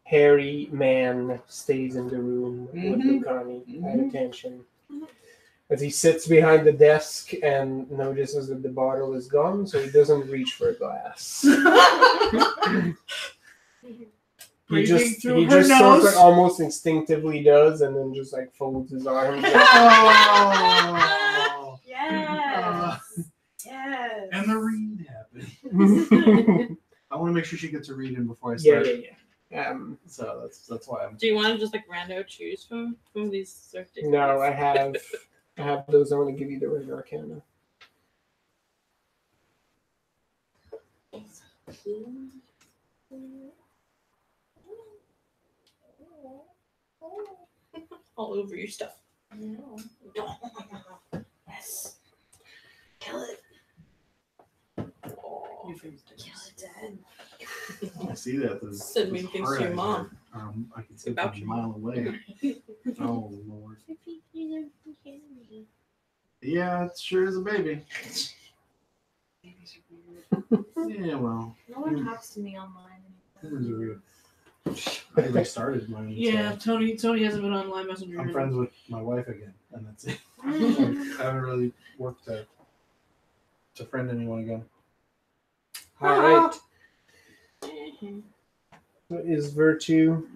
hairy man stays in the room with Lucani at attention. As he sits behind the desk and notices that the bottle is gone, so he doesn't reach for a glass. he just sort of almost instinctively does, and then just like folds his arms. Oh, yes. Yes. And the read happens. I want to make sure she gets a read in before I start. Yeah. So that's why I'm. Do you want to just like rando choose from these certain? No, I have those. I want to give you the Red Arcana. All over your stuff. No. Yes. Kill it. Oh. Kill it, Dad. I see that. Said mean things to your mom. I can see About about a you. mile away. Oh Lord. Yeah, it sure is a baby. Yeah, well. No one talks to me online Humans are weird. I restarted mine. Yeah, So Tony hasn't been on Line Messenger. I'm friends with my wife again, and that's it. I haven't really worked to friend anyone again. All right. What is virtue?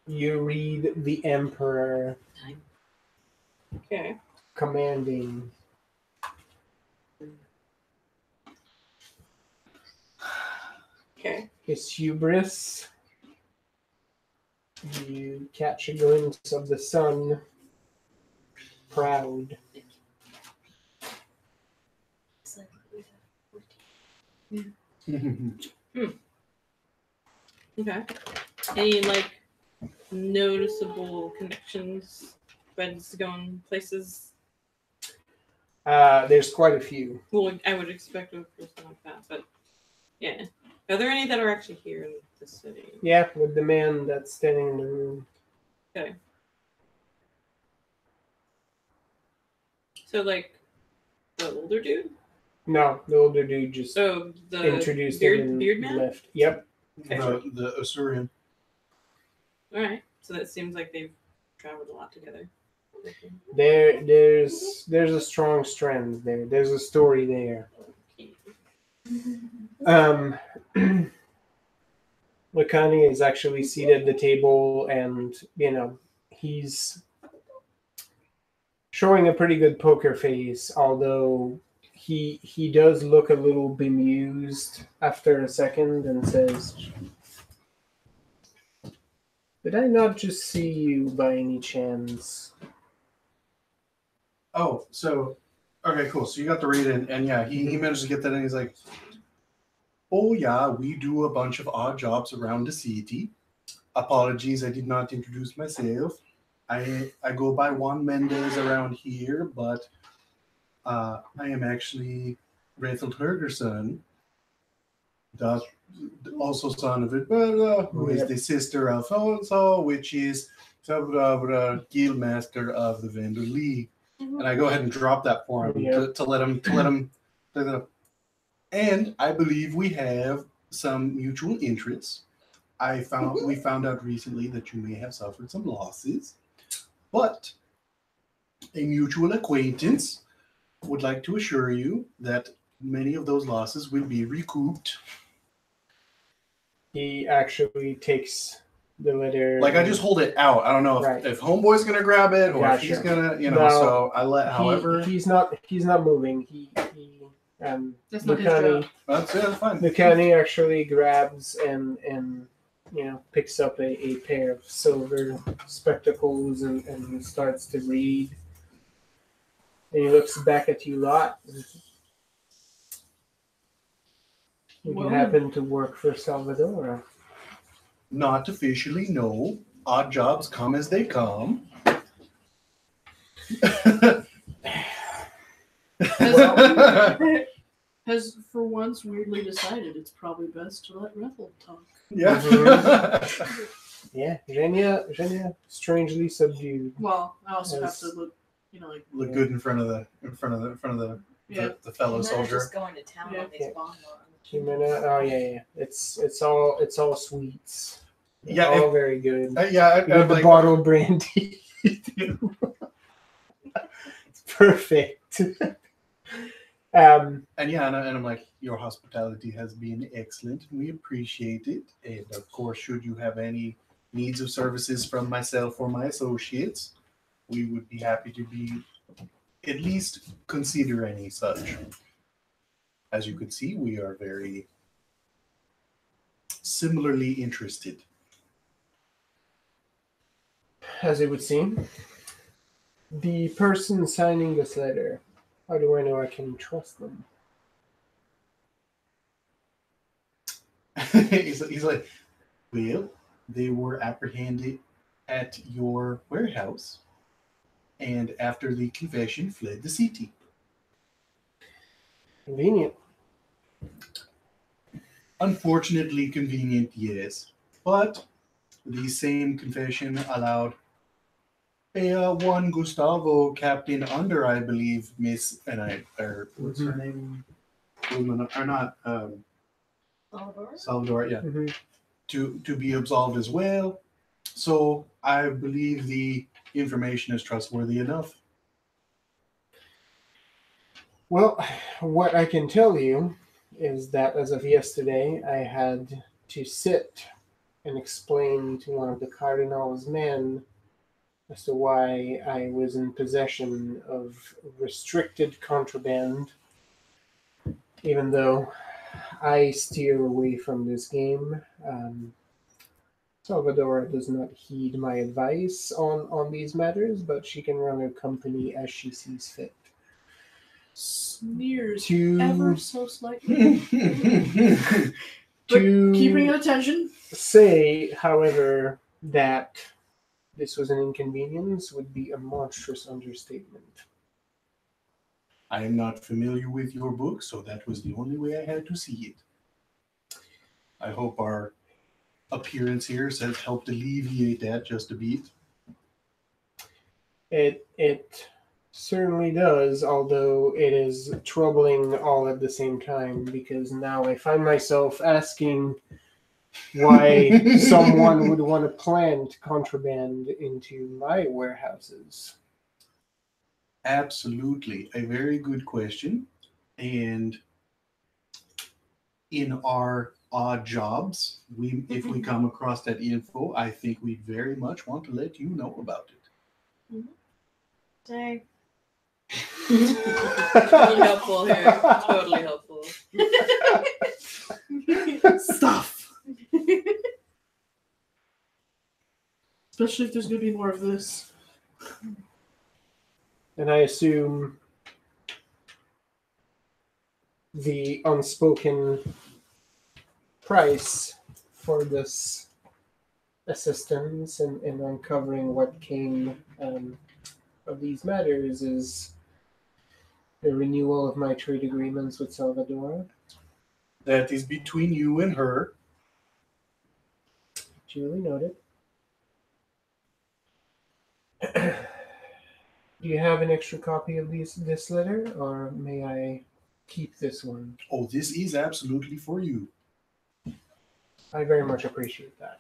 You read the Emperor Okay. commanding. Okay. Is hubris. You catch a glimpse of the sun. Proud. Okay. Any like noticeable connections, threads going places? There's quite a few. Well, I would expect a person like that, but yeah. Are there any that are actually here in the city? Yeah, with the man that's standing in the room. Okay. So like the older dude? No, the older dude just So the introduced beard, him and beard man? left. Yep. The Osurian. All right. So that seems like they've traveled a lot together. There's a strong strand there. There's a story there. Lakani is actually seated at the table, and he's showing a pretty good poker face, although he does look a little bemused after a second and says, "Did I not just see you by any chance?" Oh, so okay, cool. So you got the read in, and yeah, he managed to get that, and he's like, "Oh yeah, we do a bunch of odd jobs around the city. Apologies, I did not introduce myself. I go by Juan Mendez around here, but I am actually Rethel Hergerson, also son of Ibella, who is the sister of so which is guildmaster of the Vendor League." And I go ahead and drop that for him to let him. And I believe we have some mutual interests. We found out recently that you may have suffered some losses, but a mutual acquaintance would like to assure you that many of those losses will be recouped. He actually takes the letter. Like, I just hold it out. I don't know if Homeboy's gonna grab it or if he's gonna, No, so I let however. He's not moving. He That's not his job. That's fine. Lucani actually grabs and picks up a pair of silver spectacles and starts to read. And he looks back at you lot. You happen to work for Salvador? Not officially, no. Odd jobs come as they come. Has for once weirdly decided it's probably best to let Rethel talk. Yeah. Yeah, Zhenya strangely subdued. Well, I also have to look, look good in front of the fellow soldier. Just going to town on these bonbons. Oh yeah. It's all sweets. Yeah, all very good. Yeah, the like, bottled brandy. It's perfect. And I'm like, your hospitality has been excellent. We appreciate it. And of course, should you have any needs of services from myself or my associates, we would be happy to be at least consider any such. As you can see, we are very similarly interested. As it would seem. The person signing this letter, how do I know I can trust them? he's like, well, they were apprehended at your warehouse, and after the confession, fled the city. Convenient. Unfortunately convenient, yes. But the same confession allowed one Gustavo, captain under, I believe, Miss, what's her name? Or not, Salvador, yeah. Mm-hmm. To be absolved as well. So I believe the information is trustworthy enough. Well, what I can tell you is that as of yesterday, I had to sit and explain to one of the Cardinal's men as to why I was in possession of restricted contraband, even though I steer away from this game. Salvador does not heed my advice on these matters, but she can run her company as she sees fit. Sneers ever so slightly. Keeping attention. Say, however, that this was an inconvenience would be a monstrous understatement. I am not familiar with your book, so that was the only way I had to see it. I hope our appearance here has helped alleviate that just a bit. It certainly does, although it is troubling all at the same time, because now I find myself asking why someone would want to plant contraband into my warehouses. Absolutely. A very good question. And in our odd jobs, if we come across that info, I think we very much want to let you know about it. Dang. Totally helpful here. Totally helpful. Stuff. Especially if there's gonna be more of this. And I assume the unspoken price for this assistance and uncovering what came of these matters is the renewal of my trade agreements with Salvador. That is between you and her. Duly noted. Do you have an extra copy of this letter, or may I keep this one? Oh, this is absolutely for you. I very much appreciate that.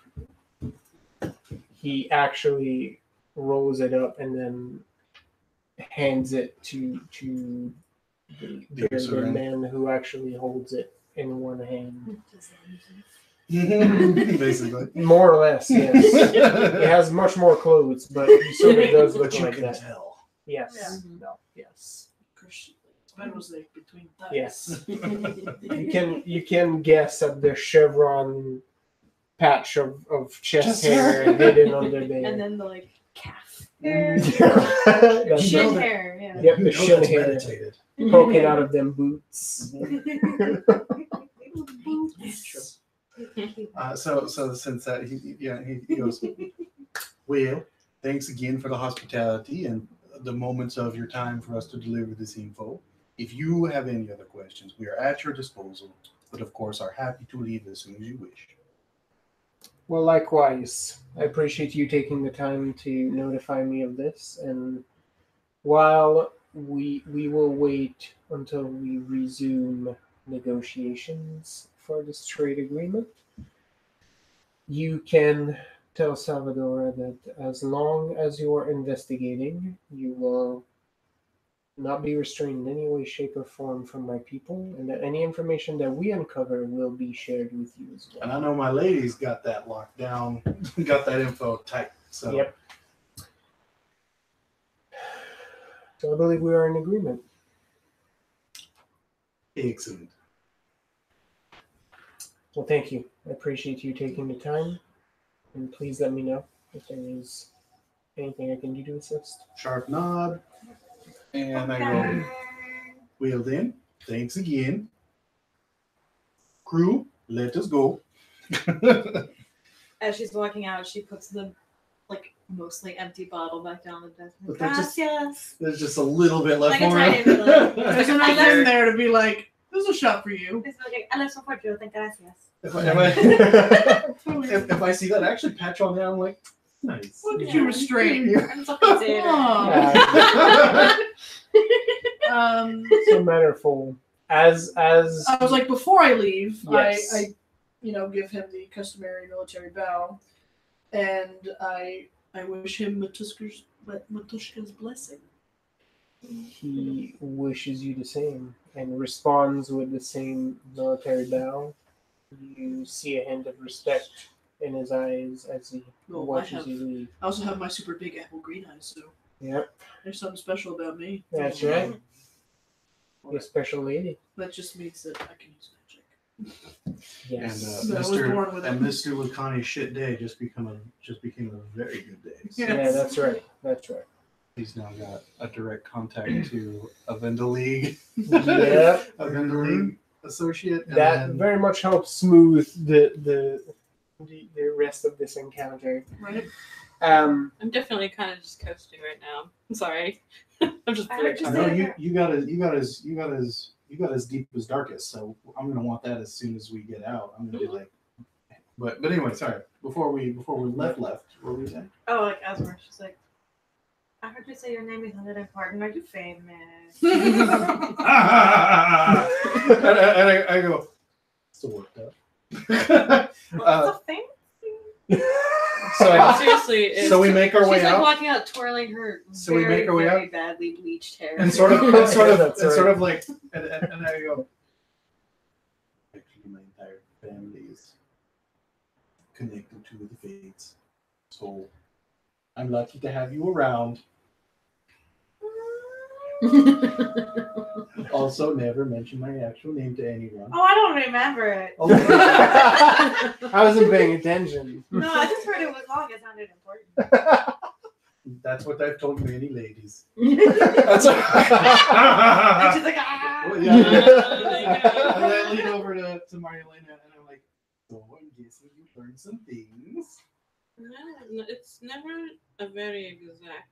He actually rolls it up and then hands it to the man who actually holds it in one hand. Basically. More or less, yes. He has much more clothes, but he sort of does look But you like can that. tell. Yes. Yeah. No. Yes. That was like between thighs. Yes. You can guess at the chevron patch of chest hair hidden under there. And then the like calf hair. That's Shin the- hair, yeah. Yep, the You know shin that's hair meditated. poking out of them boots. So since that he goes, well, thanks again for the hospitality and the moments of your time for us to deliver this info. If you have any other questions, we are at your disposal, but of course are happy to leave as soon as you wish. Well, likewise, I appreciate you taking the time to notify me of this. And while we will wait until we resume negotiations for this trade agreement, you can tell Salvador that as long as you are investigating, you will not be restrained in any way, shape, or form from my people, and that any information that we uncover will be shared with you as well. And I know my ladies got that locked down, got that info tight. So Yep. So I believe we are in agreement. Excellent. Well, thank you. I appreciate you taking the time, and please let me know if there is anything I can do to assist. Sharp nod. And I go, well then, thanks again. Crew, let us go. As she's walking out, she puts the like mostly empty bottle back down the desk. But there's Gracias. There's just a little bit left Like a for tiny him. bit left. There's enough in there to be like, there's a shot for you. It's like, I left some for you. Thank gracias. If I see that, I actually patch on there. I'm like, nice. Look at Yeah. you restrained. I'm so considerate. So matterful. As I was like, before I leave, Yes. I give him the customary military bow, and I wish him Matushka's blessing. he wishes you the same and responds with the same military bow, you see a hint of respect in his eyes as he Well, watches you leave. I also have my super big apple green eyes, so Yep, there's something special about me. that's right. You're a special lady. That just means that I can use magic. Yes. I was born with it. Mr. Lacani's shit day just became a very good day. So Yeah. Yeah, that's right. That's right. he's now got a direct contact to a Vendor League, Yeah. a Vendor League associate. And That then, very much helps smooth the rest of this encounter. Right? I'm definitely kind of just coasting right now. I'm sorry. I'm just I very heard you tired. say- you got as deep as darkest. So I'm gonna want that as soon as we get out. I'm gonna be like, but anyway, sorry. Before we left, what were we saying? Oh, like Asmer, she's like, I heard you say your name is under important. Are you famous? and I go, still worked up. What's a famous? Seriously, it's, So we make our she's way like out. walking out, twirling her So we very, make our way very out? badly bleached hair. And sort of That's right. like, and I go, actually, my connected to the fates. So I'm lucky to have you around. Also, never mention my actual name to anyone. Oh, I don't remember it. I wasn't paying attention. No, I just heard it was long. It sounded important. That's what I've told many ladies. That's And she's like, ah. Well, yeah. And I lean over to Marielena and I'm like, so I'm guessing you learned some things. No, it's never a very exact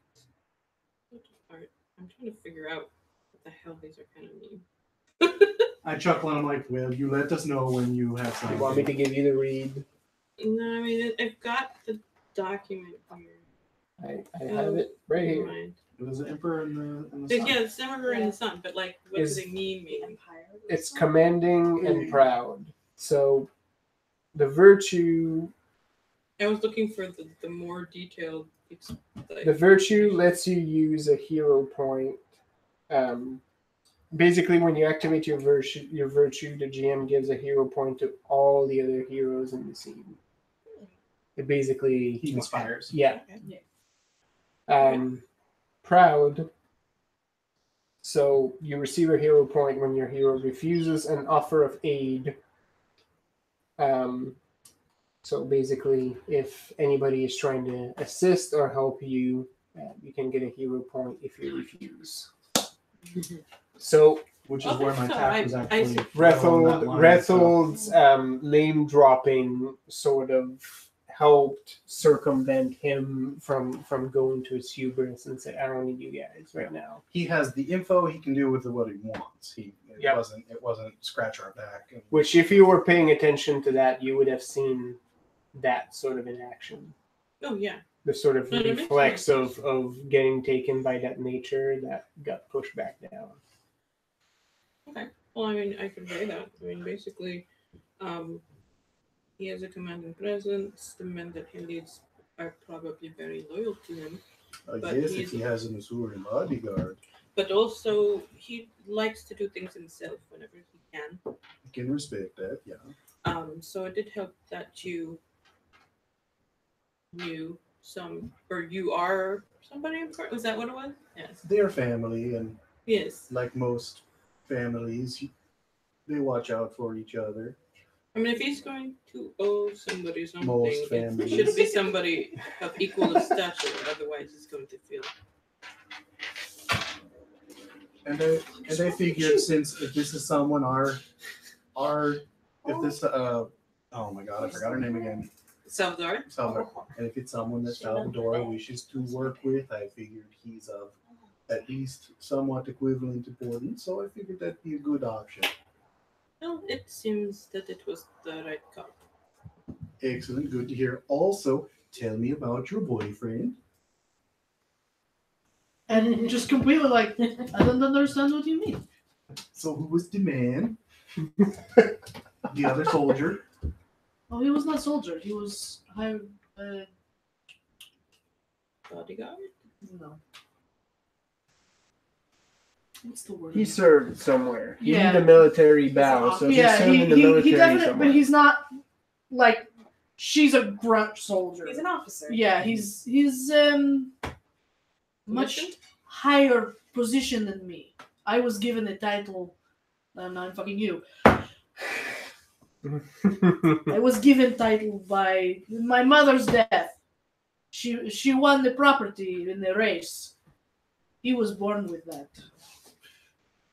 part. I'm trying to figure out what the hell these are kind of mean. I chuckle and I'm like, well, you let us know when you have You something. want me to give you the read? No, I mean, I've got the document here. I have it right Never here. mind. It was the Emperor and the Sun. Yeah, it's Emperor in the Sun, but like, what Is- do they mean? Empire. It's commanding and proud. So the virtue, I was looking for the more detailed. the virtue lets you use a hero point. Basically, when you activate your virtue, the GM gives a hero point to all the other heroes in the scene. It basically He inspires. Yeah. Okay. Proud. So you receive a hero point when your hero refuses an offer of aid. So basically, if anybody is trying to assist or help you, you can get a hero point if you refuse. So Which is where my tap was actually. Rethold's name dropping sort of helped circumvent him from going to his hubris and say, I don't need you guys right now. He has the info. He can do with what he wants. It Yep. wasn't scratch our back. Which, if you were paying attention to that, you would have seen that sort of in action. Oh yeah. The sort of No, that makes reflex sense. of getting taken by that nature that got pushed back down. Okay. Well, I mean, I could say that. I mean, basically, he has a commanding presence. The men that he leads are probably very loyal to him. I But guess he's- if he has an Asurian bodyguard, But also, he likes to do things himself whenever he can. I can respect that. Yeah. So it did help that you knew some, or you are somebody important. Was that what it was? Yes. They're family, and Yes. like most families, they watch out for each other. I mean, if he's going to owe somebody something, Most it families. should be somebody of equal stature. Otherwise, he's going to feel. And I figured since if this is someone if this oh my god, I forgot her name again. Salvador? Salvador. And if it's someone that Salvador wishes to work with, I figured he's of at least somewhat equivalent importance, so I figured that'd be a good option. Well, it seems that it was the right call. Excellent, good to hear. Also, tell me about your boyfriend. And just completely like, I don't understand what you mean. So who was the man? The other soldier. Oh, he was not soldier. He was hired. Bodyguard? No. What's the word? He served somewhere. He Yeah. did a military bow, so yeah, he served in the military he definitely, somewhere. but he's not like she's a grunt soldier. He's an officer. Yeah, he's much Commissioned? higher position than me. I was given a title. I'm fucking you. I was given title by my mother's death. She won the property in the race. He was born with that.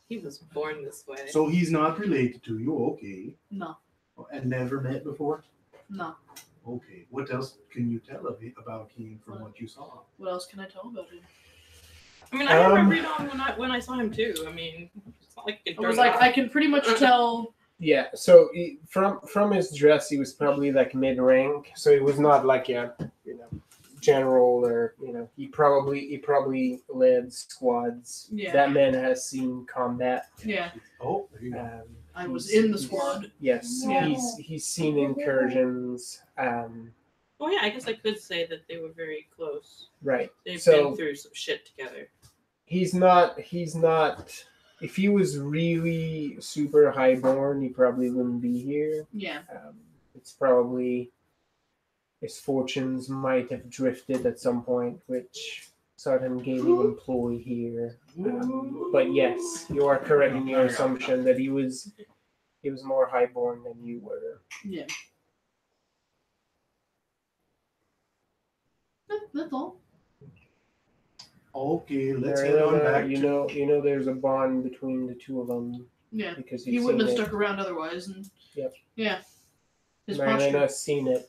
He was born this way. So he's not related to you, okay. No, And never met before? no. Okay. What else can you tell about him from what you saw? What else can I tell about him? I mean, I had my read on when I saw him too. I mean, it's not like I was like, I can pretty much tell. Yeah, so from his dress, he was probably like mid-rank, so he was not like a general or he probably led squads. Yeah. That man has seen combat. Yeah, Oh, there you go. I was in the squad. Yes, Yeah. he's seen incursions. Oh yeah, I guess I could say that they were very close. Right. They've So been through some shit together. he's not. If he was really super highborn, he probably wouldn't be here. Yeah, It's probably his fortunes might have drifted at some point, which started him gaining employ here. But yes, you are correct in your assumption that he was more highborn than you were. Yeah. That's all. Okay, let's head on back. You know, there's a bond between the two of them. Yeah. Because He you've wouldn't have seen stuck around otherwise. And Yep. Yeah. His Marlena's seen it.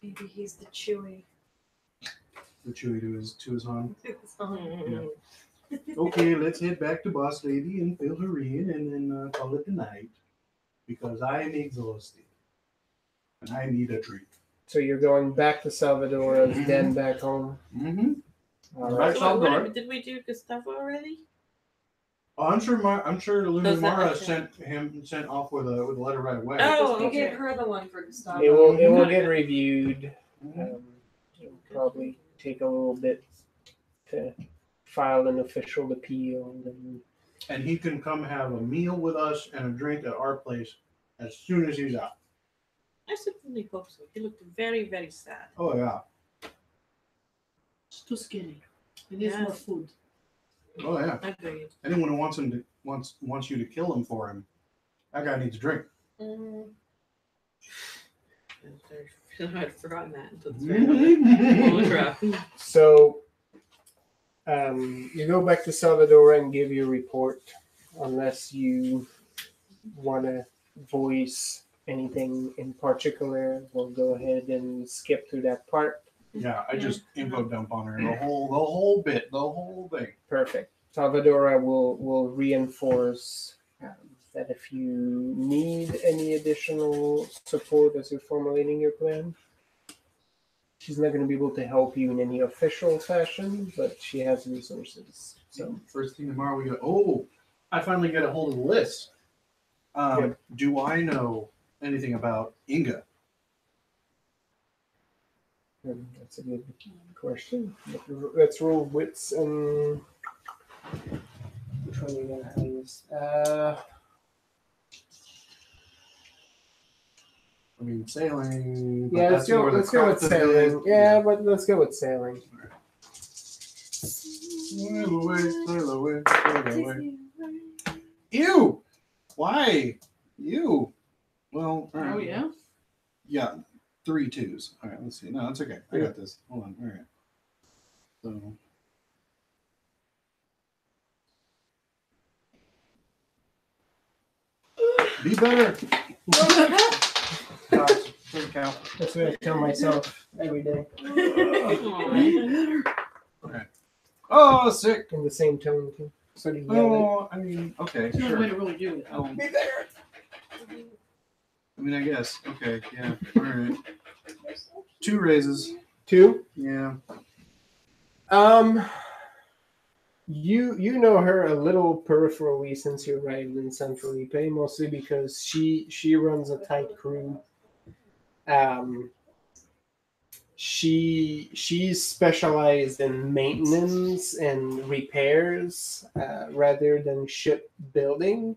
Maybe he's the Chewy. The Chewy to his Han. Mm. Okay, let's head back to Boss Lady and fill her in, and then call it a night. Because I'm exhausted. And I need a drink. So you're going back to Salvadora's, then back home. Mm-hmm. All Right. right. So what, did we do Gustavo already? Oh, I'm sure Does that Lumimara okay? sent off with a letter right away. Oh, You okay. gave her the one for Gustavo. It will get reviewed. It'll probably take a little bit to file an official appeal. And he can come have a meal with us and a drink at our place as soon as he's out. I certainly hope so. He looked very, very sad. Oh yeah. It's too skinny. He needs Yeah. more food. Oh yeah. Agreed. Anyone who wants you to kill him for him, that guy needs a drink. I'd forgotten that until this very moment. Holy crap. So you go back to Salvador and give your report, unless you want to voice anything in particular. We'll go ahead and skip through that part. Yeah, I just info dump on her the whole thing. Perfect. Salvadora will reinforce that if you need any additional support as you're formulating your plan, she's not going to be able to help you in any official fashion, but she has resources. So First thing tomorrow we go, oh, I finally get a hold of the list. Do I know anything about Inga? that's a good question. Let's roll wits and which one are you gonna use? I mean, sailing. But Yeah, that's more the let's go with craft of sailing. it. Yeah, but let's go with sailing. Sail away, sail away, sail away. Ew! Why? Ew. Well, all right. Oh yeah. Yeah, 3 2s. All right, let's see. No, it's okay. I got this. Hold on. All right. So. Be better. Gosh, doesn't count. That's what I tell myself every day Oh, sick. in the same tone too. So do you yell Oh, I mean, okay, There's no way to sure. really do it. Be there. I mean, I guess. Okay, yeah. All right. 2 raises. 2. Yeah. You know her a little peripherally since you arrived in San Felipe, mostly because she runs a tight crew. She's specialized in maintenance and repairs rather than ship building.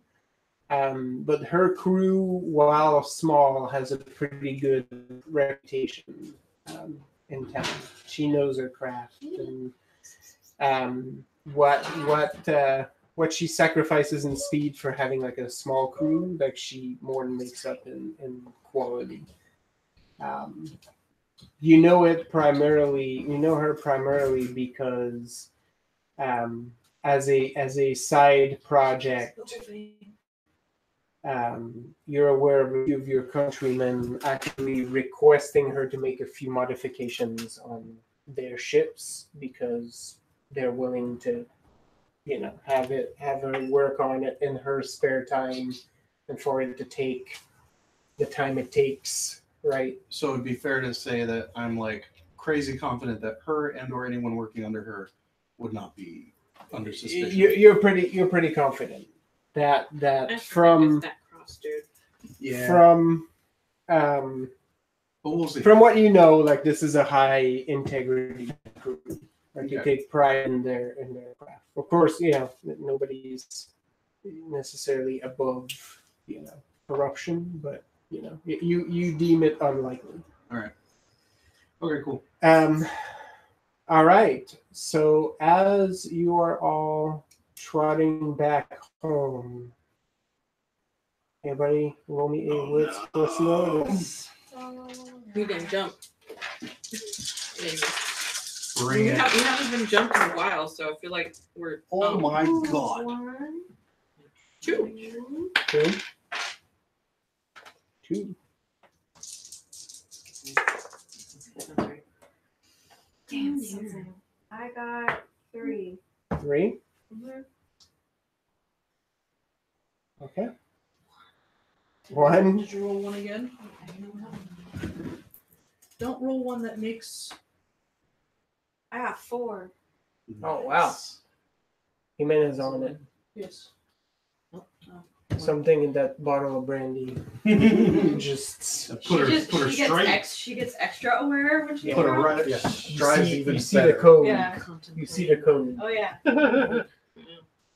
But her crew, while small, has a pretty good reputation in town. She knows her craft, and what she sacrifices in speed for having like a small crew, like she more than makes up in quality. You know her primarily because as a side project, you're aware of a few of your countrymen actually requesting her to make a few modifications on their ships because they're willing to, have her work on it in her spare time and for it to take the time it takes, right? So it'd be fair to say that I'm like crazy confident that her and or anyone working under her would not be under suspicion. You're pretty confident that from that cross, dude. Yeah. from But we'll see. From what you know, like this is a high integrity crew. Like you Okay. take pride in their craft. Of course, nobody's necessarily above, corruption, but you deem it unlikely. Okay, cool. All right. So as you are all trotting back home, everybody roll me a wits plus notice. We didn't jump. Maybe. Bring We it. haven't been jumped in a while, so I feel like we're. Oh my god. 2. Two. Damn. I got 3. 3. Mhm. Okay. 1. Did you roll 1 again? Don't roll one that makes. I got 4. Oh, wow. Jimenez on it. Yes. Something in that bottle of brandy just Put her straight. She gets extra aware when she Put her rolls. right. Yeah. you Drives see, even you see the better. code. Yeah. You see the code. Oh yeah.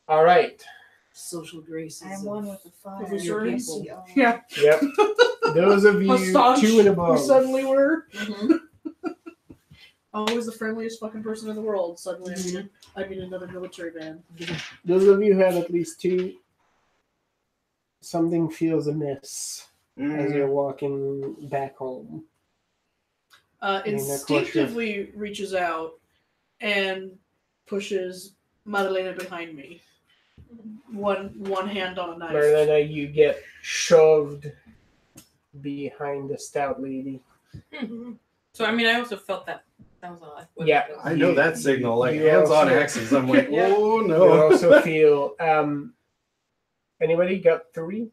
All right. Social graces. I'm one with the fire. With your assurance. people. Yeah. Yep. Those of you Staunch 2 and we above. suddenly were. Mm-hmm. Always the friendliest fucking person in the world. Suddenly I meet another military man. Those of you who have at least 2, something feels amiss as you're walking back home. Instinctively reaches out and pushes Madalena behind me. One hand on a knife. Marlena, you get shoved behind the stout lady. So I mean, I also felt that was a lot. Yeah. I know that signal. Like you hands-on also- axes. I'm like, Yeah. oh You no. also feel. Anybody got 3? I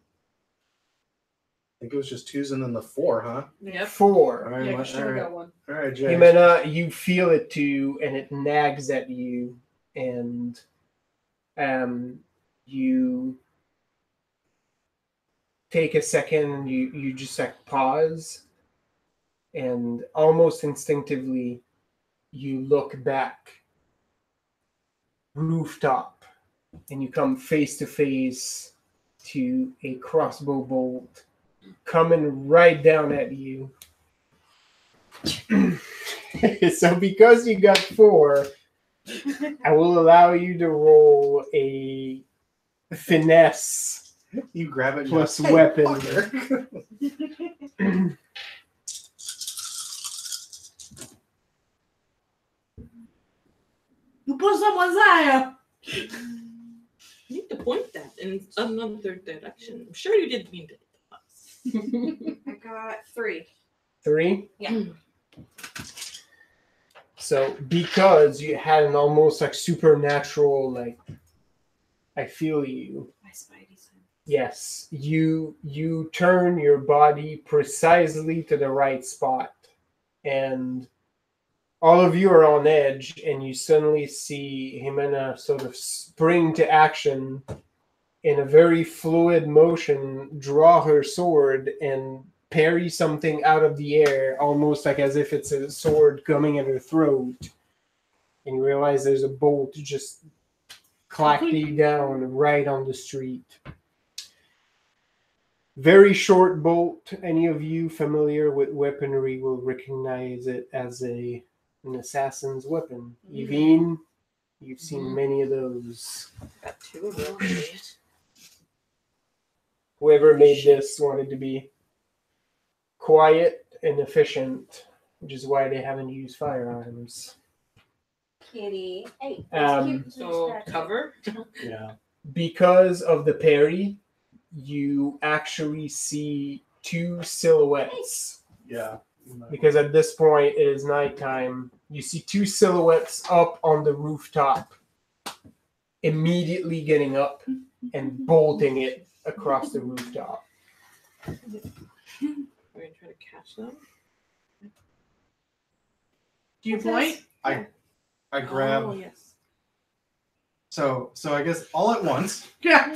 think it was just 2s and then the 4, huh? Yep. 4. All right, Yeah, all Christina right, got one. all right, Jay. Jimena, you feel it too, and it nags at you, and you take a second, and you just like pause, and almost instinctively, you look back, rooftop, and you come face to face to a crossbow bolt coming right down at you. So because you got 4, I will allow you to roll a finesse You grab it and plus go, "Hey, weapon. fucker." You put someone's eye. You need to point that in another direction. I'm sure you didn't mean to hit the bus. I got 3. 3. Yeah. So because you had an almost like supernatural, like, I feel you. My spidey sense. Yes, you turn your body precisely to the right spot, and all of you are on edge, and you suddenly see Jimena sort of spring to action in a very fluid motion, draw her sword, and parry something out of the air, almost like as if it's a sword coming at her throat. And you realize there's a bolt just clacking down right on the street. Very short bolt. Any of you familiar with weaponry will recognize it as an assassin's weapon. Yvine, you've seen many of those. Got 2 of them. Whoever made this wanted to be quiet and efficient, which is why they haven't used firearms. Kitty. Hey. So cover. Yeah. Because of the parry, you actually see 2 silhouettes. Yeah. Because at this point it is nighttime. You see 2 silhouettes up on the rooftop, immediately getting up and bolting it across the rooftop. We're gonna try to catch them. Do you point? I grab. Oh yes. So I guess all at once, Yeah.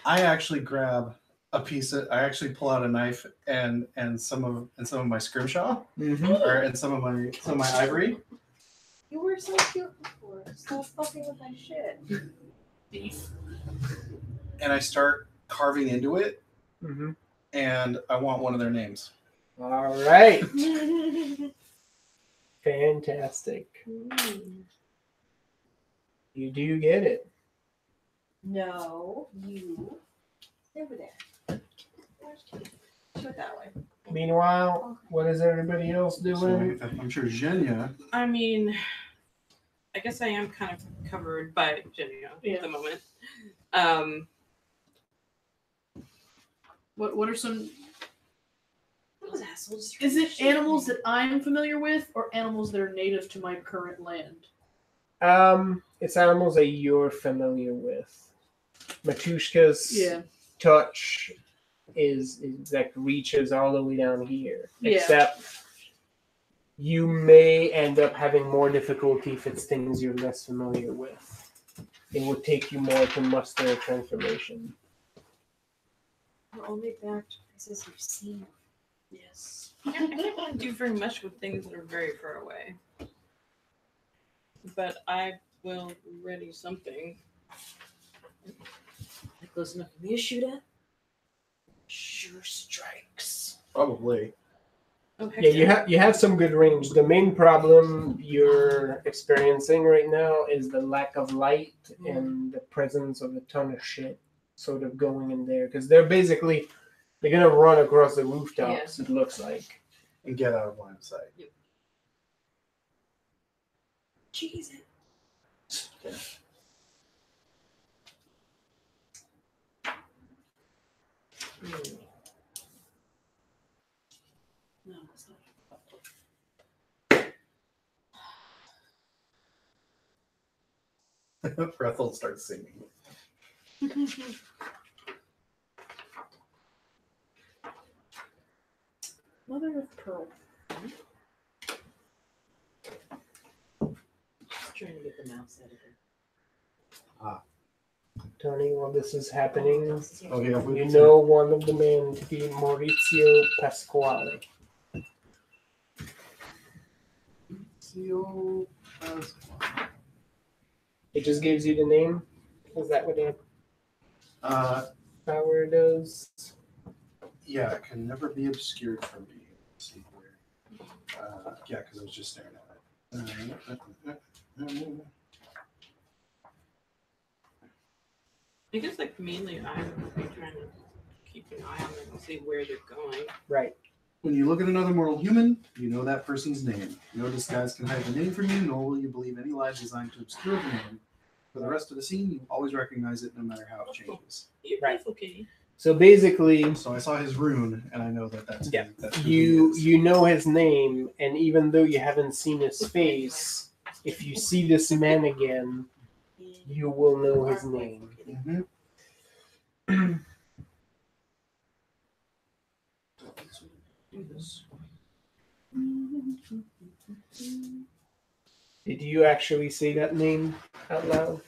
I actually grab a piece of. I actually pull out a knife and some of my scrimshaw and some of my ivory. You were so cute before. Stop fucking with my shit. Beef. And I start carving into it. Mm-hmm. and I want one of their names. All right. Fantastic. You do get it. No, you. Stay over there. Do it that way. Meanwhile, what is everybody else So doing? I'm sure Zhenya. I mean, I guess I am kind of covered by Jenny at the moment. What are some? Those assholes. Is it animals that I'm familiar with, or animals that are native to my current land? It's animals that you're familiar with. Matushka's touch is like reaches all the way down here. Yeah. Except you may end up having more difficulty if it's things you're less familiar with. It would take you more to muster a transformation. We're only back to places you've seen. Yes. I can't really do very much with things that are very far away. But I will ready something. That close enough for me to shoot at? Sure strikes. Probably. Oh, heck Yeah, you have some good range. The main problem you're experiencing right now is the lack of light and the presence of a ton of shit sort of going in there. Because they're gonna run across the rooftops, it looks like. And get out of line of sight. Jesus. No, it's not. Brethel starts singing. Mother of pearl. Just trying to get the mouse out of it. Tony, while this is happening, Oh yeah, you know one of the men to be Maurizio Pasquale. It just gives you the name? Is that what it power does? Yeah, it can never be obscured from me. Let's see where. Yeah, because I was just staring at it. I guess like mainly I would be trying to keep an eye on them and see where they're going. Right. When you look at another mortal human, you know that person's name. No disguise can hide the name from you, nor will you believe any lie designed to obscure the name. For the rest of the scene, you always recognize it no matter how it changes. You're Right. okay. So basically, So I saw his rune, and I know that's yeah, that's who he is. you know his name, and even though you haven't seen his face, if you see this man again, you will know his name. Mm-hmm. Did you actually say that name out loud?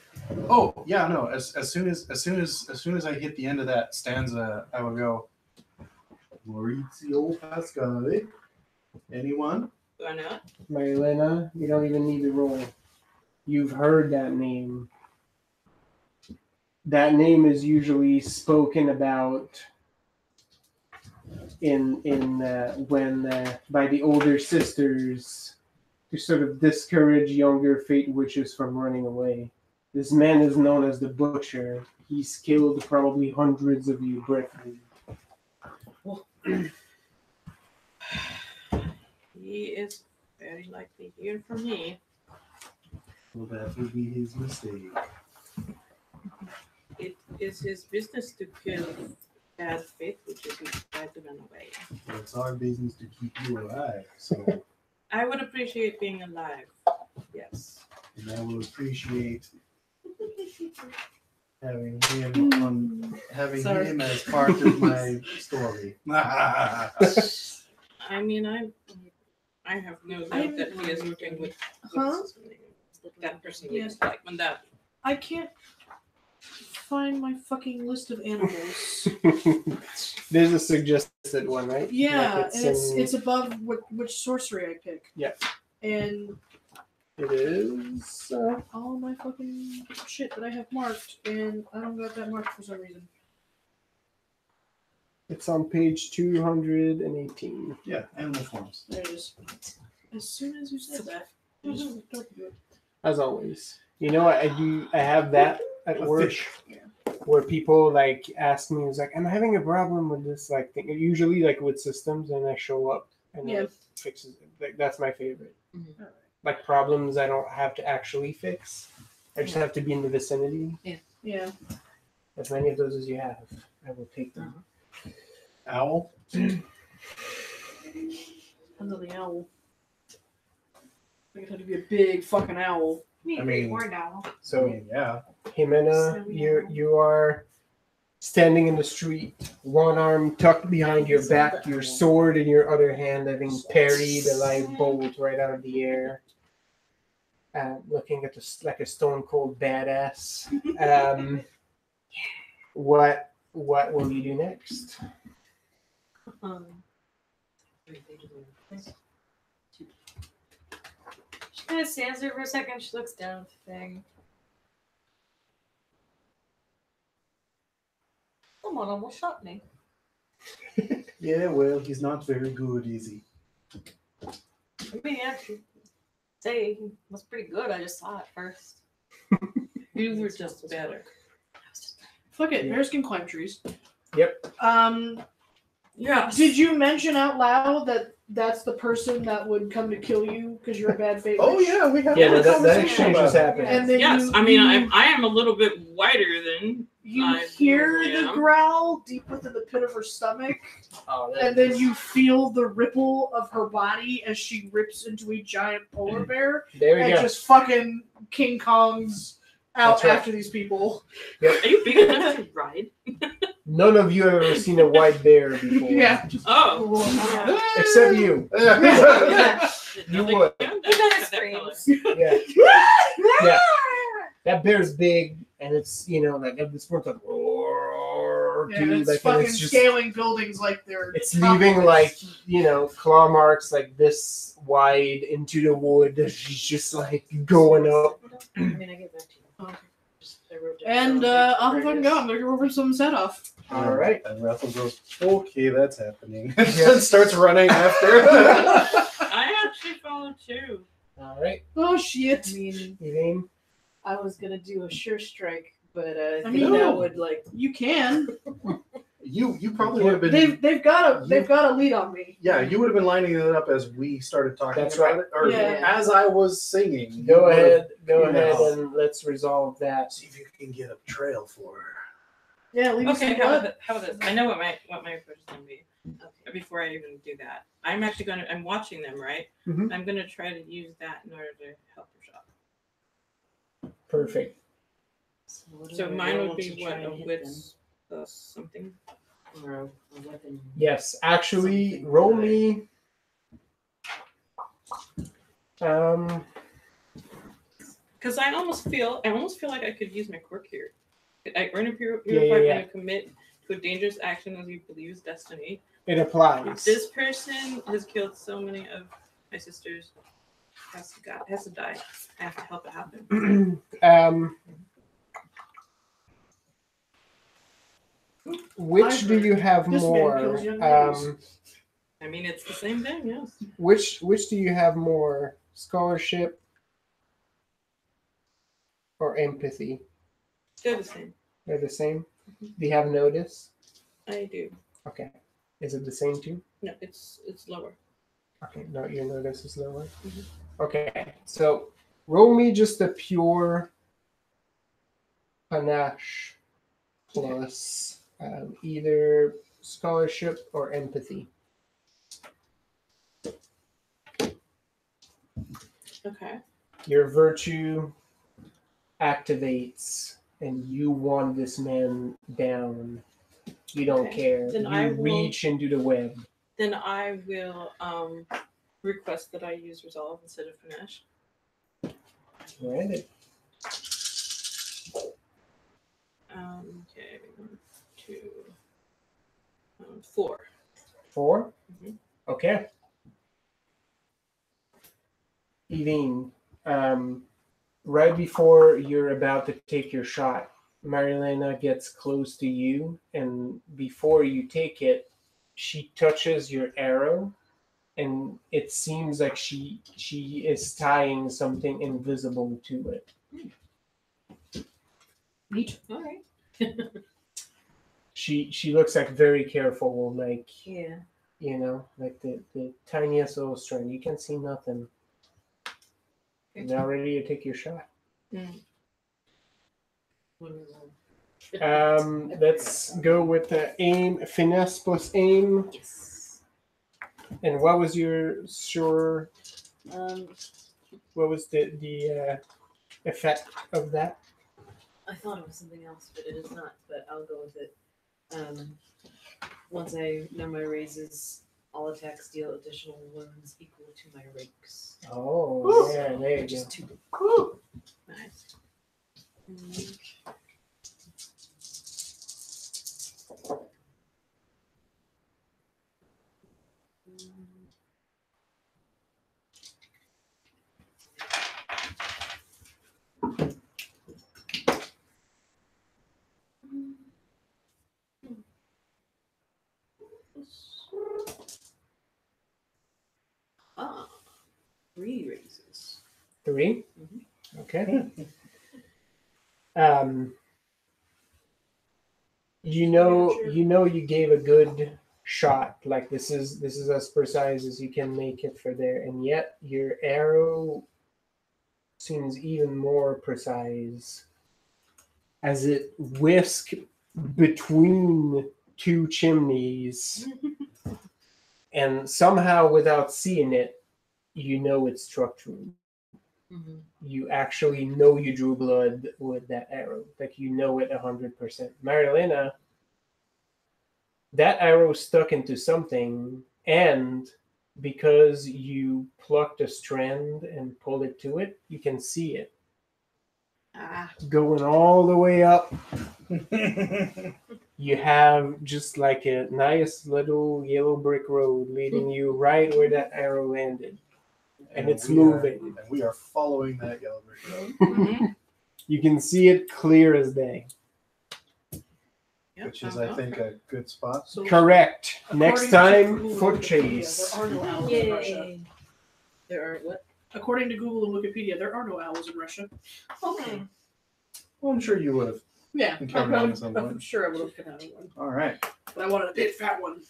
Oh yeah, no. As soon as I hit the end of that stanza, I will go Maurizio Pasquale. Anyone? Why not? Marilena, you don't even need to roll. You've heard that name. That name is usually spoken about in when by the older sisters to sort of discourage younger fate witches from running away. This man is known as the Butcher. He's killed probably hundreds of you briefly. He is very likely here for me. Well, that would be his mistake. It is his business to kill bad fate witches who try to run away. Well, it's our business to keep you alive. So, I would appreciate being alive. Yes. and I will appreciate having him as part of my story. I mean, I have no doubt that he is working with that person looks like when that. I can't find my fucking list of animals. There's a suggested one, right? Yeah, Like and it's above which sorcery I pick. Yeah. And It is. all my fucking shit that I have marked, and I don't got that marked for some reason. It's on page 218. Yeah, animal forms. There it is. As soon as you said that, I just looked up to it. As always. You know what? I have that at A work fish. where people like ask me, "It's like, I'm having a problem with this like thing." Usually like with systems, and I show up and then Yeah. it fixes it. Like that's my favorite. Mhm. Like problems I don't have to actually fix. I just have to be in the vicinity. Yeah. As many of those as you have, I will take them. Owl. Under the owl. I think it had to be a big fucking owl. I mean- or now. So yeah. Jimena, you are standing in the street, one arm tucked behind your back, your sword in your other hand, having parried a live bolt right out of the air, looking at this like a stone cold badass. What will you do next? She kind of stands there for a second. She looks down at the thing. Someone almost shot me. Yeah, well, he's not very good, is he? I mean, yeah, she say he was pretty good. I just saw it first. You were just better. Fuck it. Yeah. Bears can climb trees. Yep. Yeah. Did you mention out loud that that's the person that would come to kill you because you're a bad fate? Oh yeah, we have Yeah, a that conversation exchange about just it. happened. And then Yes, you, I mean you, I am a little bit whiter than you I hear normally the am. growl deep within the pit of her stomach, Oh, and then you feel the ripple of her body as she rips into a giant polar bear there we and go. just fucking King Kong's out That's right. after these people. Are you big enough to ride? None of you have ever seen a white bear before. Yeah. Oh. Except you. Yeah. You would. He kind of screams. Yeah. Yeah. That bear's big, and it's like at this point like roar, Yeah, dude, it's like and fucking it's just scaling buildings like they're. it's leaving like claw marks like this wide into the wood. She's just like going up. I mean, I get back to you. Okay. I wrote down And down I'll where it fucking is. go. I'm gonna go over some set off. All right. And Rathel goes, okay, that's happening. And then starts running after. I actually follow too. All right. Oh I shit! mean, Elaine. I was gonna do a sure strike, but I I think mean, that no. would like. You can. you probably would have been. They've got a lead on me. Yeah, you would have been lining it up as we started talking That's about right. it, or Yeah. as I was singing. Go you would've- ahead. Go you ahead know. and let's resolve that. See if you can get a trail for her. Yeah, leave Okay, me how some about, blood. how about this? I know what my approach is gonna be. Before I even do that, I'm actually I'm watching them, right? Mhm. I'm gonna try to use that in order to help her shop. Perfect. what do So I mine roll would be to try what and a hit wits something. them? Or a weapon. Yes. Actually, Something roll that I- me. Because I almost feel like I could use my quirk here. I earn a hero Yeah, point yeah. when you commit to a dangerous action as you believe is destiny. It applies. This person has killed so many of my sisters. Has to die. I have to help it happen. Which do you have This man more? kills young ladies. I mean, it's the same thing, yes. Which do you have more? Scholarship or empathy? They're the same. They're the same. Do you have notice? I do. Okay. Is it the same too? No, it's lower. Okay. No, your notice is lower. Mhm. Okay. So roll me just a pure panache plus either scholarship or empathy. Okay. Your virtue activates and you want this man down. You don't Okay. care. Then you I will- reach into the web. Then I will request that I use resolve instead of panache. Right? Okay. 1, 2, 4. 4? Mhm. Okay. Evine, right before you're about to take your shot, Marilena gets close to you, and before you take it, she touches your arrow, and it seems like she is tying something invisible to it. Neat. All right. She looks like very careful, like Yeah. you know, like the tiniest little string. You can see nothing. Now ready to take your shot. Let's go with the aim, finesse plus aim. Yes. And what was your sure? Um, What was the effect of that? I thought it was something else, but it is not. But I'll go with it. Once I know my raises, all attacks deal additional wounds equal to my rakes. Oh, yeah, there you Which is go. 2. Nice. Ah, 3 raises. 3? Mhm. Okay. You know you gave a good shot. Like this is as precise as you can make it for there, and yet your arrow seems even more precise as it whisked between 2 chimneys, and somehow without seeing it, you know it struck true. You actually know you drew blood with that arrow. Like you know it 100%. Marilena, that arrow stuck into something, and because you plucked a strand and pulled it to it, you can see it. Going all the way up. You have just like a nice little yellow brick road leading you right where that arrow landed. And it's moving. And we are following that yellow brick road. You can see it clear as day. Which is, I think, a good spot. So Correct. Next time, Google foot and Wikipedia, chase. There are no owls in Russia. Yay. There are what? According to Google and Wikipedia, there are no owls in Russia. Okay. Well, I'm sure you would have. Yeah, Encountered one at some I'm point. sure I would have encountered one. All right. But I wanted a big fat one.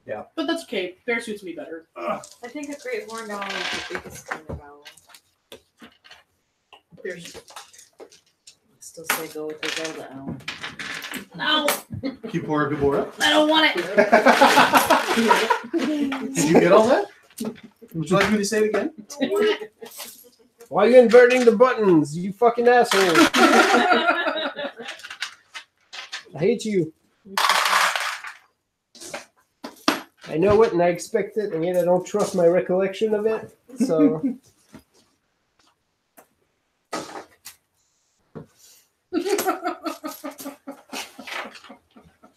Yeah. But that's okay. Bear suits me better. I think a great horned owl is the biggest kind of owl. Bears. Still say go with the Zelda owl. No, Kipora Gabora. I don't want it. Did you get all that? Would you like me to say it again? Why are you inverting the buttons, you fucking asshole? I hate you. I know it and I expect it, and yet I don't trust my recollection of it. So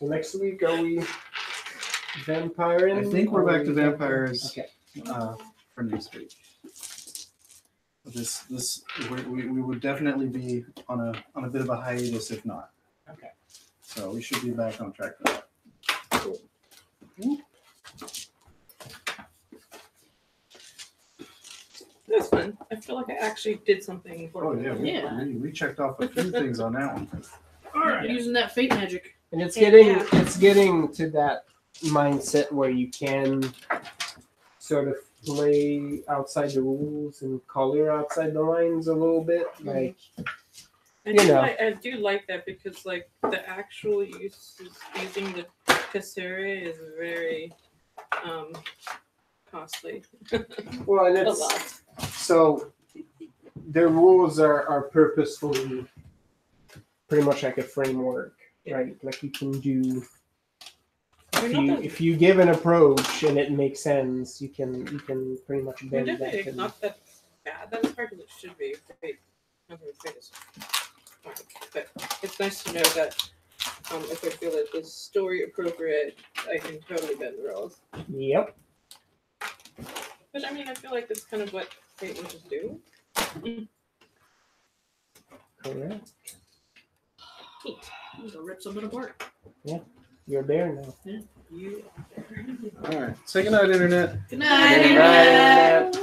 next week are we vampiring? I think we're back to Or- vampires Okay. for next week. This we would definitely be on a bit of a hiatus if not. Okay. So we should be back on track for that. Cool. That was fun. I feel like I actually did something Oh important. yeah, we checked off a few things on that one. All right. Using that fate magic. And it's Yeah. getting to that mindset where you can sort of play outside the rules and color outside the lines a little bit. Like I do like that because like the actual using the cassure is very costly. well, and A it's lot. so the rules are purposefully pretty much like a framework, right? Like you can do if you give an approach and it makes sense, you can pretty much They're bend that. definitely And, not that bad. That as hard as it should be. Fate is fine. But it's nice to know that if I feel that this story appropriate, I can totally bend the rules. yep. But I mean, I feel like that's kind of what Fate would just do. Correct. Neat. I'm gonna rip something apart. You're a bear now. You. All right. Say goodnight, internet. Good night, Good night, Internet. Internet.